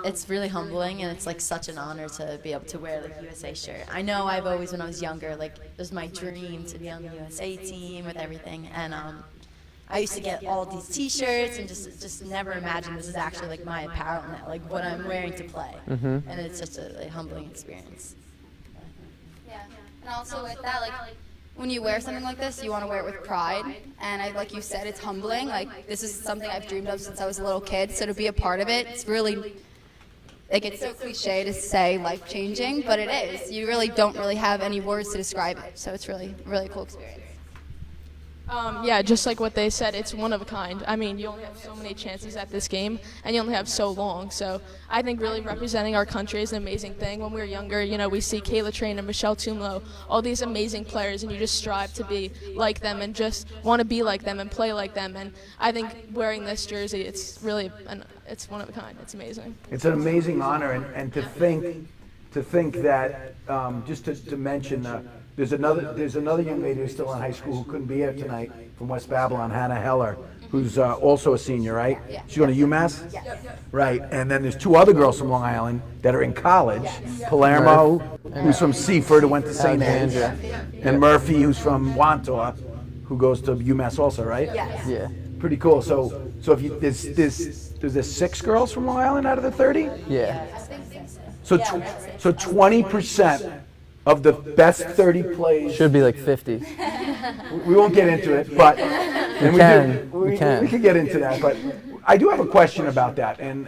Speaker 11: It's really humbling, and it's like such an honor to be able to wear the USA shirt. I know I've always, when I was younger, like it was my dream to be on the USA team with everything, and I used to get all these T-shirts and just never imagined this is actually like my apparel now, like what I'm wearing to play, and it's such a humbling experience.
Speaker 12: Yeah. And also with that, like when you wear something like this, you want to wear it with pride. And like you said, it's humbling. Like this is something I've dreamed of since I was a little kid. So to be a part of it, it's really, like it's so cliche to say life-changing, but it is. You really don't really have any words to describe it. So it's really, really cool experience.
Speaker 13: Yeah, just like what they said, it's one of a kind. I mean, you only have so many chances at this game, and you only have so long. So I think really representing our country is an amazing thing. When we were younger, we see Kayla Trainer, Michelle Tumlo, all these amazing players, and you just strive to be like them and just want to be like them and play like them. And I think wearing this jersey, it's really, it's one of a kind. It's amazing.
Speaker 7: It's an amazing honor, and to think that just to mention. There's another young lady who's still in high school who couldn't be here tonight from West Babylon, Hannah Heller, who's also a senior, right?
Speaker 11: Yeah.
Speaker 7: She's going to UMass? Yeah. Right, and then there's 2 other girls from Long Island that are in college. Palermo, who's from Seaford, who went to St. Anne's, and Murphy, who's from Wantor, who goes to UMass also, right?
Speaker 11: Yes.
Speaker 4: Yeah.
Speaker 7: Pretty cool. So if you there's 6 girls from Long Island out of the 30?
Speaker 4: Yeah.
Speaker 7: So 20% of the best 30 plays.
Speaker 4: Should be like 50.
Speaker 7: We won't get into it, but
Speaker 4: We can.
Speaker 7: We can get into that. But I do have a question about that, and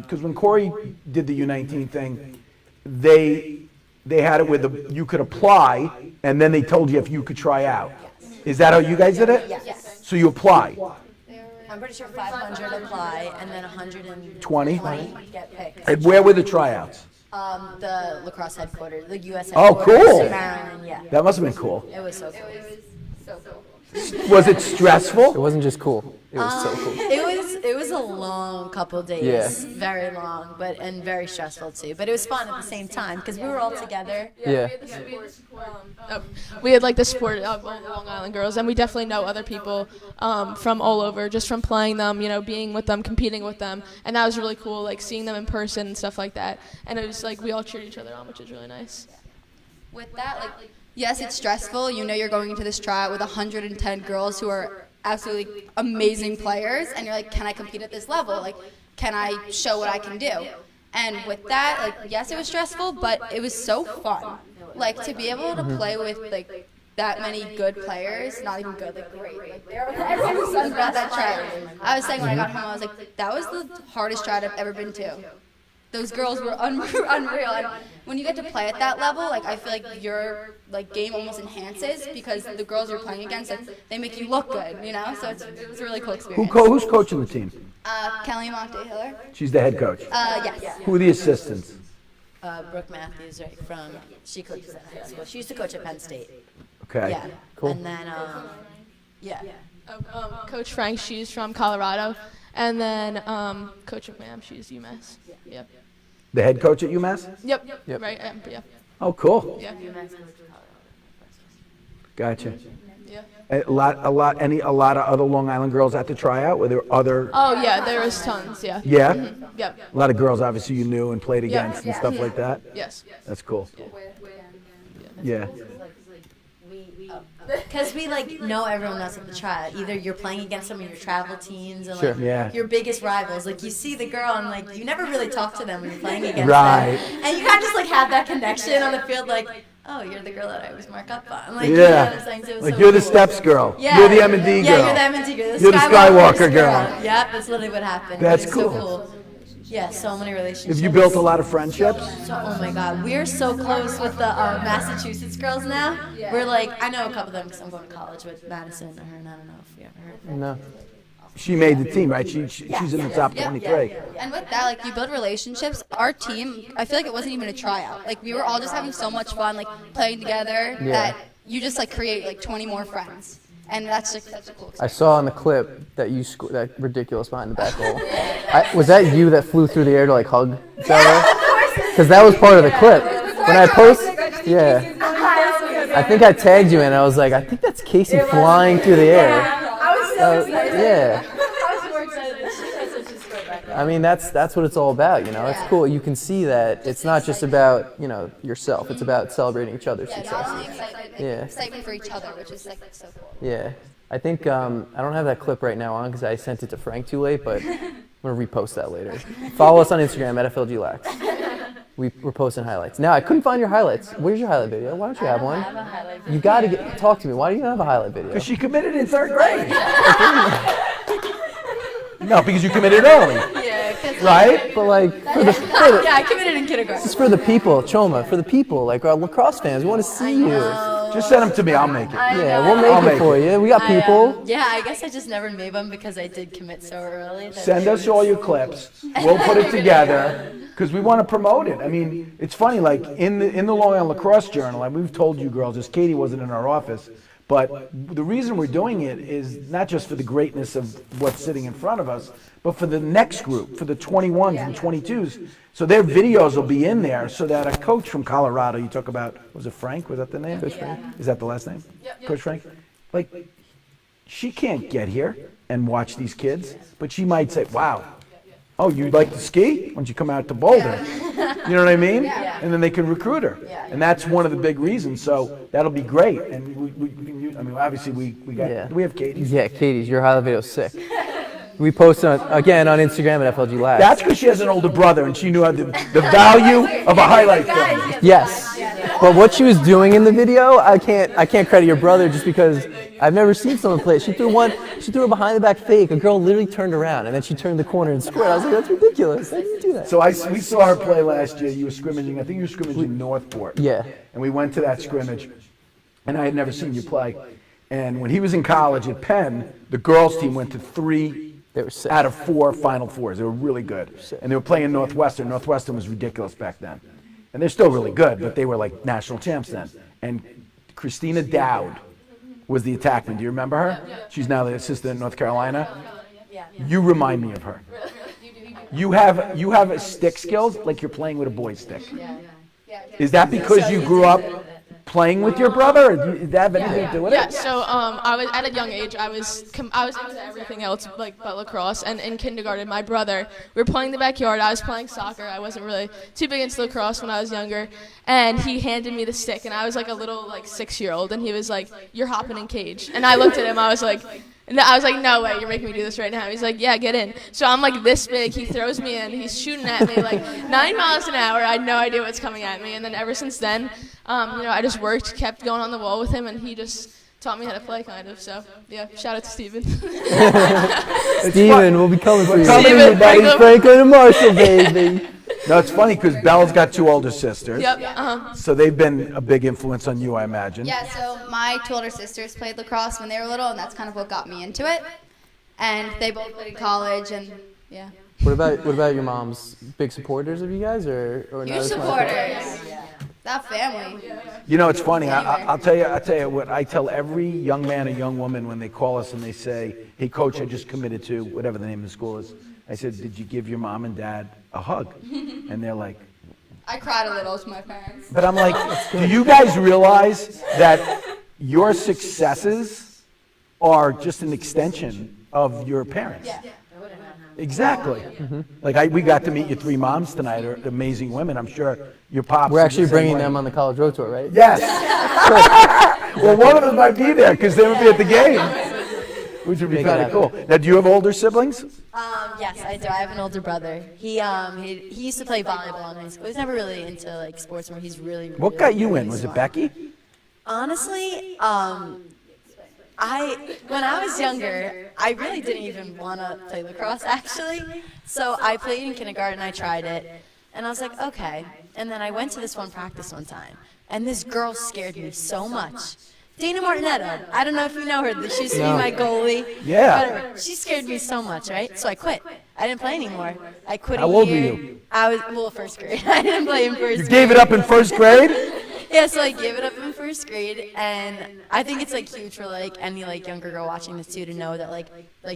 Speaker 7: because when Corey did the U19 thing, they had it where you could apply, and then they told you if you could try out. Is that how you guys did it?
Speaker 11: Yes.
Speaker 7: So you apply.
Speaker 11: I'm pretty sure 500 apply, and then 120
Speaker 7: 20?
Speaker 11: get picked.
Speaker 7: And where were the tryouts?
Speaker 11: The lacrosse headquarters, the U.S.
Speaker 7: Oh,
Speaker 11: headquarters
Speaker 7: cool.
Speaker 11: in Maryland, yeah.
Speaker 7: That must have been cool.
Speaker 11: It was so cool.
Speaker 7: Was it stressful?
Speaker 4: It wasn't just cool. It was so cool.
Speaker 11: It was a long couple days,
Speaker 4: Yeah.
Speaker 11: very long, and very stressful too. But it was fun at the same time because we were all together.
Speaker 4: Yeah.
Speaker 13: We had like the support of all the Long Island girls, and we definitely know other people from all over, just from playing them, being with them, competing with them, and that was really cool, like seeing them in person and stuff like that. And it was like we all cheered each other on, which is really nice.
Speaker 12: With that, yes, it's stressful. You're going into this tryout with 110 girls who are absolutely amazing players, and you're like, can I compete at this level? Like, can I show what I can do? And with that, yes, it was stressful, but it was so fun. To be able to play with, that many good players, not even good, great. Everyone was so about that tryout. I was saying when I got home, I was like, that was the hardest tryout I've ever been to. Those girls were unreal. And when you get to play at that level, I feel like your game almost enhances because the girls you're playing against, they make you look good, So it was a really cool experience.
Speaker 7: Who's coaching the team?
Speaker 12: Kelly Mockday-Hiller.
Speaker 7: She's the head coach.
Speaker 12: Yes.
Speaker 7: Who are the assistants?
Speaker 11: Brooke Matthews, right, she coaches at high school. She used to coach at Penn State.
Speaker 7: Okay.
Speaker 11: Yeah.
Speaker 4: Cool.
Speaker 11: And then,
Speaker 13: Coach Frank, she's from Colorado, and then Coach McMahon, she's UMass. Yep.
Speaker 7: The head coach at UMass?
Speaker 13: Yep.
Speaker 4: Yep.
Speaker 13: Right. Yeah.
Speaker 7: Oh, cool.
Speaker 13: Yeah.
Speaker 7: Gotcha.
Speaker 13: Yeah.
Speaker 7: A lot of other Long Island girls at the tryout? Were there other?
Speaker 13: Oh yeah, there was tons. Yeah.
Speaker 7: Yeah?
Speaker 13: Mhm. Yep.
Speaker 7: A lot of girls obviously you knew and played against and stuff like that?
Speaker 13: Yes.
Speaker 7: That's cool. Yeah.
Speaker 11: because we know everyone else at the tryout. Either you're playing against them in your travel teams and
Speaker 4: Sure.
Speaker 7: Yeah.
Speaker 11: your biggest rivals. You see the girl and you never really talk to them when you're playing against
Speaker 7: Right.
Speaker 11: them. And you kind of just have that connection on the field oh, you're the girl that I always mark up on.
Speaker 7: Yeah.
Speaker 11: You know what I'm saying? So it was so
Speaker 7: You're the
Speaker 11: cool.
Speaker 7: Steps girl.
Speaker 11: Yeah.
Speaker 7: You're the M&D girl.
Speaker 11: Yeah, you're the M&D girl.
Speaker 7: You're the Skywalker girl.
Speaker 11: Yep, that's literally what happened.
Speaker 7: That's
Speaker 11: It was
Speaker 7: cool.
Speaker 11: So cool. Yeah, so many relationships.
Speaker 7: Have you built a lot of friendships?
Speaker 11: So, oh my God, we're so close with the Massachusetts girls now. We're I know a couple of them because I'm going to college with Madison and her, and I don't know if you ever heard of her.
Speaker 4: No.
Speaker 7: She made the team, right? She's in the top 23.
Speaker 12: And with that, you build relationships. Our team, I feel like it wasn't even a tryout. We were all just having so much fun, playing together, that you just create 20 more friends. And that's such a cool experience.
Speaker 4: I saw in the clip that you scored that ridiculous behind the back goal. Was that you that flew through the air to hug each other? Because that was part of the clip. When I I think I tagged you in. And I was like, I think that's Casey flying through the air.
Speaker 11: I was so excited.
Speaker 4: Yeah.
Speaker 11: I was more excited than she was, such a score back then.
Speaker 4: I mean, that's what it's all about, It's cool. You can see that it's not just about, yourself. It's about celebrating each other's successes.
Speaker 12: Excitement for each other, which is so cool.
Speaker 4: Yeah. I think I don't have that clip right now on because I sent it to Frank too late, but I'm going to repost that later. Follow us on Instagram at FLGLax. We're posting highlights. Now, I couldn't find your highlights. Where's your highlight video? Why don't you have one?
Speaker 11: I have a highlight
Speaker 4: You got to talk to me. Why do you not have a highlight video?
Speaker 7: Because she committed in 3rd grade. No, because you committed early.
Speaker 11: Yeah,
Speaker 7: Right?
Speaker 4: But
Speaker 11: yeah, I committed in kindergarten.
Speaker 4: this is for the people, Choma, for the people, our lacrosse fans. We want to see you.
Speaker 11: Oh,
Speaker 7: Just send them to me. I'll make it.
Speaker 11: Yeah,
Speaker 8: we'll
Speaker 7: I'll
Speaker 8: make it for you. We got people.
Speaker 11: Yeah, I guess I just never made them because I did commit so early. that
Speaker 7: Send
Speaker 11: they
Speaker 7: us
Speaker 11: were
Speaker 7: all your
Speaker 11: just-
Speaker 7: clips. We'll put it together because we want to promote it. I mean, it's funny. Like in the Long Island Lacrosse Journal, and we've told you girls this. Katie wasn't in our office, but the reason we're doing it is not just for the greatness of what's sitting in front of us, but for the next group, for the 21s and 22s. So their videos will be in there, so that a coach from Colorado, you talk about, was it Frank? Was that the name? Coach Frank? Is that the last name? Coach Frank? Like, she can't get here and watch these kids, but she might say, wow, oh, you like to ski? Why don't you come out to Boulder? You know what I mean? And then they can recruit her. And that's one of the big reasons. So that'll be great. And I mean, obviously we got, do we have Katie's?
Speaker 8: Yeah, Katie's. Your highlight video is sick. We post again on Instagram at FLG Live.
Speaker 7: That's because she has an older brother and she knew the value of a highlight film.
Speaker 8: Yes, but what she was doing in the video, I can't credit your brother just because I've never seen someone play it. She threw a behind the back fake. A girl literally turned around and then she turned the corner and scored. I was like, that's ridiculous. How do you do that?
Speaker 7: So we saw her play last year. You were scrimmaging. I think you were scrimmaging in Northport.
Speaker 8: Yeah.
Speaker 7: And we went to that scrimmage, and I had never seen you play. And when he was in college at Penn, the girls team went to 3 out of 4 Final Fours. They were really good. And they were playing Northwestern. Northwestern was ridiculous back then. And they're still really good, but they were like national champs then. And Christina Dowd was the attackman. Do you remember her? She's now the assistant in North Carolina. You remind me of her. You have stick skills like you're playing with a boy's stick. Is that because you grew up playing with your brother, or did that have anything to do with it?
Speaker 13: Yeah, so I was at a young age. I was into everything else like but lacrosse. And in kindergarten, my brother, we were playing in the backyard. I was playing soccer. I wasn't really too big into lacrosse when I was younger. And he handed me the stick, and I was like a little 6-year-old, and he was like, "You're hopping in cage." And I looked at him. I was like, "No way, you're making me do this right now." He's like, "Yeah, get in." So I'm like this big. He throws me in. He's shooting at me like 9 miles an hour. I had no idea what's coming at me. And then ever since then, I just worked, kept going on the wall with him, and he just taught me how to play, kind of. So yeah, shout out to Steven.
Speaker 8: Steven, we'll be coming for you.
Speaker 7: Steven,
Speaker 8: Franklin and Marshall, baby.
Speaker 7: No, it's funny because Belle's got 2 older sisters.
Speaker 13: Yep.
Speaker 7: So they've been a big influence on you, I imagine.
Speaker 12: Yeah, so my 2 older sisters played lacrosse when they were little, and that's kind of what got me into it. And they both played in college, and yeah.
Speaker 8: What about your moms? Big supporters of you guys, or
Speaker 12: Huge
Speaker 8: not as much?
Speaker 12: supporters. That family.
Speaker 7: You know, it's funny. I'll tell you what I tell every young man or young woman when they call us and they say, "Hey, coach, I just committed to whatever the name of the school is." I said, "Did you give your mom and dad a hug?" And they're like,
Speaker 12: I cried a little to my parents.
Speaker 7: but I'm like, do you guys realize that your successes are just an extension of your parents? Exactly. Like we got to meet your 3 moms tonight, are amazing women. I'm sure your pops.
Speaker 8: We're
Speaker 7: is
Speaker 8: actually
Speaker 7: the same
Speaker 8: bringing
Speaker 7: way.
Speaker 8: them on the college road tour, right?
Speaker 7: Yes. Well, one of them might be there because they would be at the game, which would be
Speaker 8: Make
Speaker 7: kind
Speaker 8: it
Speaker 7: of cool. Now, do you have older siblings?
Speaker 11: Yes, I do. I have an older brother. He used to play volleyball in high school. He's never really into sports where he's really.
Speaker 7: What got you in? Was it Becky?
Speaker 11: Honestly, when I was younger, I really didn't even want to play lacrosse, actually. So I played in kindergarten, I tried it, and I was like, okay. And then I went to this one practice one time, and this girl scared me so much. Dana Martinetto, I don't know if you know her, she used to be my goalie.
Speaker 7: Yeah.
Speaker 11: Whatever. She scared me so much, right? So I quit. I didn't play anymore. I quit
Speaker 7: How
Speaker 11: a year.
Speaker 7: old were you?
Speaker 11: I was, first grade. I didn't play in first grade.
Speaker 7: You gave it up in first grade?
Speaker 11: Yeah, so I gave it up in first grade, and I think it's huge for any younger girl watching this too to know that like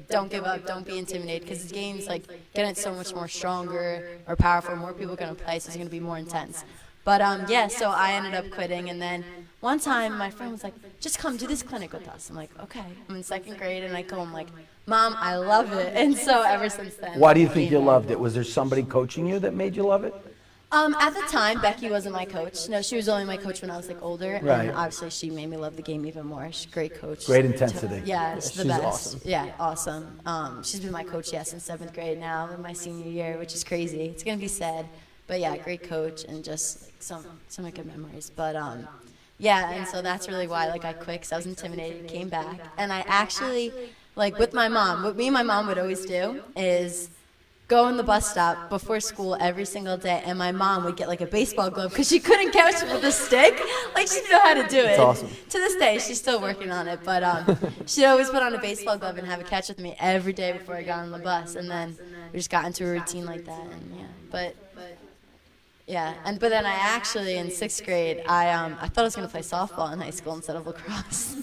Speaker 11: don't give up, don't be intimidated, because the game's getting so much more stronger or powerful. More people are gonna play, so it's gonna be more intense. But yeah, so I ended up quitting, and then one time my friend was like, "Just come do this clinic with us." I'm like, "Okay." I'm in 2nd grade, and I go, I'm like, "Mom, I love it," and so ever since then.
Speaker 7: Why do you think you loved it? Was there somebody coaching you that made you love it?
Speaker 11: At the time, Becky wasn't my coach. No, she was only my coach when I was older,
Speaker 7: Right.
Speaker 11: and obviously she made me love the game even more. She's a great coach.
Speaker 7: Great intensity.
Speaker 11: Yeah, she's the
Speaker 8: She's
Speaker 11: best.
Speaker 8: awesome.
Speaker 11: Yeah, awesome. She's been my coach, since 7th grade now, in my senior year, which is crazy. It's gonna be sad, but yeah, great coach and just some good memories. But yeah, and so that's really why I quit, because I was intimidated, came back, and I actually with my mom. What me and my mom would always do is go in the bus stop before school every single day, and my mom would get like a baseball glove because she couldn't catch it with a stick. Like, she didn't know how to do it.
Speaker 4: That's awesome.
Speaker 11: To this day, she's still working on it, but she'd always put on a baseball glove and have it catch with me every day before I got on the bus, and then we just got into a routine like that, and but then I actually, in 6th grade, I thought I was going to play softball in high school instead of lacrosse.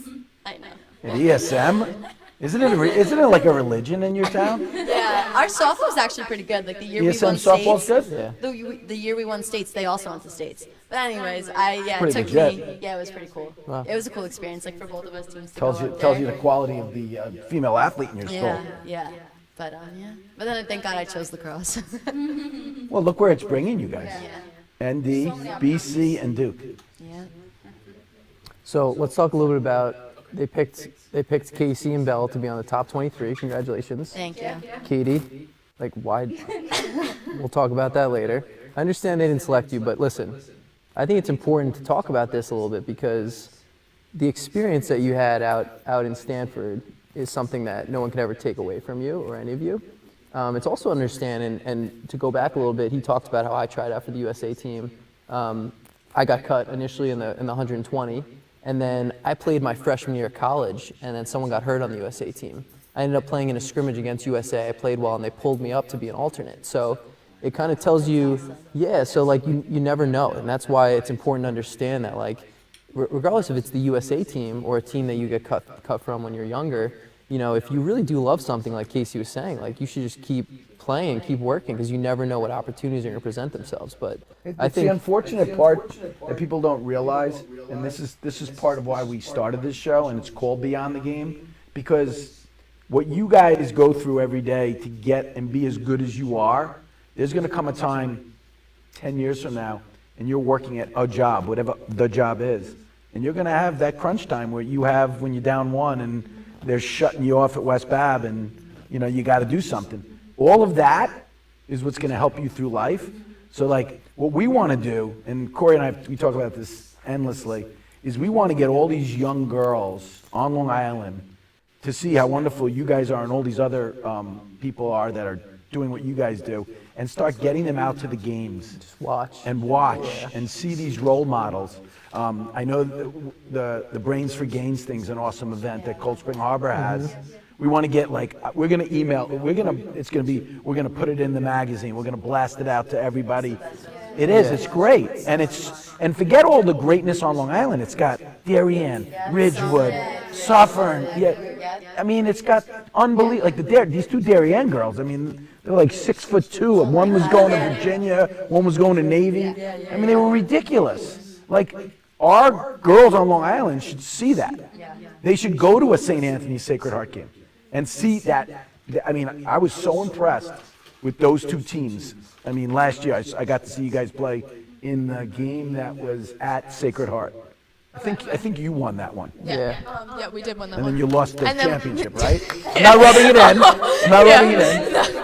Speaker 11: I know.
Speaker 7: At ESM? Isn't it like a religion in your town?
Speaker 11: Yeah, our softball was actually pretty good. Like the year we
Speaker 7: ESM
Speaker 11: won
Speaker 7: softball's
Speaker 11: states.
Speaker 7: good?
Speaker 11: Yeah. The year we won states, they also went to states. But anyways, it
Speaker 7: Pretty
Speaker 11: took
Speaker 7: legit.
Speaker 11: me. Yeah, it was pretty cool.
Speaker 7: Wow.
Speaker 11: It was a cool experience, like for both of us teams to
Speaker 7: Tells
Speaker 11: go
Speaker 7: you
Speaker 11: up
Speaker 7: tells
Speaker 11: there.
Speaker 7: you the quality of the female athlete in your school.
Speaker 11: Yeah. But yeah. But then thank God I chose lacrosse.
Speaker 7: Well, look where it's bringing you guys.
Speaker 11: Yeah.
Speaker 7: ND, BC, and Duke.
Speaker 11: Yeah.
Speaker 8: So let's talk a little bit about they picked Casey and Belle to be on the top 23. Congratulations.
Speaker 11: Thank you.
Speaker 8: Katie, like why? We'll talk about that later. I understand they didn't select you, but listen, I think it's important to talk about this a little bit because the experience that you had out in Stanford is something that no one can ever take away from you or any of you. It's also understand, and to go back a little bit, he talked about how I tried out for the USA team. I got cut initially in the 120, and then I played my freshman year of college, and then someone got hurt on the USA team. I ended up playing in a scrimmage against USA. I played well, and they pulled me up to be an alternate. So it kind of tells you, so like you never know, and that's why it's important to understand that, like, regardless if it's the USA team or a team that you get cut from when you're younger, you know, if you really do love something, like Casey was saying, like you should just keep playing, keep working, because you never know what opportunities are going to present themselves. But I
Speaker 7: It's
Speaker 8: think
Speaker 7: the unfortunate part that people don't realize, and this is part of why we started this show, and it's called Beyond the Game, because what you guys go through every day to get and be as good as you are, there's going to come a time 10 years from now, and you're working at a job, whatever the job is, and you're going to have that crunch time where you have when you're down one and they're shutting you off at West Bab, and you know you got to do something. All of that is what's going to help you through life. So like what we want to do, and Corey and I, we talk about this endlessly, is we want to get all these young girls on Long Island to see how wonderful you guys are and all these other people are that are doing what you guys do, and start getting them out to the games.
Speaker 8: just watch.
Speaker 7: And see these role models. I know the Brains for Gains thing's an awesome event that Cold Spring Harbor has. We want to get we're going to email, we're going to put it in the magazine. We're going to blast it out to everybody. It's great. And forget all the greatness on Long Island. It's got Darien, Ridgewood, Suffern. I mean, it's got unbelievable, like these two Darien girls, I mean, they're like 6'2". One was going to Virginia, one was going to Navy. I mean, they were ridiculous. Like, our girls on Long Island should see that. They should go to a St. Anthony's Sacred Heart game and see that. I mean, I was so impressed with those two teams. I mean, last year I got to see you guys play in the game that was at Sacred Heart. I think you won that one.
Speaker 13: Yeah, we did win that
Speaker 7: And
Speaker 13: one.
Speaker 7: then you lost the
Speaker 13: And then-
Speaker 7: championship, right? I'm not rubbing it in. I'm not rubbing it in.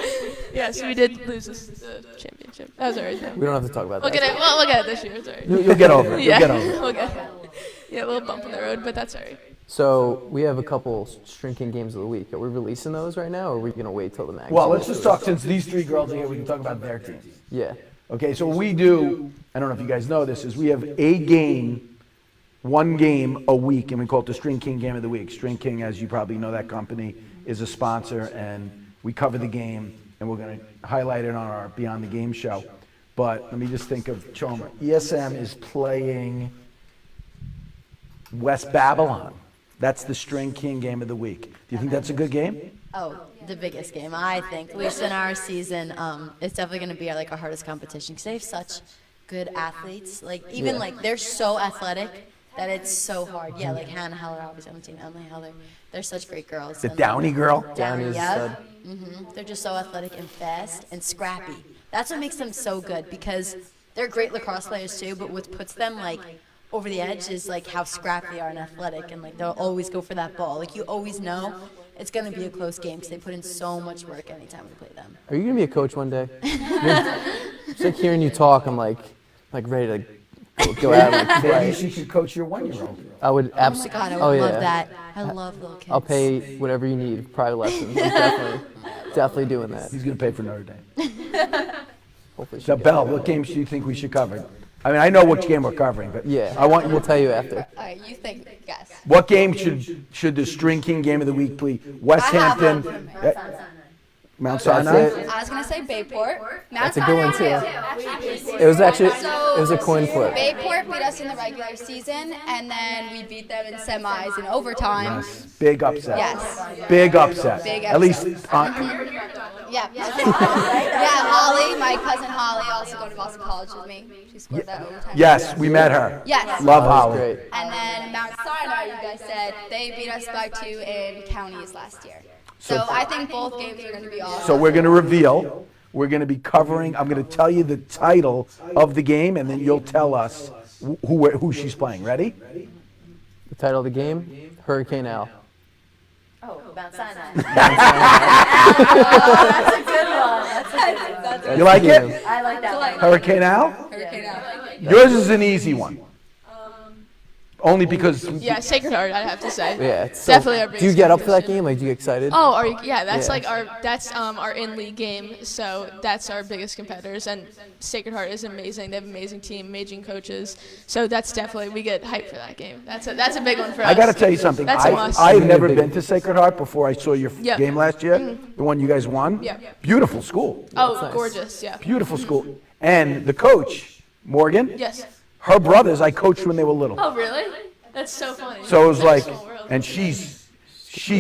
Speaker 13: Yes, we did lose the championship. That was alright though.
Speaker 8: We don't have to talk about
Speaker 13: We'll
Speaker 8: that.
Speaker 13: get it. Well, we'll get it this year. It's alright.
Speaker 7: You'll get over it.
Speaker 13: Yeah,
Speaker 7: You'll get over it.
Speaker 13: we'll get it. Yeah, a little bump in the road, but that's alright.
Speaker 8: So we have a couple Shrinking Games of the Week. Are we releasing those right now, or are we going to wait till the magazine?
Speaker 7: Well, let's just talk, since these three girls are here, we can talk about their teams.
Speaker 8: Yeah.
Speaker 7: Okay, so what we do, I don't know if you guys know this, is we have one game a week, and we call it the String King Game of the Week. String King, as you probably know, that company is a sponsor, and we cover the game, and we're going to highlight it on our Beyond the Game show. But let me just think of Choma. ESM is playing West Babylon. That's the String King Game of the Week. Do you think that's a good game?
Speaker 11: Oh, the biggest game, I think. At least in our season, it's definitely going to be our hardest competition because they have such good athletes. They're so athletic that it's so hard. Yeah, like Hannah Heller, obviously on the team, Emily Heller. They're such great girls.
Speaker 7: The Downey girl?
Speaker 11: Downey,
Speaker 8: is
Speaker 11: yeah. They're just so athletic and fast and scrappy. That's what makes them so good because they're great lacrosse players too, but what puts them over the edge is how scrappy they are and athletic, and they'll always go for that ball. You always know it's going to be a close game because they put in so much work anytime we play them.
Speaker 8: Are you going to be a coach one day? It's like hearing you talk, I'm like ready to
Speaker 14: go out and
Speaker 7: Maybe
Speaker 14: play.
Speaker 7: she should coach your 1-year-old.
Speaker 14: I would
Speaker 11: Oh my
Speaker 14: absolutely.
Speaker 11: God, I would
Speaker 14: Oh
Speaker 11: love
Speaker 14: yeah.
Speaker 11: that. I love little kids.
Speaker 14: I'll pay whatever you need. Private lessons. I'm definitely doing that.
Speaker 7: He's going to pay for Notre Dame.
Speaker 14: Hopefully. she
Speaker 7: So,
Speaker 14: gets
Speaker 7: Belle,
Speaker 14: it.
Speaker 7: what games do you think we should cover? I mean, I know which game we're covering, but
Speaker 14: Yeah.
Speaker 7: I want
Speaker 14: We'll tell you after.
Speaker 12: All right, you think, guess.
Speaker 7: What game should the String King Game of the Week be? West Hampton, Mount
Speaker 14: That's
Speaker 7: Sinai.
Speaker 14: it.
Speaker 12: I was gonna say Bayport.
Speaker 14: That's a good one too. It was actually it was a coin flip.
Speaker 12: Bayport beat us in the regular season, and then we beat them in semis in overtime.
Speaker 7: Big upset.
Speaker 12: Yes.
Speaker 7: Big upset.
Speaker 12: Big
Speaker 7: At least,
Speaker 12: Yeah. Yeah, Holly, my cousin Holly, also going to Boston College with me. She scored that overtime.
Speaker 7: yes, we met her.
Speaker 12: Yes.
Speaker 7: Love
Speaker 14: That was
Speaker 7: Holly.
Speaker 14: great.
Speaker 12: And then Mount Sinai, you guys said, they beat us by 2 in counties last year. So I think both games are going to be awesome.
Speaker 7: So we're going to reveal. We're going to be covering. I'm going to tell you the title of the game, and then you'll tell us who she's playing. Ready?
Speaker 14: The title of the game: Hurricane Al.
Speaker 11: Oh, Mount Sinai.
Speaker 12: That's a good one. That's a good one.
Speaker 7: You like it?
Speaker 11: I like that one.
Speaker 7: Hurricane Al?
Speaker 12: Hurricane Al.
Speaker 7: Yours is an easy one. Only because
Speaker 13: Yeah, Sacred Heart, I'd have to say.
Speaker 14: Yeah, it's so,
Speaker 13: Definitely our
Speaker 14: do
Speaker 13: biggest
Speaker 14: you get up for
Speaker 13: competition.
Speaker 14: that game? Like, do you get excited?
Speaker 13: Oh, yeah, that's
Speaker 14: Yeah.
Speaker 13: like our in-league game, so that's our biggest competitors, and Sacred Heart is amazing. They have an amazing team, amazing coaches, so that's definitely, we get hyped for that game. That's a big one for us.
Speaker 7: I got to tell you something.
Speaker 13: That's a must.
Speaker 7: I've never been to Sacred Heart before I saw your
Speaker 13: Yeah.
Speaker 7: game last year, the one you guys won.
Speaker 13: Yeah.
Speaker 7: Beautiful school.
Speaker 13: Oh,
Speaker 14: nice.
Speaker 13: gorgeous, yeah.
Speaker 7: Beautiful school. And the coach, Morgan,
Speaker 13: Yes.
Speaker 7: her brothers I coached when they were little.
Speaker 13: Oh, really? That's so funny.
Speaker 7: So it was like,
Speaker 13: Small world.
Speaker 7: and she's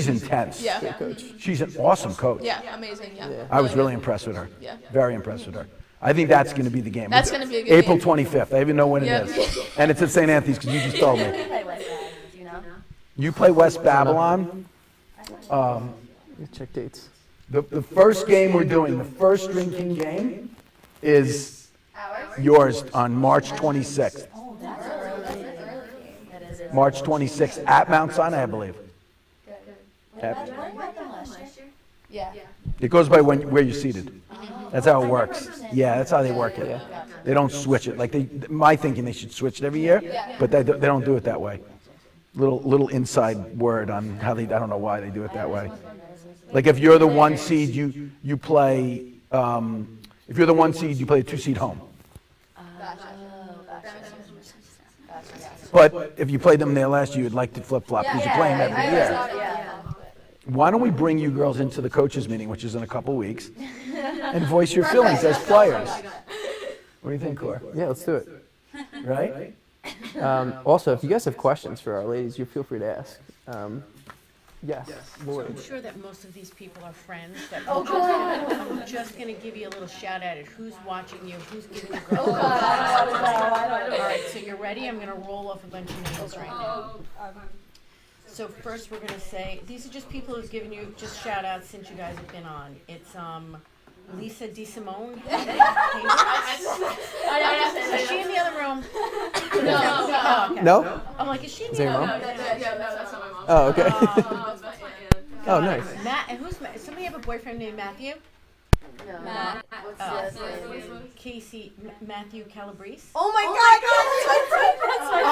Speaker 7: intense.
Speaker 13: Yeah.
Speaker 7: She's an awesome coach.
Speaker 13: Yeah, amazing, yeah.
Speaker 7: I was really impressed with her.
Speaker 13: Yeah.
Speaker 7: Very impressed with her. I think that's going to be the game.
Speaker 13: That's gonna be a good
Speaker 7: April
Speaker 13: game.
Speaker 7: 25th. I even know when
Speaker 13: Yep.
Speaker 7: it is. And it's at St. Anthony's because you just told me.
Speaker 11: You know?
Speaker 7: You play West Babylon.
Speaker 14: Check dates.
Speaker 7: The first game we're doing, the first String King game, is yours on March 26th. March 26th at Mount Sinai, I believe. At-
Speaker 12: Yeah.
Speaker 7: It goes by where you're seated. That's how it works. Yeah, that's how they work it. They don't switch it. Like my thinking, they should switch it every year, but they don't do it that way. Little inside word on how they. I don't know why they do it that way. Like if you're the 1 seed, you play. If you're the 1 seed, you play a 2 seed home. But if you played them there last year, you'd like to flip flop because you play them every year. Why don't we bring you girls into the coaches meeting, which is in a couple weeks, and voice your feelings as players? What do you think, Cor?
Speaker 14: Yeah, let's do it.
Speaker 7: Right?
Speaker 14: Also, if you guys have questions for our ladies, you feel free to ask. Yes, Lord.
Speaker 3: I'm sure that most of these people are friends. I'm just going to give you a little shout out at who's watching you, who's giving you girls. All right, so you're ready? I'm going to roll off a bunch of names right now. So first we're going to say, these are just people who've given you just shout outs since you guys have been on. It's Lisa DeSimone. Is she in the other room? No. Oh, okay.
Speaker 14: No?
Speaker 3: I'm like, is she in
Speaker 14: Is
Speaker 3: the
Speaker 14: that your
Speaker 3: other
Speaker 14: mom?
Speaker 3: room?
Speaker 13: That's not my mom.
Speaker 14: Oh, okay. Oh, nice.
Speaker 3: Matt, and somebody have a boyfriend named Matthew?
Speaker 11: No.
Speaker 12: Matt.
Speaker 11: What's the last name?
Speaker 3: Casey, Matthew Calabrese?
Speaker 11: Oh my God, that's my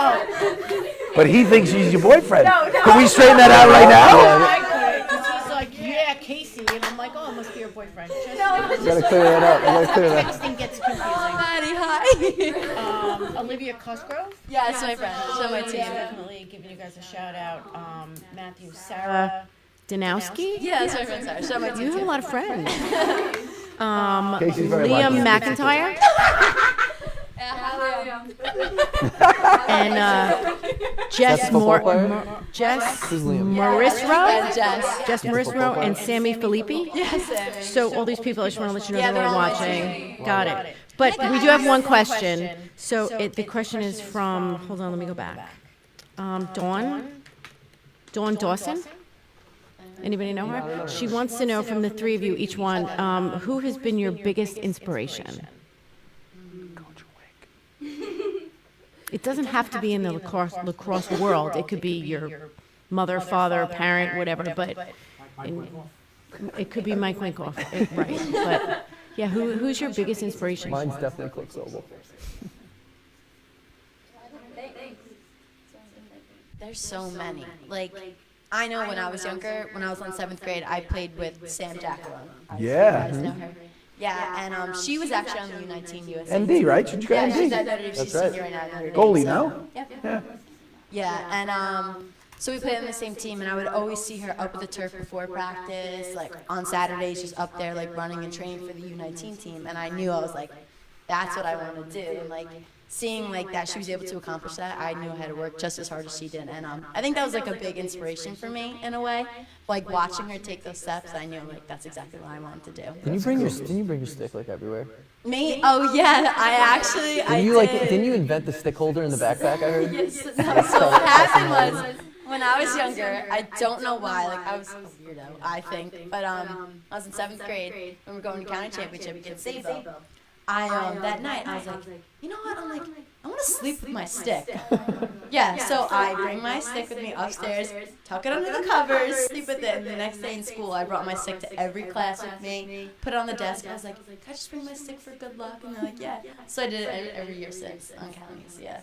Speaker 11: friend.
Speaker 7: But he thinks he's your boyfriend.
Speaker 11: No.
Speaker 7: Can we straighten that out right now?
Speaker 3: I could, because he's like, yeah, Casey, and I'm like, oh, it must be your boyfriend. Just,
Speaker 14: You gotta clear that up. You gotta clear that up.
Speaker 3: texting gets confusing.
Speaker 12: Maddie, hi.
Speaker 3: Olivia Cosgrove?
Speaker 12: Yeah, it's my friend. She's on my team.
Speaker 3: Definitely giving you guys a shout out. Matthew, Sarah.
Speaker 5: Danowski?
Speaker 12: Yeah, that's my friend Sarah. She's on my team.
Speaker 5: You have a lot of friends.
Speaker 7: Casey's very
Speaker 5: Liam
Speaker 7: lucky.
Speaker 5: McIntyre
Speaker 12: Yeah,
Speaker 5: and Jess
Speaker 14: football player?
Speaker 5: Jess
Speaker 14: Who's Liam?
Speaker 5: Marisro,
Speaker 12: Jess.
Speaker 5: Jess Marisro, and Sammy Filippi.
Speaker 12: Yes.
Speaker 5: So all these people, I just want to let you know
Speaker 12: Yeah,
Speaker 5: they're all
Speaker 12: they're all
Speaker 5: watching. Got it. But we do have one question. So the question is from, hold on, let me go back. Dawn Dawson? Anybody know her? She wants to know from the three of you, each one, who has been your biggest inspiration? It doesn't have to be in the lacrosse world. It could be your mother, father, parent, whatever, but it could be Mike Winkoff, right? But yeah, who's your biggest inspiration?
Speaker 14: Mine's definitely Cliff Sobel.
Speaker 11: There's so many. Like, I know when I was younger, when I was in 7th grade, I played with Sam Jacqueline.
Speaker 7: Yeah.
Speaker 11: You guys know her? Yeah, and she was actually on the U19 USA.
Speaker 7: ND, right? She's got
Speaker 11: Yeah,
Speaker 7: ND.
Speaker 11: she's at Notre Dame.
Speaker 7: That's
Speaker 11: She's
Speaker 7: right.
Speaker 11: senior right now at Notre Dame.
Speaker 7: Goalie,
Speaker 11: so-
Speaker 7: no?
Speaker 11: Yep.
Speaker 7: Yeah.
Speaker 11: Yeah, and so we played on the same team, and I would always see her up at the turf before practice, like on Saturdays, just up there, like running and training for the U19 team. And I knew I was like, that's what I want to do. And like seeing like that she was able to accomplish that, I knew I had to work just as hard as she did. And I think that was like a big inspiration for me in a way. Like watching her take those steps, I knew like that's exactly what I wanted to do.
Speaker 14: Didn't you bring your stick like everywhere?
Speaker 11: Me? Oh yeah, I did.
Speaker 14: Didn't you invent the stick holder in the backpack? I heard.
Speaker 11: Yes. No, so what happened was, when I was younger, I don't know why, like I was a weirdo, I think, but I was in 7th grade when we were going to county championship against Sabo. That night I was like, you know what? I'm like, I want to sleep with my stick. Yeah, so I bring my stick with me upstairs, tuck it under the covers, sleep with it, and the next day in school I brought my stick to every class with me, put it on the desk, and I was like, can I just bring my stick for good luck? And they're like, yeah. So I did it every year since on counties, yeah.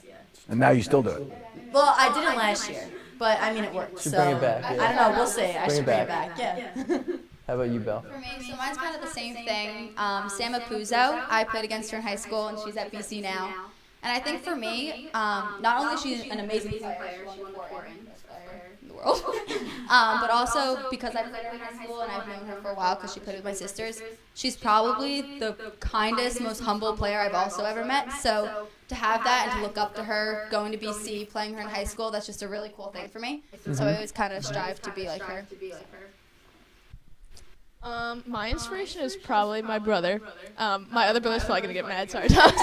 Speaker 7: And now you still do it.
Speaker 11: Well, I didn't last year, but I mean it worked.
Speaker 14: Should
Speaker 11: So
Speaker 14: bring it back, yeah.
Speaker 11: I don't know. We'll see. I
Speaker 14: Bring
Speaker 11: should
Speaker 14: it
Speaker 11: bring it
Speaker 14: back.
Speaker 11: back. Yeah.
Speaker 14: How about you, Belle?
Speaker 12: For me, so mine's kind of the same thing. Sam Apuzzo, I played against her in high school, and she's at BC now. And I think for me, not only is she an amazing player, she's one of the best player in the world, but also because I played her in high school and I've known her for a while because she played with my sisters, she's probably the kindest, most humble player I've also ever met. So to have that and to look up to her, going to BC, playing her in high school, that's just a really cool thing for me. So I always kind of strive to be like her.
Speaker 13: My inspiration is probably my brother. My other brother's probably gonna get mad. Sorry, Thomas.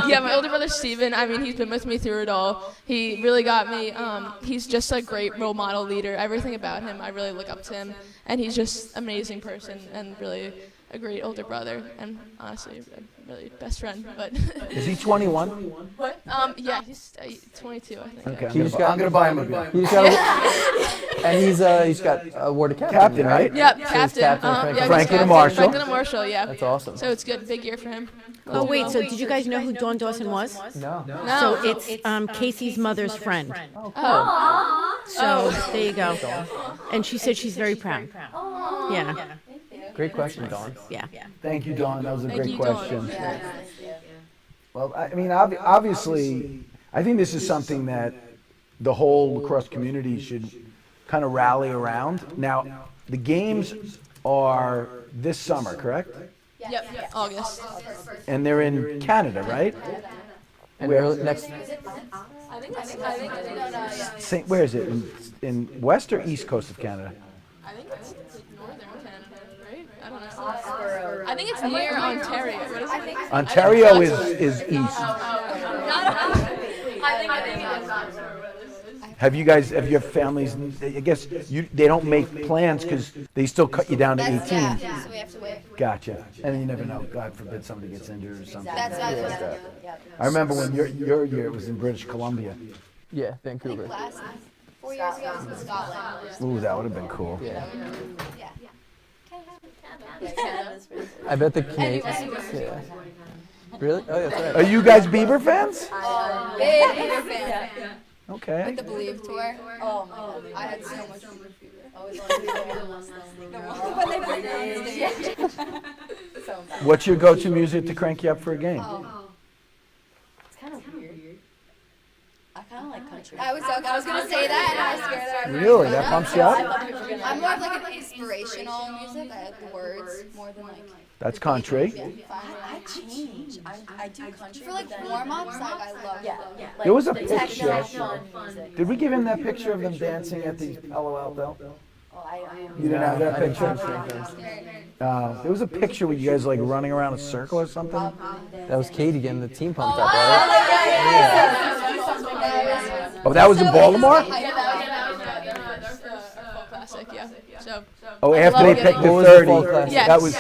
Speaker 13: Yeah, my older brother Steven. I mean, he's been with me through it all. He really got me. He's just a great role model leader. Everything about him, I really look up to him, and he's just an amazing person and really a great older brother and honestly a really best friend. But
Speaker 7: Is he 21?
Speaker 13: what? Yeah, he's 22, I think.
Speaker 7: Okay,
Speaker 14: He's
Speaker 7: I'm gonna buy him a beer.
Speaker 14: He's got and he's got awarded captain.
Speaker 7: Captain, right?
Speaker 13: Yep,
Speaker 14: So he's
Speaker 13: captain.
Speaker 14: captain of
Speaker 13: Yeah,
Speaker 14: Franklin.
Speaker 13: he's
Speaker 7: Franklin and
Speaker 13: captain.
Speaker 7: Marshall.
Speaker 13: Franklin and Marshall, yeah.
Speaker 14: That's awesome.
Speaker 13: So it's good, big year for him.
Speaker 5: Oh, wait, so did you guys know who Dawn Dawson was?
Speaker 14: No.
Speaker 5: So it's Casey's mother's friend.
Speaker 13: Oh.
Speaker 5: So there you go. And she said she's very proud. Yeah,
Speaker 14: Great question, Dawn.
Speaker 5: yeah.
Speaker 7: Thank you, Dawn. That was a
Speaker 13: Thank
Speaker 7: great
Speaker 13: you, Dawn.
Speaker 7: question. Well, I mean, obviously, I think this is something that the whole lacrosse community should kind of rally around. Now, the games are this summer, correct?
Speaker 13: Yep, August.
Speaker 7: And they're in Canada, right?
Speaker 14: And next.
Speaker 13: I think it's
Speaker 7: Where is it? In west or east coast of Canada?
Speaker 13: I think it's like northern Canada, right? I don't know. I think it's near Ontario. What is it?
Speaker 7: Ontario is east.
Speaker 13: I think it is.
Speaker 7: Have you have families? I guess they don't make plans because they still cut you down to 18.
Speaker 12: Yeah, so we have to wait.
Speaker 7: Gotcha. And you never know. God forbid somebody gets injured or something.
Speaker 11: That's
Speaker 7: like
Speaker 11: what
Speaker 7: that.
Speaker 11: yeah.
Speaker 7: I remember when your year was in British Columbia.
Speaker 14: Yeah, Vancouver.
Speaker 12: 4 years ago, it was in Scotland.
Speaker 7: Ooh, that would have been cool.
Speaker 14: Yeah.
Speaker 11: Yeah.
Speaker 14: I bet the Canadians. Yeah. Really? Oh, yeah, that's
Speaker 7: Are
Speaker 14: right.
Speaker 7: you guys Bieber fans?
Speaker 12: Big Beaver fan.
Speaker 7: Okay.
Speaker 12: With the Believe tour.
Speaker 11: Oh my God.
Speaker 12: I had so much fun.
Speaker 11: When they bring it on stage. So bad.
Speaker 7: What's your go-to music to crank you up for a game?
Speaker 11: It's kind of weird. I kind of like country.
Speaker 12: I was gonna say that, and I was scared that I was
Speaker 7: Really? That pumps you up?
Speaker 12: I'm more of like an inspirational music. I like the words more than like.
Speaker 7: That's country.
Speaker 11: I change. I do country.
Speaker 12: For like warm ups, like I love.
Speaker 11: Yeah.
Speaker 7: There was a
Speaker 11: the techno,
Speaker 7: picture.
Speaker 11: fun music.
Speaker 7: Did we give him that picture of them dancing at the Palo Alto?
Speaker 11: Oh, I
Speaker 7: You didn't have that
Speaker 14: I didn't
Speaker 7: picture?
Speaker 14: think
Speaker 7: There was a picture with you guys like running around a circle or something.
Speaker 14: that was Katie getting the team pumped up, right?
Speaker 7: Oh, that was in Baltimore?
Speaker 13: Classic, yeah. So.
Speaker 7: Oh, after they picked the
Speaker 14: What was the
Speaker 7: 30.
Speaker 14: fall classic?
Speaker 13: Yes.
Speaker 7: That was.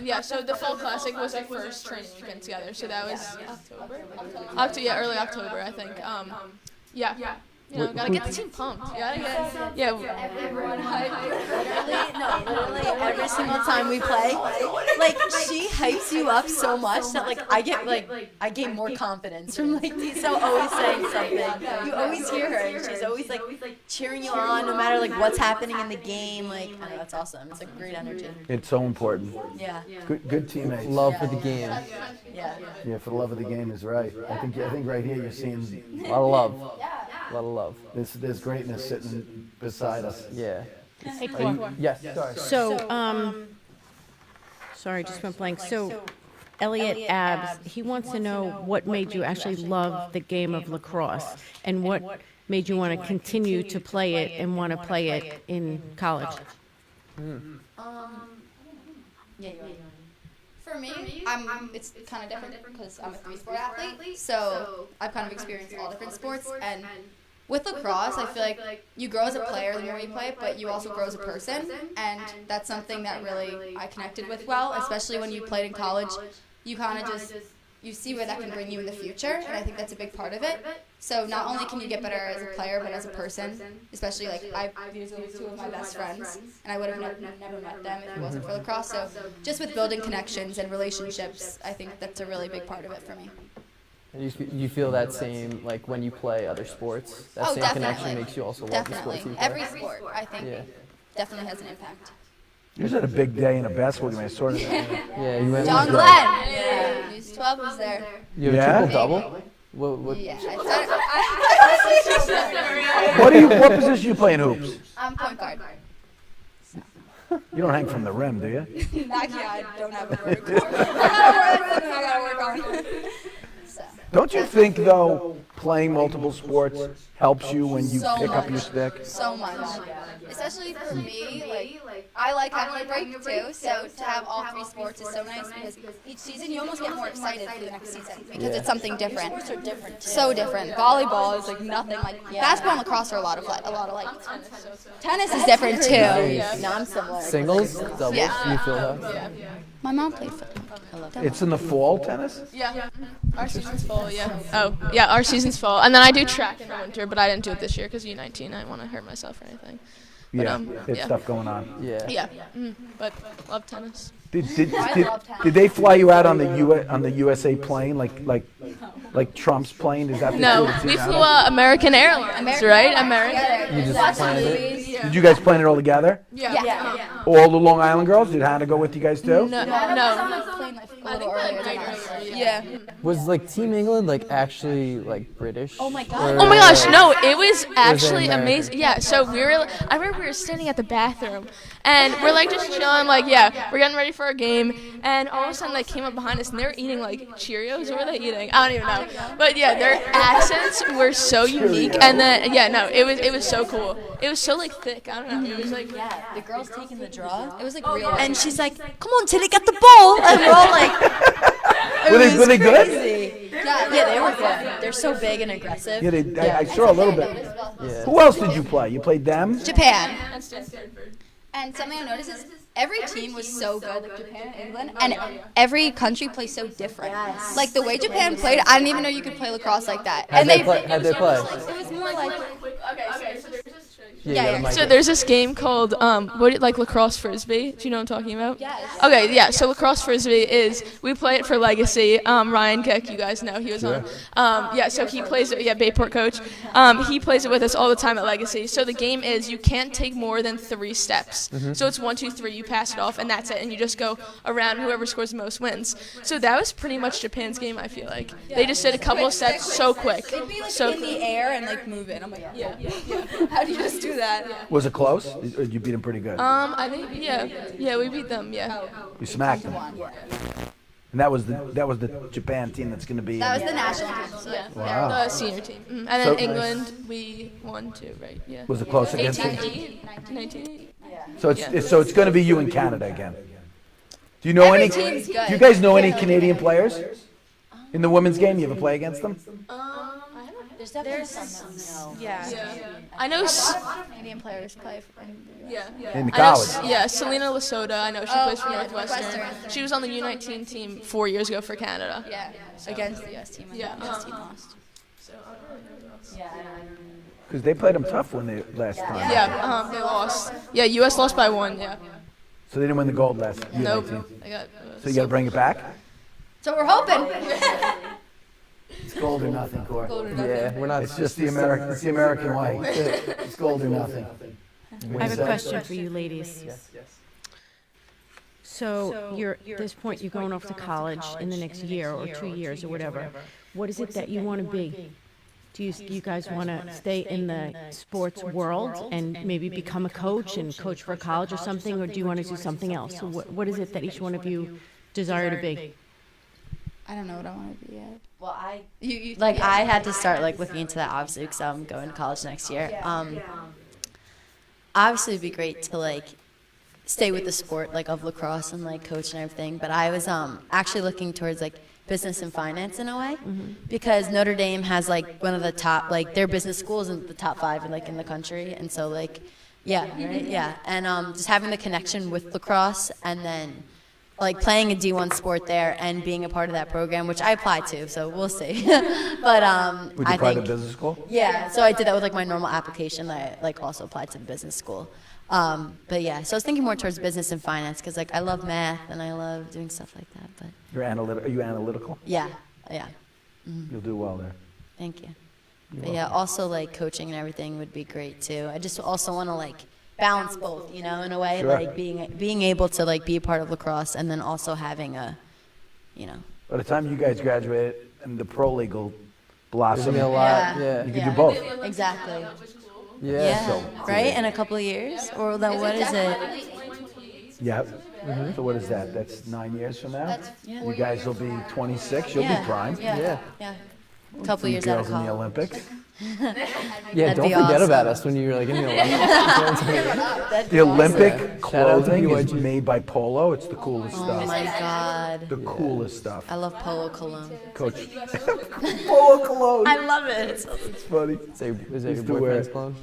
Speaker 13: Yeah, so the Fall Classic was our first training weekend together. So that was October? Yeah, early October, I think. Yeah. You know, gotta get the team pumped. Yeah.
Speaker 11: Everyone hyped. Literally every single time we play, like she hypes you up so much that like I gain more confidence from like Tisa always saying something. You always hear her and she's always like cheering you on no matter like what's happening in the game. Like I know that's awesome. It's like great energy.
Speaker 7: It's so important.
Speaker 11: Yeah.
Speaker 7: Good teammates.
Speaker 14: Love for the game.
Speaker 11: Yeah.
Speaker 7: Yeah, for the love of the game is right. I think right here you're seeing
Speaker 14: A lot of love. A lot of love.
Speaker 7: there's greatness sitting beside us.
Speaker 14: Yeah.
Speaker 5: Hey,
Speaker 14: Are you,
Speaker 5: Clark.
Speaker 14: yes. Sorry.
Speaker 5: So, sorry, just went blank. So, Elliot Abbs, he wants to know what made you actually love the game of lacrosse and what made you want to continue to play it and want to play it in college.
Speaker 12: Yeah, for me, it's kind of different because I'm a three-sport athlete, so I've kind of experienced all different sports. And with lacrosse, I feel like you grow as a player the more you play, but you also grow as a person, and that's something that really I connected with well, especially when you played in college. You kind of you see where that can bring you in the future, and I think that's a big part of it. So not only can you get better as a player, but as a person, especially like these are two of my best friends, and I would have never met them if it wasn't for lacrosse. So just with building connections and relationships, I think that's a really big part of it for me.
Speaker 14: And you feel that same, like when you play other sports, that same connection makes you also love the sports you play?
Speaker 12: Every sport, I think, definitely has an impact.
Speaker 7: You just had a big day in a basketball game. I saw it.
Speaker 14: Yeah, you went.
Speaker 12: John Glenn, yeah, News 12 was there.
Speaker 14: You have a triple-double? What?
Speaker 12: Yeah,
Speaker 7: What position you play in hoops?
Speaker 12: I'm point guard.
Speaker 7: You don't hang from the rim, do you?
Speaker 12: Actually, I don't have a work. I gotta work on.
Speaker 7: Don't you think, though, playing multiple sports helps you when you pick up your stick?
Speaker 12: So much. Especially for me, like, I like having a break too, so to have all three sports is so nice because each season you almost get more excited for the next season because it's something different.
Speaker 11: Sports are different too.
Speaker 12: So different. Volleyball is like nothing like basketball and lacrosse are a lot of like tennis is different too.
Speaker 11: Non-similar.
Speaker 14: Singles, doubles.
Speaker 12: Yeah.
Speaker 14: You feel that?
Speaker 12: My mom played football. I love that.
Speaker 7: It's in the fall, tennis?
Speaker 13: Yeah. Our season's fall, yeah. Oh, yeah, our season's fall. And then I do track in the winter, but I didn't do it this year because U19, I didn't want to hurt myself or anything. But,
Speaker 7: It's stuff going on.
Speaker 14: Yeah.
Speaker 13: Yeah, but love tennis.
Speaker 7: Did they fly you out on the USA plane like Trump's plane? Is that
Speaker 13: No, we flew American Airlines, right? American.
Speaker 14: You just planned it?
Speaker 7: Did you guys plan it all together?
Speaker 13: Yeah.
Speaker 7: All the Long Island girls? Did Hannah go with you guys too?
Speaker 13: No.
Speaker 12: A little earlier. Yeah.
Speaker 14: Was like Team England like actually like British?
Speaker 11: Oh my God.
Speaker 13: Oh my gosh, no, it was actually
Speaker 14: American?
Speaker 13: amazing. Yeah, so I remember we were standing at the bathroom and we're like just chilling, like, yeah, we're getting ready for a game, and all of a sudden they came up behind us and they were eating like Cheerios. What were they eating? I don't even know. But yeah, their accents were so unique, and then it was so cool. It was so like thick. I don't know. It was like
Speaker 11: The girl's taking the draw.
Speaker 12: It was like real.
Speaker 11: And she's like, "Come on, Tilly, get the ball!" And we're all like,
Speaker 7: Were they good?
Speaker 11: Yeah, they were good. They're so big and aggressive.
Speaker 7: Yeah, I saw a little bit.
Speaker 14: Yeah.
Speaker 7: Who else did you play? You played them?
Speaker 12: Japan. And something I noticed is every team was so good, like Japan and England, and every country plays so different. Like the way Japan played, I didn't even know you could play lacrosse like that.
Speaker 14: How'd
Speaker 12: And
Speaker 14: they play?
Speaker 12: It was more like
Speaker 13: So there's this game called like lacrosse frisbee. Do you know what I'm talking about?
Speaker 12: Yes.
Speaker 13: Okay, yeah. So lacrosse frisbee is we play it for Legacy. Ryan Keck, you guys know he was on. Yeah, so he plays it. Yeah, Bayport coach. He plays it with us all the time at Legacy. So the game is you can't take more than 3 steps. So it's 1, 2, 3. You pass it off, and that's it. And you just go around. Whoever scores the most wins. So that was pretty much Japan's game. I feel like they just did a couple of steps so quick.
Speaker 12: It'd be like
Speaker 13: So
Speaker 12: in the air and like move it. I'm like, yeah. How do you just do that?
Speaker 7: Was it close? Or did you beat them pretty good?
Speaker 13: I think yeah, we beat them. Yeah.
Speaker 7: You smacked them. And that was the Japan team that's going to be.
Speaker 12: That was the national team. So
Speaker 13: Yeah,
Speaker 7: Wow.
Speaker 13: the senior team. And then
Speaker 7: So-
Speaker 13: England, we won too, right? Yeah.
Speaker 7: Was it close against?
Speaker 13: 19-8.
Speaker 7: So it's going to be you in Canada again. Do you know
Speaker 12: Every
Speaker 7: any?
Speaker 12: team's good.
Speaker 7: Do you guys know any Canadian players in the women's game? You ever play against them?
Speaker 11: There's definitely some.
Speaker 12: Yeah.
Speaker 13: I know.
Speaker 12: A lot of Canadian players play for
Speaker 7: In the
Speaker 13: I know,
Speaker 7: college.
Speaker 13: yeah, Selena Lasota. I know she plays for Northwestern.
Speaker 12: Northwestern.
Speaker 13: She was on the U19 team 4 years ago for Canada.
Speaker 12: Yeah. Against the US team. And
Speaker 13: Yeah.
Speaker 12: the US team lost.
Speaker 11: Yeah.
Speaker 7: Because they played them tough when they last time.
Speaker 13: Yeah, they lost. Yeah, U.S. lost by 1. Yeah.
Speaker 7: So they didn't win the gold last year.
Speaker 13: Nope.
Speaker 7: 19.
Speaker 13: They got,
Speaker 7: So you got to bring it back.
Speaker 11: So we're hoping.
Speaker 7: It's gold or nothing, Cor.
Speaker 14: Yeah, we're not.
Speaker 7: It's just the American. It's the American way. It's gold or nothing.
Speaker 5: I have a question for you ladies. So you're at this point, you're going off to college in the next year or 2 years or whatever. What is it that you want to be? Do you guys want to stay in the sports world and maybe become a coach and coach for a college or something, or do you want to do something else? So what is it that each one of you desire to be?
Speaker 12: I don't know what I want to be yet.
Speaker 11: Well, I had to start like looking into that obviously because I'm going to college next year. Obviously, it'd be great to like stay with the sport like of lacrosse and like coach and everything. But I was actually looking towards like business and finance in a way, because Notre Dame has like one of the top, like their business schools in the top 5 in the country, and so like, yeah, right, yeah, and just having the connection with lacrosse and then like playing a D1 sport there and being a part of that program, which I applied to, so we'll see. But
Speaker 7: Would you apply to business school?
Speaker 11: yeah, so I did that with like my normal application. I like also applied to the business school. But yeah, so I was thinking more towards business and finance because like I love math and I love doing stuff like that. But
Speaker 7: Are you analytical?
Speaker 11: yeah.
Speaker 7: You'll do well there.
Speaker 11: Thank you. But yeah, also like coaching and everything would be great too. I just also want to like balance both, you know, in a way,
Speaker 7: Sure.
Speaker 11: like being able to like be a part of lacrosse and then also having a, you know.
Speaker 7: By the time you guys graduate and the pro league will blossom,
Speaker 14: There's gonna be a lot. Yeah.
Speaker 7: you can do both.
Speaker 11: Exactly.
Speaker 14: Yeah.
Speaker 7: So,
Speaker 11: Right? In a couple of years? Or then what is it?
Speaker 7: Yeah. So what is that? That's 9 years from now?
Speaker 11: Yeah.
Speaker 7: You guys will be 26. You'll be prime.
Speaker 11: Yeah. A couple of years out of
Speaker 7: girls in the
Speaker 11: college.
Speaker 7: Olympics.
Speaker 14: Yeah,
Speaker 11: That'd
Speaker 14: don't
Speaker 11: be
Speaker 14: forget
Speaker 11: awesome.
Speaker 14: about us when you're like in the Olympics.
Speaker 7: The Olympic
Speaker 14: Shout out to
Speaker 7: clothing is
Speaker 14: BYG.
Speaker 7: made by Polo. It's the coolest
Speaker 11: Oh
Speaker 7: stuff.
Speaker 11: my God.
Speaker 7: The coolest stuff.
Speaker 11: I love Polo Cologne.
Speaker 7: Coach. Polo cologne.
Speaker 11: I love it. It's
Speaker 7: It's funny.
Speaker 14: Is that your
Speaker 7: Used to wear
Speaker 14: boyfriend's
Speaker 7: it.
Speaker 14: clone?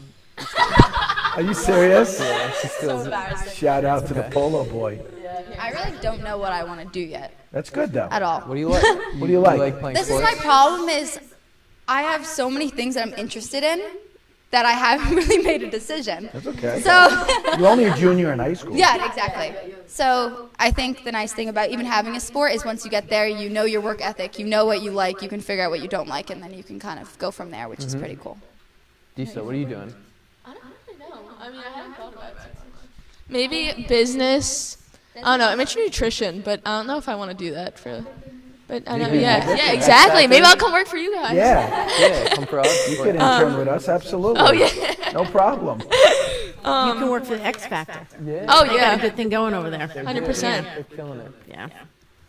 Speaker 7: Are you serious?
Speaker 14: Yeah, she still.
Speaker 7: Shout out to the Polo boy.
Speaker 12: I really don't know what I want to do yet
Speaker 7: That's good though.
Speaker 12: at all.
Speaker 14: What do you like?
Speaker 7: What do you like?
Speaker 14: playing
Speaker 12: This is
Speaker 14: sports?
Speaker 12: my problem is I have so many things that I'm interested in that I haven't really made a decision.
Speaker 7: That's okay.
Speaker 12: So
Speaker 7: You're only a junior in high school.
Speaker 12: yeah, exactly. So I think the nice thing about even having a sport is once you get there, you know your work ethic, you know what you like, you can figure out what you don't like, and then you can kind of go from there, which is pretty cool.
Speaker 14: Disa, what are you doing?
Speaker 13: I don't really know. I mean, I haven't thought about it. Maybe business. I don't know. I mentioned nutrition, but I don't know if I want to do that for. But I know,
Speaker 7: Maybe
Speaker 13: yeah,
Speaker 7: you
Speaker 13: yeah, exactly. Maybe I'll come work for you guys.
Speaker 7: Yeah.
Speaker 14: Yeah, come for us.
Speaker 7: You could intern with us, absolutely.
Speaker 13: Oh, yeah.
Speaker 7: No problem.
Speaker 5: You can work for the X Factor.
Speaker 14: Yeah.
Speaker 13: Oh
Speaker 5: They got a
Speaker 13: yeah,
Speaker 5: good thing going over there.
Speaker 13: 100%.
Speaker 14: They're killing it.
Speaker 5: Yeah.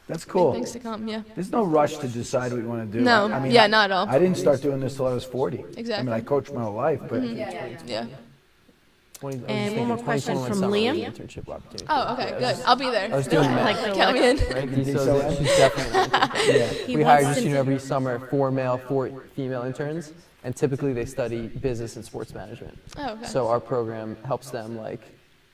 Speaker 7: That's cool.
Speaker 13: Things to come. Yeah.
Speaker 7: There's no rush to decide what you want to do.
Speaker 13: No.
Speaker 7: I mean,
Speaker 13: Yeah, not at all.
Speaker 7: I didn't start doing this till I was 40. I
Speaker 13: Exactly.
Speaker 7: mean, I coached my whole life, but
Speaker 13: Yeah.
Speaker 14: 20, I was
Speaker 5: And
Speaker 14: thinking
Speaker 5: one more question
Speaker 14: 2021
Speaker 5: from
Speaker 14: summer
Speaker 5: Liam.
Speaker 14: was an internship opportunity.
Speaker 13: Oh, okay, good. I'll be there.
Speaker 14: I was doing math.
Speaker 5: Like the
Speaker 13: Count me in.
Speaker 14: Right?
Speaker 7: think
Speaker 14: So
Speaker 7: so,
Speaker 14: that-
Speaker 7: Em?
Speaker 14: she's definitely an internship. Yeah.
Speaker 5: He
Speaker 14: We hire
Speaker 5: wants
Speaker 14: just
Speaker 5: to-
Speaker 14: every summer 4 male, 4 female interns, and typically they study business and sports management.
Speaker 13: Oh, okay.
Speaker 14: So our program helps them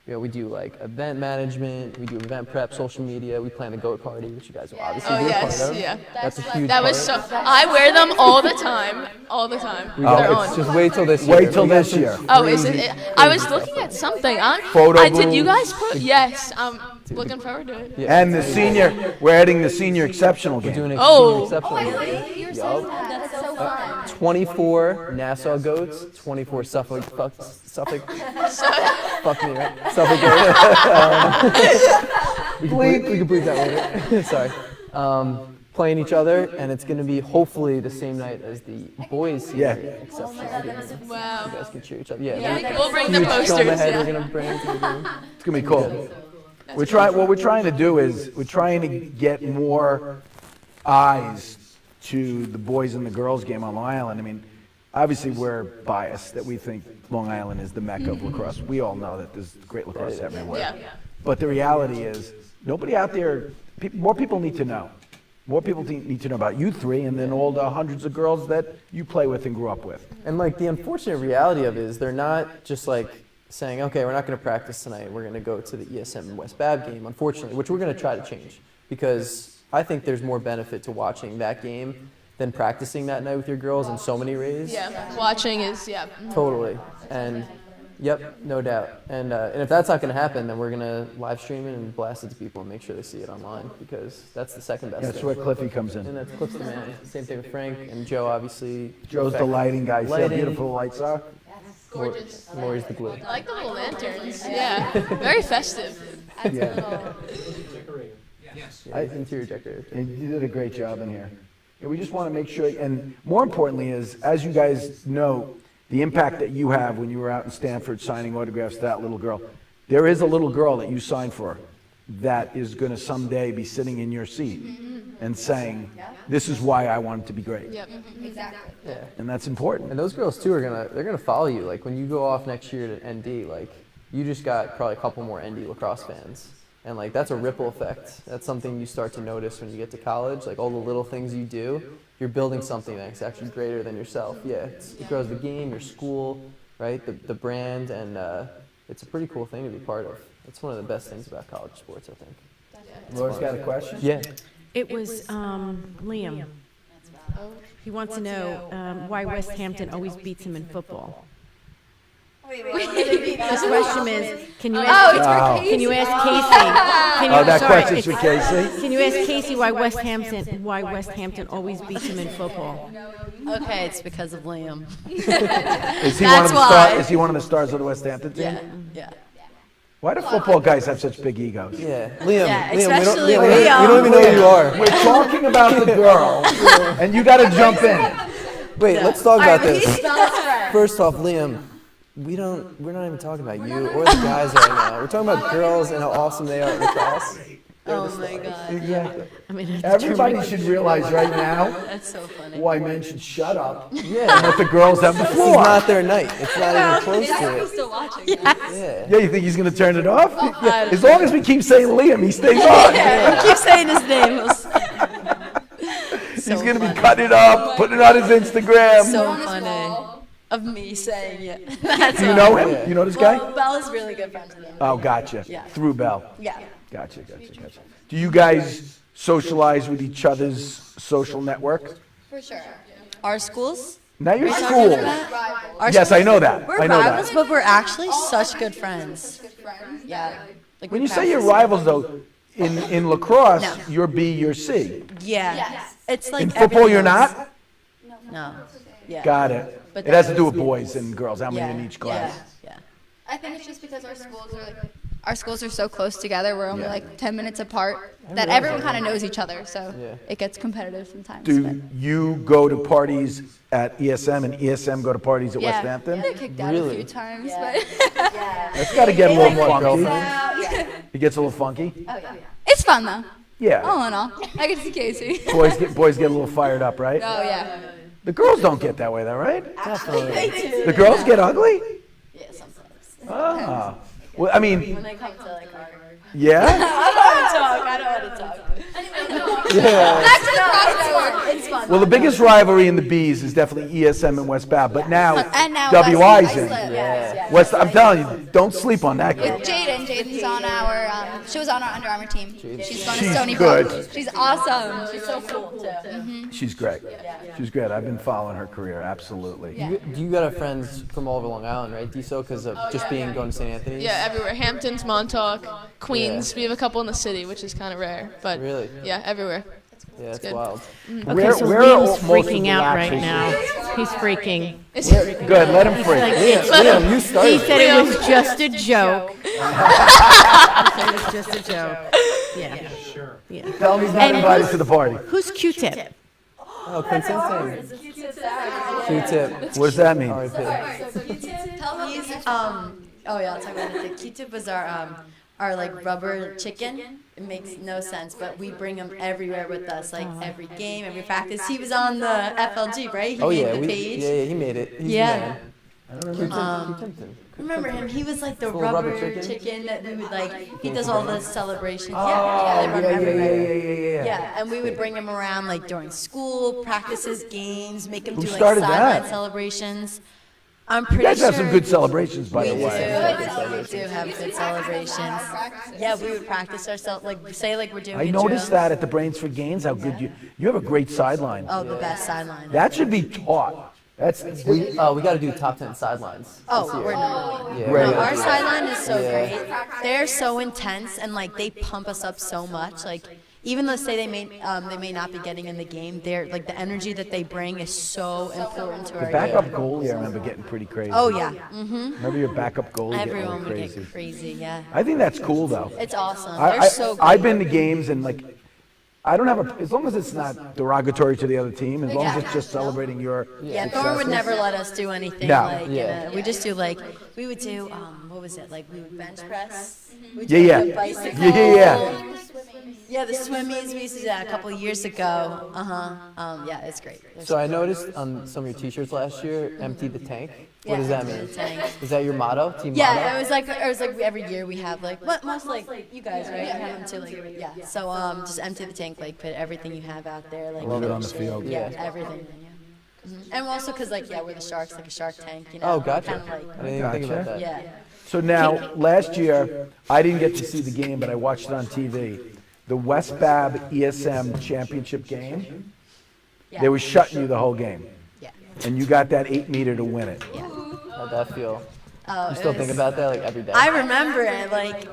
Speaker 14: we do like event management, we do event prep, social media, we plan the goat party, which you guys will obviously
Speaker 13: Oh
Speaker 14: be a
Speaker 13: yes,
Speaker 14: part of.
Speaker 13: yeah.
Speaker 14: That's a huge
Speaker 13: That
Speaker 14: part.
Speaker 13: was so. I wear them all the time. All the time.
Speaker 14: We
Speaker 13: They're
Speaker 14: got-
Speaker 13: on.
Speaker 14: just wait till this year.
Speaker 7: wait till
Speaker 14: We got
Speaker 7: this
Speaker 14: some
Speaker 7: year.
Speaker 13: Oh, is it? I was looking at something.
Speaker 7: Photo
Speaker 13: Did you
Speaker 7: booth.
Speaker 13: guys put? Yes. I'm looking forward to it.
Speaker 14: Yeah.
Speaker 7: And the senior, we're adding the senior exceptional game.
Speaker 14: Doing a
Speaker 13: Oh.
Speaker 14: senior exceptional. Yup. 24 Nassau goats, 24 Suffolk, fuck me, right? Suffolk goats. We can bleep that later. Sorry. Playing each other, and it's going to be hopefully the same night as the boys' senior exceptional game.
Speaker 13: Wow.
Speaker 14: You guys can cheer each other. Yeah.
Speaker 13: Yeah, we'll bring the
Speaker 14: Huge
Speaker 13: posters.
Speaker 14: dome ahead
Speaker 13: Yeah.
Speaker 14: we're going to bring to the game.
Speaker 7: It's gonna be cool. What we're trying to do is we're trying to get more eyes to the boys and the girls game on Long Island. I mean, obviously we're biased that we think Long Island is the mecca of lacrosse. We all know that there's great lacrosse everywhere.
Speaker 13: Yeah.
Speaker 7: But the reality is nobody out there. More people need to know. More people need to know about you three, and then all the hundreds of girls that you play with and grew up with.
Speaker 14: And like the unfortunate reality of it is they're not just like saying, okay, we're not going to practice tonight. We're going to go to the ESM West Bab game, unfortunately, which we're going to try to change because I think there's more benefit to watching that game than practicing that night with your girls in so many ways.
Speaker 13: Yeah, watching is, yeah.
Speaker 14: Totally. And yep, no doubt. And if that's not going to happen, then we're going to live stream it and blast it to people and make sure they see it online, because that's the second best
Speaker 7: That's
Speaker 14: thing.
Speaker 7: where Cliffy comes in.
Speaker 14: And that's Cliff's the man. Same thing with Frank and Joe, obviously.
Speaker 7: Joe's the lighting guy. See how
Speaker 14: Lighting.
Speaker 7: beautiful the lights are?
Speaker 13: Gorgeous.
Speaker 14: Maury's the glue.
Speaker 13: I like the little lanterns. Yeah, very festive.
Speaker 7: Yeah.
Speaker 14: Interior decorator.
Speaker 7: And you did a great job in here. And we just want to make sure, and more importantly is, as you guys know, the impact that you have when you were out in Stanford signing autographs to that little girl. There is a little girl that you signed for that is going to someday be sitting in your seat and saying, this is why I wanted to be great.
Speaker 13: Yep.
Speaker 11: Exactly.
Speaker 14: Yeah.
Speaker 7: And that's important.
Speaker 14: And those girls too they're gonna follow you. Like when you go off next year to ND, like you just got probably a couple more ND lacrosse fans. And like that's a ripple effect. That's something you start to notice when you get to college. Like all the little things you do, you're building something that's actually greater than yourself. Yeah, it grows the game, your school, right? The brand, and it's a pretty cool thing to be part of. It's one of the best things about college sports, I think.
Speaker 7: Laura's got a question?
Speaker 14: Yeah.
Speaker 5: It was Liam. He wants to know why West Hampton always beats him in football. His question is, can you ask, can you ask Casey? Can you,
Speaker 7: that
Speaker 5: sorry,
Speaker 7: question's for Casey?
Speaker 5: Can you ask Casey why West Hampton always beats him in football?
Speaker 11: Okay, it's because of Liam.
Speaker 7: Is he
Speaker 11: That's why.
Speaker 7: Is he one of the stars of the West Hampton team?
Speaker 11: Yeah, yeah.
Speaker 7: Why do football guys have such big egos?
Speaker 14: Yeah, Liam.
Speaker 11: Yeah,
Speaker 14: Liam, we
Speaker 11: especially
Speaker 14: don't
Speaker 11: Liam.
Speaker 14: even know who you are.
Speaker 7: We're talking about the girl, and you got to jump in.
Speaker 14: Wait, let's talk about
Speaker 11: Alright,
Speaker 14: this.
Speaker 11: he's Bella's friend.
Speaker 14: First off, Liam, we're not even talking about you or the guys right now. We're talking about girls and how awesome they are at lacrosse.
Speaker 11: Oh my god.
Speaker 7: Exactly.
Speaker 5: I mean,
Speaker 7: Everybody should realize right now
Speaker 11: That's so funny.
Speaker 7: why men should shut up
Speaker 14: Yeah.
Speaker 7: and let the girls have the
Speaker 14: This is
Speaker 7: floor.
Speaker 14: not their night. It's not even close to it.
Speaker 11: Still watching.
Speaker 14: Yeah.
Speaker 7: Yeah, you think he's going to turn it off? As long as we keep saying Liam, he stays on.
Speaker 11: Yeah, keep saying his name.
Speaker 7: He's going to be cutting it up, putting it on his Instagram.
Speaker 11: So funny. Of me saying it. That's
Speaker 7: Do you
Speaker 11: all.
Speaker 7: know him? You know this guy?
Speaker 11: Well, Bella's really good friends with him.
Speaker 7: Oh, gotcha.
Speaker 11: Yeah.
Speaker 7: Through Bell.
Speaker 11: Yeah.
Speaker 7: Gotcha. Do you guys socialize with each other's social network?
Speaker 11: For sure. Our schools?
Speaker 7: Not your
Speaker 11: Are you talking
Speaker 7: school.
Speaker 11: about that? Our
Speaker 7: Yes, I
Speaker 11: schools?
Speaker 7: know that.
Speaker 11: We're
Speaker 7: I know
Speaker 11: rivals,
Speaker 7: that.
Speaker 11: but we're actually such good friends. Yeah. Like
Speaker 7: When
Speaker 11: we
Speaker 7: you say you're
Speaker 11: practice-
Speaker 7: rivals, though, in lacrosse,
Speaker 11: No.
Speaker 7: you're B, you're C.
Speaker 11: Yeah. It's like
Speaker 7: In football, you're
Speaker 11: everything else.
Speaker 7: not?
Speaker 11: No. Yeah.
Speaker 7: Got it.
Speaker 11: But
Speaker 7: It has to
Speaker 11: that-
Speaker 7: do with boys and girls, how many
Speaker 11: Yeah.
Speaker 7: in each class.
Speaker 11: Yeah.
Speaker 12: I think it's just because our schools are so close together. We're only like 10 minutes apart that everyone kind of knows each other. So
Speaker 14: Yeah.
Speaker 12: it gets competitive sometimes.
Speaker 7: Do you go to parties at ESM and ESM go to parties at
Speaker 12: yeah,
Speaker 7: West Hampton?
Speaker 12: they're kicked out a
Speaker 14: Really?
Speaker 12: few times,
Speaker 11: Yeah.
Speaker 12: but
Speaker 7: That's got to get a little
Speaker 14: One
Speaker 7: funky.
Speaker 14: girlfriend.
Speaker 7: It gets a little funky.
Speaker 12: it's fun though.
Speaker 7: Yeah.
Speaker 12: All in all, I get to see Casey.
Speaker 7: Boys get a little fired up, right?
Speaker 12: Oh yeah.
Speaker 7: The girls don't get that way, though, right?
Speaker 11: They do.
Speaker 7: The girls get ugly?
Speaker 11: Yeah, sometimes.
Speaker 7: Ah. Well, I mean,
Speaker 11: When they come to like our...
Speaker 7: yeah?
Speaker 11: I don't want to talk.
Speaker 7: Yeah.
Speaker 12: Back to the crossword.
Speaker 11: It's fun.
Speaker 7: Well, the biggest rivalry in the Bs is definitely ESM and West Bath, but now
Speaker 12: And now
Speaker 7: W.
Speaker 12: West
Speaker 7: Eisen.
Speaker 12: Islip.
Speaker 11: Yes.
Speaker 7: West, I'm telling you, don't sleep on that girl.
Speaker 12: With Jaden. Jaden's on our. She was on our Under Armour team. She's going to
Speaker 7: She's
Speaker 12: Stony
Speaker 7: good.
Speaker 12: Brook. She's awesome.
Speaker 11: She's so cool, too.
Speaker 7: She's great. She's great. I've been following her career, absolutely.
Speaker 14: You got friends from all over Long Island, right, Diso? Because of just being going to St. Anthony's?
Speaker 13: Yeah, everywhere. Hamptons, Montauk, Queens. We have a couple in the city, which is kind of rare. But
Speaker 14: Really?
Speaker 13: yeah, everywhere.
Speaker 14: Yeah, it's
Speaker 13: good.
Speaker 14: wild.
Speaker 5: Okay, so
Speaker 7: where are
Speaker 5: Liam's
Speaker 7: most of
Speaker 5: freaking
Speaker 7: the
Speaker 5: out right
Speaker 7: relaxation?
Speaker 5: now. He's freaking.
Speaker 7: Good, let him free.
Speaker 14: Liam, you started.
Speaker 5: He said it was just a joke. He said it was just a joke. Yeah.
Speaker 9: Sure.
Speaker 5: Yeah.
Speaker 7: Tell him he's not
Speaker 5: And
Speaker 7: invited
Speaker 5: who's-
Speaker 7: to the party.
Speaker 5: Who's Q-Tip?
Speaker 14: Oh, Quintin. Q-tip.
Speaker 7: What does that mean?
Speaker 14: R.I.P.
Speaker 11: He's, oh yeah, I'll talk about it. The Q-tip was our like rubber chicken. It makes no sense, but we bring him everywhere with us, like every game, every practice. He was on the FLG, right? He
Speaker 14: Oh,
Speaker 11: made
Speaker 14: yeah.
Speaker 11: the page.
Speaker 14: Yeah, he made it. He's
Speaker 11: Yeah.
Speaker 14: the man. Q-Tipton.
Speaker 11: Remember him? He was like the
Speaker 14: Little
Speaker 11: rubber,
Speaker 14: rubber
Speaker 11: chicken?
Speaker 14: chicken?
Speaker 11: that we would like. He does all the celebrations.
Speaker 7: Oh,
Speaker 11: yeah, they run
Speaker 7: yeah,
Speaker 11: everywhere.
Speaker 7: yeah.
Speaker 11: Yeah, and we would bring him around like during school, practices, games, make him
Speaker 7: Who
Speaker 11: do like
Speaker 7: started
Speaker 11: sideline
Speaker 7: that?
Speaker 11: celebrations. I'm
Speaker 7: You
Speaker 11: pretty
Speaker 7: guys have
Speaker 11: sure
Speaker 7: some good celebrations, by
Speaker 11: we
Speaker 7: the
Speaker 11: do.
Speaker 7: way.
Speaker 11: We do have good celebrations. Yeah, we would practice ourselves, like say like we're doing
Speaker 7: I
Speaker 11: a
Speaker 7: noticed
Speaker 11: drill.
Speaker 7: that at the Brains for Gains, how good you have a great sideline.
Speaker 11: Oh, the best sideline.
Speaker 7: That should be taught. That's
Speaker 14: We got to do top 10 sidelines.
Speaker 11: Oh, we're not.
Speaker 14: Yeah,
Speaker 7: Great.
Speaker 11: No, our sideline is so
Speaker 14: Yeah.
Speaker 11: great. They're so intense and like they pump us up so much. Like even though say they may not be getting in the game, they're like the energy that they bring is so important to
Speaker 7: the
Speaker 11: our
Speaker 7: backup
Speaker 11: game.
Speaker 7: goalie. I remember getting pretty crazy.
Speaker 11: Oh yeah. Mhm.
Speaker 7: Remember your backup goalie
Speaker 11: Everyone
Speaker 7: getting
Speaker 11: would
Speaker 7: really
Speaker 11: get
Speaker 7: crazy.
Speaker 11: crazy. Yeah.
Speaker 7: I think that's cool though.
Speaker 11: It's awesome. They're so good.
Speaker 7: I've been to games and like, I don't have as long as it's not derogatory to the other team, as long as it's just celebrating your
Speaker 11: Yeah, Thorne would
Speaker 7: successes.
Speaker 11: never let us do anything
Speaker 7: No.
Speaker 11: like
Speaker 14: Yeah.
Speaker 11: we just do like we would do what was it like we would bench press. We'd
Speaker 7: Yeah,
Speaker 11: do,
Speaker 7: yeah.
Speaker 11: like, a bicycle.
Speaker 7: Yeah.
Speaker 11: Yeah, the swimmies we used to do that a couple of years ago. Yeah, it's great.
Speaker 14: So I noticed on some of your T-shirts last year, empty the tank. What does that
Speaker 11: empty
Speaker 14: mean?
Speaker 11: the tank.
Speaker 14: Is that your motto? Team
Speaker 11: Yeah,
Speaker 14: motto?
Speaker 11: it was like every year we have like most like you guys right? You have them too like yeah. So just empty the tank, like put everything you have out there, like
Speaker 7: Love it on the
Speaker 11: finish
Speaker 7: field.
Speaker 11: Yeah,
Speaker 14: Yeah.
Speaker 11: everything. Yeah. And also because like we're the Sharks, like a Shark Tank, you know.
Speaker 14: Oh, gotcha.
Speaker 11: Kind of like,
Speaker 14: I didn't even think about that.
Speaker 11: yeah.
Speaker 7: So now, last year, I didn't get to see the game, but I watched it on TV. The West Bab ESM championship game,
Speaker 11: Yeah.
Speaker 7: they were shutting you the whole game.
Speaker 11: Yeah.
Speaker 7: And you got that 8-meter to win it.
Speaker 14: How'd that feel?
Speaker 11: Oh,
Speaker 14: You still
Speaker 11: it
Speaker 14: think
Speaker 11: was-
Speaker 14: about that like every day?
Speaker 11: I remember it like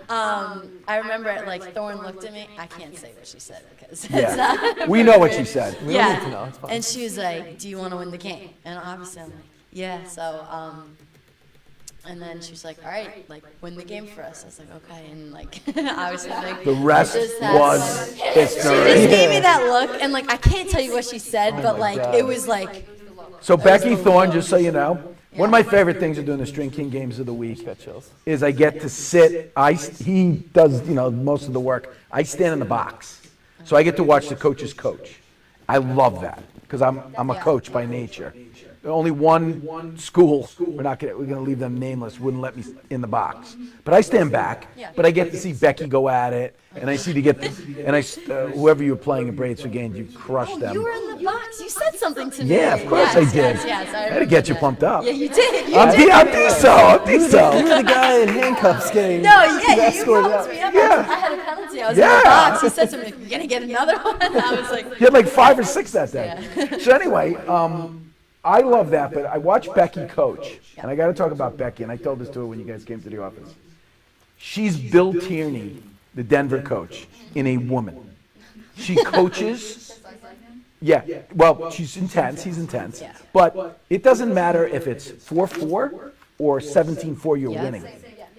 Speaker 11: I remember it like Thorne looked at me. I can't say what she said because it's
Speaker 7: Yeah. We know what she said.
Speaker 14: We don't
Speaker 11: Yeah.
Speaker 14: need to know. It's fine.
Speaker 11: And she was like, "Do you want to win the game?" And obviously I'm like, "Yeah." So and then she was like, "All right, like win the game for us." I was like, "Okay," and like obviously like
Speaker 7: The rest
Speaker 11: just had-
Speaker 7: was
Speaker 11: She
Speaker 7: history.
Speaker 11: just gave me that look, and like I can't tell you what she said, but like
Speaker 14: God.
Speaker 11: it was like
Speaker 7: So Becky Thorne, just so you know, one of my favorite things of doing the String King games of the week
Speaker 14: Got chills.
Speaker 7: is I get to sit. He does most of the work. I stand in the box, so I get to watch the coach's coach. I love that because I'm a coach by nature. Only one school, we're gonna leave them nameless, wouldn't let me in the box. But I stand back, but I get to see Becky go at it, and I see whoever you were playing in Braids for Games, you crushed them.
Speaker 11: you were in the box. You said something to me.
Speaker 7: Yeah, of course I
Speaker 11: Yes,
Speaker 7: did.
Speaker 11: Yes,
Speaker 7: I had to get you pumped up.
Speaker 11: Yeah, you did. You
Speaker 7: I'm
Speaker 11: did.
Speaker 7: I'm diesel.
Speaker 14: You were the guy in handcuffs getting
Speaker 11: No, yeah, you
Speaker 14: escorted
Speaker 11: helped
Speaker 14: out.
Speaker 11: me up.
Speaker 7: Yeah.
Speaker 11: I had a penalty. I was
Speaker 7: Yeah.
Speaker 11: in the box. He said to me, "You're gonna get another one." I was like,
Speaker 7: You had like 5 or 6 that day. So anyway, I love that, but I watched Becky coach, and I got to talk about Becky, and I told this to her when you guys came to the office. She's Bill Tierney, the Denver coach, in a woman. She coaches. Yeah, well, she's intense. He's intense. But it doesn't matter if it's 4-4 or 17-4 you're winning.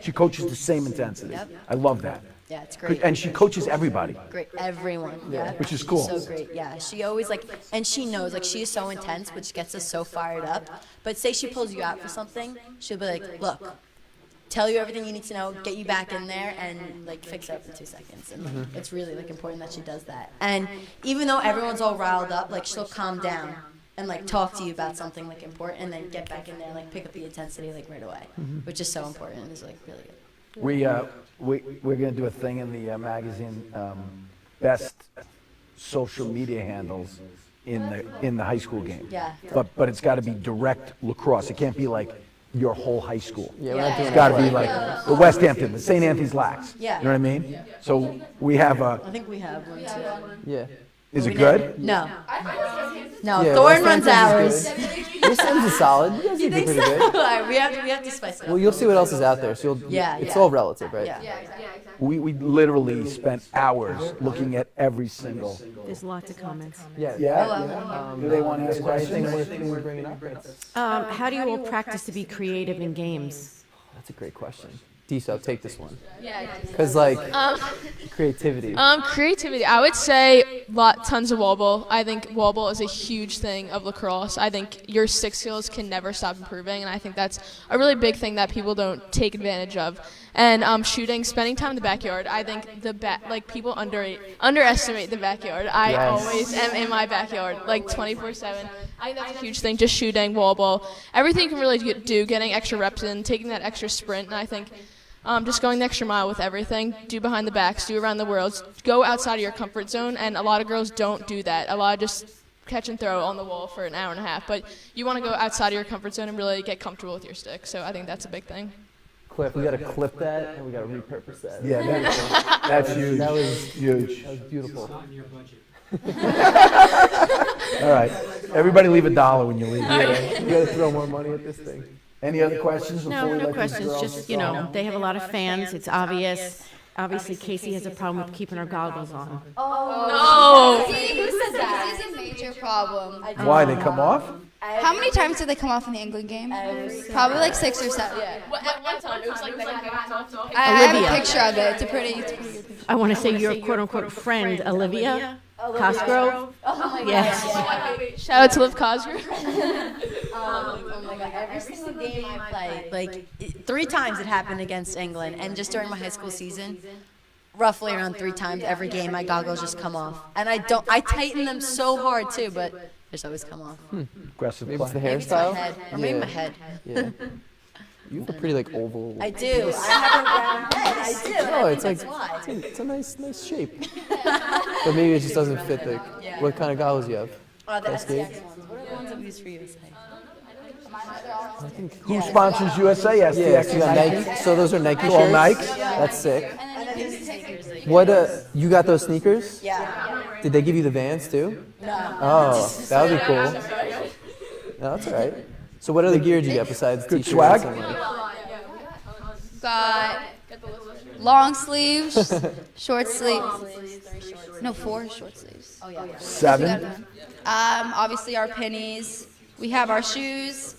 Speaker 7: She coaches the same intensity. I love that.
Speaker 11: yeah, it's great.
Speaker 7: And she coaches everybody.
Speaker 11: Great, everyone. Yeah,
Speaker 7: Which is
Speaker 11: She's
Speaker 7: cool.
Speaker 11: So great. Yeah, she always like, and she knows like she is so intense, which gets us so fired up. But say she pulls you out for something, she'll be like, "Look, tell you everything you need to know, get you back in there, and like fix it up in 2 seconds." And like, it's really like important that she does that. And even though everyone's all riled up, like she'll calm down and like talk to you about something like important, and then get back in there and like pick up the intensity like right away, which is so important. It's like really good.
Speaker 7: We're going to do a thing in the magazine, best social media handles in the high school game.
Speaker 11: Yeah.
Speaker 7: But it's got to be direct lacrosse. It can't be like your whole high school.
Speaker 14: Yeah, we're not doing
Speaker 7: It's got to
Speaker 14: that.
Speaker 7: be like the West Hampton, the St. Anthony's Lax.
Speaker 11: Yeah.
Speaker 7: You know what I mean? So we have
Speaker 11: I think we have one too.
Speaker 14: Yeah.
Speaker 7: is it good?
Speaker 11: No. No,
Speaker 14: Yeah,
Speaker 11: Thorne
Speaker 14: West
Speaker 11: runs ours.
Speaker 14: Hampton's good. Your Sims is solid. You guys
Speaker 11: You
Speaker 14: are
Speaker 11: think
Speaker 14: pretty
Speaker 11: so?
Speaker 14: good.
Speaker 11: All right, we have to spice it up.
Speaker 14: Well, you'll see what else is out there. So you'll.
Speaker 11: Yeah,
Speaker 14: It's
Speaker 11: yeah.
Speaker 14: all relative, right?
Speaker 11: Yeah.
Speaker 7: We literally spent hours looking at every single.
Speaker 5: There's lots of comments.
Speaker 14: Yeah.
Speaker 7: Yeah? Do they want to ask
Speaker 14: Anything
Speaker 7: questions?
Speaker 14: we're bringing up?
Speaker 5: How do you all practice to be creative in games?
Speaker 14: That's a great question. Diso, take this one. Because like creativity.
Speaker 13: Creativity. I would say tons of wobble. I think wobble is a huge thing of lacrosse. I think your stick skills can never stop improving, and I think that's a really big thing that people don't take advantage of. And shooting, spending time in the backyard. I think people underestimate the backyard. I
Speaker 14: Yes.
Speaker 13: always am in my backyard, like 24/7. I think that's a huge thing. Just shooting, wobble, everything you can really do. Getting extra reps in, taking that extra sprint, and I think. Just going the extra mile with everything. Do behind the backs, do around the worlds. Go outside of your comfort zone, and a lot of girls don't do that. A lot just catch and throw on the wall for an hour and a half. But you want to go outside of your comfort zone and really get comfortable with your stick. So I think that's a big thing.
Speaker 14: Cliff, we got to clip that and we got to repurpose that.
Speaker 7: Yeah, that's huge.
Speaker 14: That was
Speaker 7: huge.
Speaker 14: That was beautiful.
Speaker 9: Not in your budget.
Speaker 7: All right. Everybody leave $1 when you leave.
Speaker 14: Yeah, you got to throw more money at this thing.
Speaker 7: Any other questions before
Speaker 5: No,
Speaker 7: we
Speaker 5: no
Speaker 7: let these
Speaker 5: questions.
Speaker 7: girls
Speaker 5: Just,
Speaker 7: go?
Speaker 5: they have a lot of fans. It's obvious. Obviously, Casey has a problem with keeping her goggles on.
Speaker 12: Oh, no. See, who said that? This is a major problem.
Speaker 7: Why, they come off?
Speaker 12: How many times did they come off in the England game? Probably like 6 or 7.
Speaker 13: At one time, it was like
Speaker 12: I have
Speaker 5: Olivia.
Speaker 12: a picture of it. It's a pretty good picture.
Speaker 5: I want to say your quote-unquote friend, Olivia Cosgrove. Yes.
Speaker 13: Shout out to Liv Cosgrove.
Speaker 11: Oh my God, every single game I played, like 3 times it happened against England, and just during my high school season, roughly around 3 times every game, my goggles just come off, and I tighten them so hard too, but they just always come off.
Speaker 7: Aggressive
Speaker 14: Maybe it's the
Speaker 7: play.
Speaker 11: Maybe it's my
Speaker 14: hairstyle.
Speaker 11: head, or maybe my head.
Speaker 14: Yeah. You have a pretty like oval.
Speaker 11: I do. I have a round head. I do.
Speaker 14: No, it's
Speaker 11: That's
Speaker 14: like
Speaker 11: why.
Speaker 14: it's a nice shape. But maybe it just doesn't fit the. What kind of goggles you have?
Speaker 11: Oh, the
Speaker 14: That's
Speaker 11: STX
Speaker 14: good.
Speaker 11: ones. What are the ones I've used for USA?
Speaker 14: I think.
Speaker 7: Who sponsors USA?
Speaker 14: Yeah,
Speaker 7: STX
Speaker 14: so you got Nike. So those are Nike
Speaker 7: All
Speaker 14: shirts.
Speaker 7: Nikes?
Speaker 14: That's sick.
Speaker 11: And then these sneakers.
Speaker 14: What you got those sneakers?
Speaker 11: Yeah.
Speaker 14: Did they give you the Vans too?
Speaker 11: No.
Speaker 14: Oh, that would be cool. No, that's all right. So what other gear did you get besides
Speaker 7: Good
Speaker 14: t-shirts
Speaker 7: swag?
Speaker 14: and, like,
Speaker 12: Got long sleeves, short sleeves. No, 4 short sleeves.
Speaker 11: Oh yeah.
Speaker 7: 7.
Speaker 12: Obviously our pennies. We have our shoes,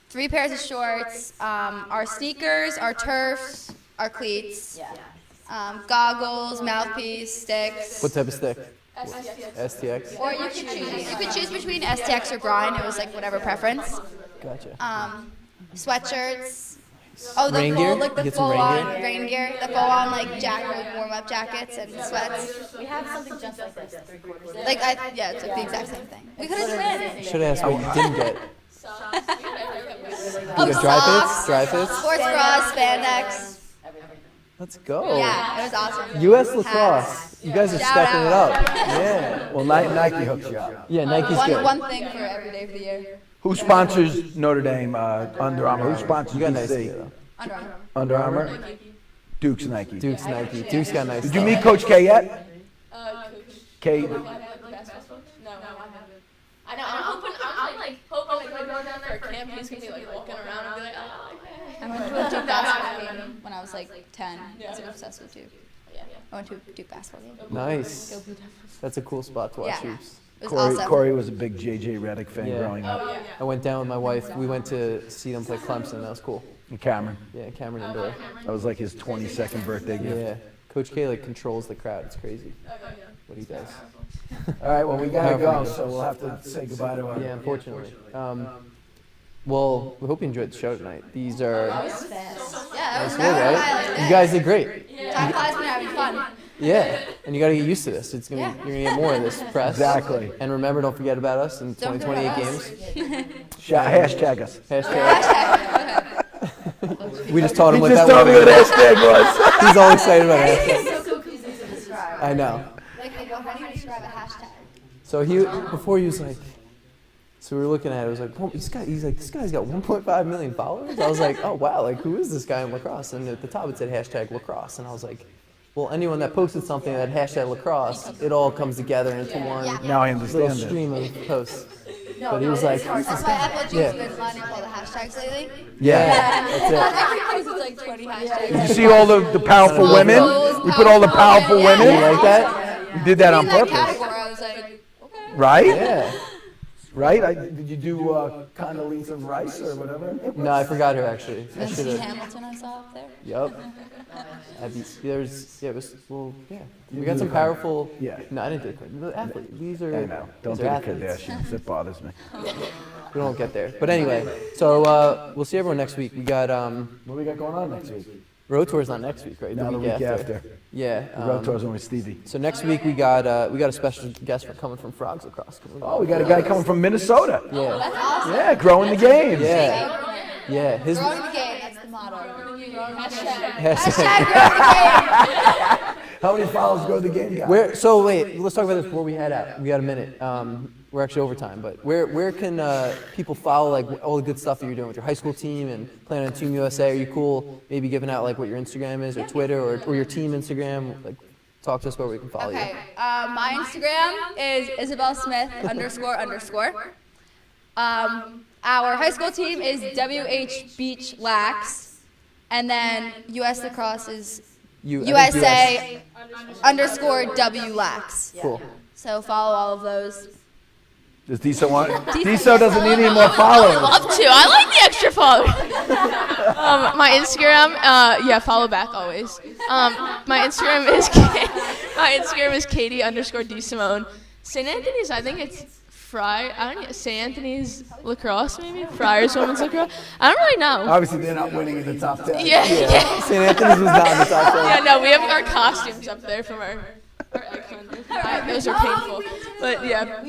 Speaker 12: 3 pairs of shorts, our sneakers, our turfs, our cleats, goggles, mouthpiece, sticks.
Speaker 14: what type of stick? STX.
Speaker 12: Or you could choose. You could choose between STX or grind. It was like whatever preference.
Speaker 14: Gotcha.
Speaker 12: Sweatshirts. Oh, the
Speaker 14: Rain
Speaker 12: full,
Speaker 14: gear?
Speaker 12: like the
Speaker 14: Get some
Speaker 12: full
Speaker 14: rain
Speaker 12: on
Speaker 14: gear?
Speaker 12: rain gear, the full on like warm-up jackets and sweats.
Speaker 11: We have something just like this, 3/4.
Speaker 12: Like it's like the exact same thing. We could have twins.
Speaker 14: Should have asked what you didn't get.
Speaker 12: Oh,
Speaker 14: You got dry
Speaker 12: socks,
Speaker 14: fits? Dry fits?
Speaker 12: sports bras, spandex.
Speaker 14: Let's go.
Speaker 12: Yeah, it was awesome.
Speaker 14: U.S. lacrosse. You guys are
Speaker 12: Shout
Speaker 14: stepping it
Speaker 12: out.
Speaker 14: up. Yeah.
Speaker 7: Well, Nike hooks you up.
Speaker 14: Yeah, Nike's good.
Speaker 12: One thing for every day of the year.
Speaker 7: Who sponsors Notre Dame? Under Armour. Who sponsors
Speaker 14: You got nice
Speaker 7: DC?
Speaker 14: gear though.
Speaker 12: Under Armour.
Speaker 7: Under Armour? Duke's Nike.
Speaker 14: Duke's Nike. Duke's got nice
Speaker 7: Did you
Speaker 14: stuff.
Speaker 7: meet Coach K yet? K.
Speaker 13: No, I haven't. I know. I'm like hoping to go down there for camp. He's gonna be like walking around and be like, oh, okay.
Speaker 12: I went to a Duke basketball game when I was like 10. I was obsessed with Duke. I went to a Duke basketball game.
Speaker 14: Nice. That's a cool spot to watch
Speaker 12: Yeah.
Speaker 14: hoops.
Speaker 12: It was awesome.
Speaker 7: Corey was a big J.J. Redick fan
Speaker 14: Yeah.
Speaker 7: growing up.
Speaker 14: I went down with my wife. We went to see them play Clemson. That was cool.
Speaker 7: And Cameron.
Speaker 14: Yeah, Cameron Indoor.
Speaker 7: That was like his 22nd birthday gift.
Speaker 14: Yeah. Coach K like controls the crowd. It's crazy what he does.
Speaker 7: All right, well, we gotta
Speaker 14: However
Speaker 7: go,
Speaker 14: we
Speaker 7: so we'll have to say goodbye to our.
Speaker 14: Yeah, unfortunately. Well, we hope you enjoyed the show tonight. These are.
Speaker 12: That was fast. Yeah, it was
Speaker 14: Good, right? You guys did great.
Speaker 12: Time flies when you're having fun.
Speaker 14: Yeah, and you got to get used to this. It's gonna you're gonna get more of this press.
Speaker 7: Exactly.
Speaker 14: And remember, don't forget about us in
Speaker 12: Don't
Speaker 14: 2028
Speaker 12: forget
Speaker 14: games.
Speaker 7: Hashtag us.
Speaker 14: Hashtag. We just taught him
Speaker 7: He
Speaker 14: what
Speaker 7: just
Speaker 14: that
Speaker 7: told me
Speaker 14: word
Speaker 7: what
Speaker 14: was.
Speaker 7: hashtag was.
Speaker 14: He's all excited about hashtag.
Speaker 11: It's so confusing to describe.
Speaker 14: I know.
Speaker 12: Like, how do you describe a hashtag?
Speaker 14: So before he was like, so we were looking at it. I was like, well, he's like, this guy's got 1.5 million followers. I was like, oh wow, like who is this guy in lacrosse? And at the top it said hashtag lacrosse, and I was like, well, anyone that posted something that had hashtag lacrosse, it all comes together into one
Speaker 7: Now I
Speaker 14: little
Speaker 7: understand it.
Speaker 14: stream of posts. But he was like,
Speaker 12: That's why FLG's
Speaker 14: Yeah.
Speaker 12: been running all the hashtags lately.
Speaker 14: yeah, that's it.
Speaker 12: Every post is like 20 hashtags.
Speaker 7: Did you see all the powerful women? We put all the powerful women.
Speaker 14: You like that?
Speaker 7: We did that on
Speaker 12: In that
Speaker 7: purpose.
Speaker 12: category, I was like,
Speaker 7: Right?
Speaker 14: Yeah.
Speaker 7: Right? Did you do Condoleezza Rice or whatever?
Speaker 14: No, I forgot her actually. I
Speaker 12: Lindsay
Speaker 14: should have.
Speaker 12: Hamilton I saw up there.
Speaker 14: Yep. We got some powerful.
Speaker 7: Yeah.
Speaker 14: No, I didn't do it. The athletes. These are.
Speaker 7: I know. Don't
Speaker 14: these
Speaker 7: do
Speaker 14: are
Speaker 7: the
Speaker 14: athletes.
Speaker 7: Kardashians. It bothers me.
Speaker 14: We won't get there. But anyway, so we'll see everyone next week. We got
Speaker 7: What do we got going on next week?
Speaker 14: Road Tour's not next week, right?
Speaker 7: No, the week after.
Speaker 14: Yeah.
Speaker 7: The road tour's on with Stevie.
Speaker 14: So next week we got a special guest coming from Frogs Lacrosse.
Speaker 7: Oh, we got a guy coming from Minnesota.
Speaker 14: Yeah.
Speaker 12: That's awesome.
Speaker 7: Yeah, growing the game.
Speaker 14: Yeah. Yeah. His
Speaker 12: Growing the game, that's the motto.
Speaker 14: hashtag.
Speaker 12: Hashtag growing the game.
Speaker 7: How many fouls go to the game, guys?
Speaker 14: So wait, let's talk about this before we head out. We got a minute. We're actually overtime, but where can people follow like all the good stuff that you're doing with your high school team and playing on Team USA? Are you cool maybe giving out like what your Instagram is or Twitter or your team Instagram? Like, talk to us about where we can follow you.
Speaker 12: My Instagram is IsabelSmith__. Our high school team is WH Beach Lax, and then US Lacrosse is USA_W Lax.
Speaker 14: Cool.
Speaker 12: So follow all of those.
Speaker 7: Does Diso want? Diso doesn't need any more followers.
Speaker 13: I would love to. I like the extra followers. My Instagram, follow back always. My Instagram is Katie_D Simone. St. Anthony's, I think it's St. Anthony's Lacrosse, maybe? Friars Women's Lacrosse? I don't really know.
Speaker 7: Obviously, they're not winning in the top 10.
Speaker 13: Yeah.
Speaker 14: St. Anthony's was not in the top 10.
Speaker 13: Yeah, no, we have our costumes up there from our egg hunters. Those are painful. But yeah,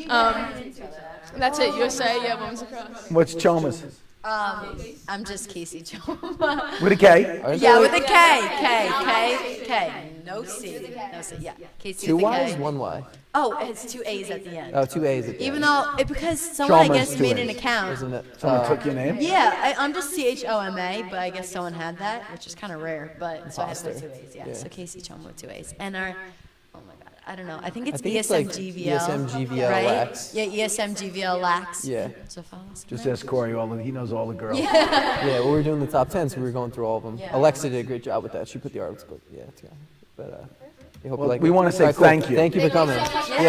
Speaker 13: that's it. USA, women's lacrosse.
Speaker 7: What's Choma's?
Speaker 11: I'm just Casey Choma.
Speaker 7: With a K?
Speaker 11: Yeah, with a K. No C. Yeah. Casey
Speaker 14: Two
Speaker 11: with a
Speaker 14: Y's,
Speaker 11: K.
Speaker 14: one Y.
Speaker 11: Oh, it's 2 A's at the end.
Speaker 14: Oh, 2 A's at the
Speaker 11: Even
Speaker 14: end.
Speaker 11: though, because someone, I
Speaker 7: Choma's
Speaker 11: guess,
Speaker 7: 2
Speaker 11: made an
Speaker 7: A's.
Speaker 11: account.
Speaker 14: Isn't it?
Speaker 7: Someone took your name?
Speaker 11: Yeah, I'm just CHOMA, but I guess someone had that, which is kind of rare. But so I have the 2 A's. Yeah. So Casey Choma with 2 A's, and our, oh my God, I don't know. I think it's ESMGVL.
Speaker 14: ESMGVL
Speaker 11: right?
Speaker 14: Lax.
Speaker 11: Yeah, ESMGVL Lax.
Speaker 14: Yeah.
Speaker 11: So follow us.
Speaker 7: Just ask Corey. He knows all the girls.
Speaker 14: Yeah, well, we were doing the top 10, so we were going through all of them.
Speaker 11: Yeah.
Speaker 14: Alexa did a great job with that. She put the artists, but yeah, it's good. But we hope
Speaker 7: Well,
Speaker 14: you like
Speaker 7: we
Speaker 14: it.
Speaker 7: wanna say
Speaker 14: All right, cool.
Speaker 7: thank you.
Speaker 14: Thank you for coming.
Speaker 11: Of course.
Speaker 14: Keep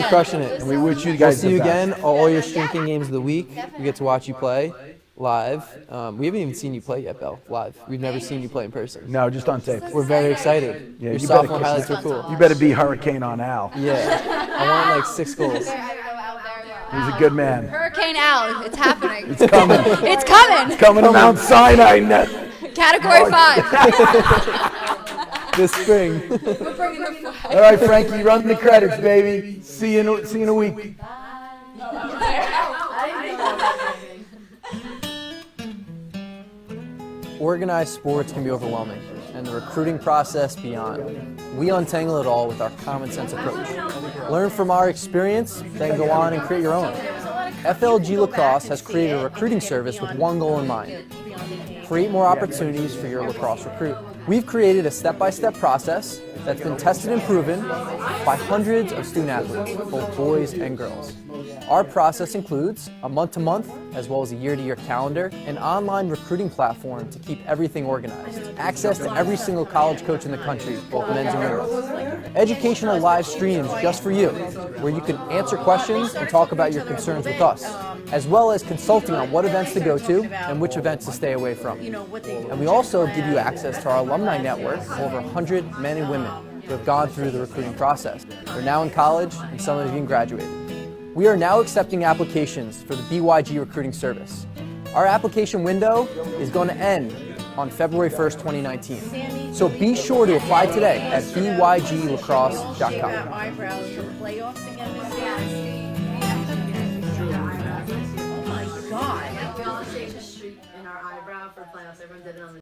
Speaker 11: Yeah.
Speaker 14: crushing it.
Speaker 7: And we wish you
Speaker 14: We'll
Speaker 7: guys
Speaker 14: see
Speaker 7: the
Speaker 14: you
Speaker 7: best.
Speaker 14: again. All your streaking games of the week. We get to watch you play live. We haven't even seen you play yet, Belle, live. We've never seen you play in person.
Speaker 7: No, just on tape.
Speaker 14: We're very excited.
Speaker 7: Yeah,
Speaker 14: Your
Speaker 7: you better
Speaker 14: sophomore
Speaker 7: kiss
Speaker 14: highlights
Speaker 7: it.
Speaker 14: were cool.
Speaker 7: You better be Hurricane on Al.
Speaker 14: Yeah. I want like 6 goals.
Speaker 7: He's a good man.
Speaker 12: Hurricane Al, it's happening.
Speaker 7: It's coming.
Speaker 12: It's coming.
Speaker 7: Coming to Mount Sinai.
Speaker 12: Category 5.
Speaker 14: This spring.
Speaker 12: We're bringing the flag.
Speaker 7: All right, Frankie, run the credits, baby. See you in a week.
Speaker 14: Organized sports can be overwhelming, and the recruiting process beyond. We untangle it all with our common sense approach. Learn from our experience, then go on and create your own. FLG Lacrosse has created a recruiting service with one goal in mind: create more opportunities for your lacrosse recruit. We've created a step-by-step process that's been tested and proven by hundreds of student athletes, both boys and girls. Our process includes a month-to-month, as well as a year-to-year calendar, an online recruiting platform to keep everything organized, access to every single college coach in the country, both men's and women's, educational live streams just for you, where you can answer questions and talk about your concerns with us, as well as consulting on what events to go to and which events to stay away from. And we also give you access to our alumni network of over 100 men and women who have gone through the recruiting process. They're now in college, and some have even graduated. We are now accepting applications for the BYG recruiting service. Our application window is going to end on February 1st, 2019. So be sure to apply today at byglacrosse.com.
Speaker 3: Eyebrows for playoffs again this year. Oh my God.
Speaker 11: We all shaved a streak in our eyebrow for playoffs. Everyone did it on the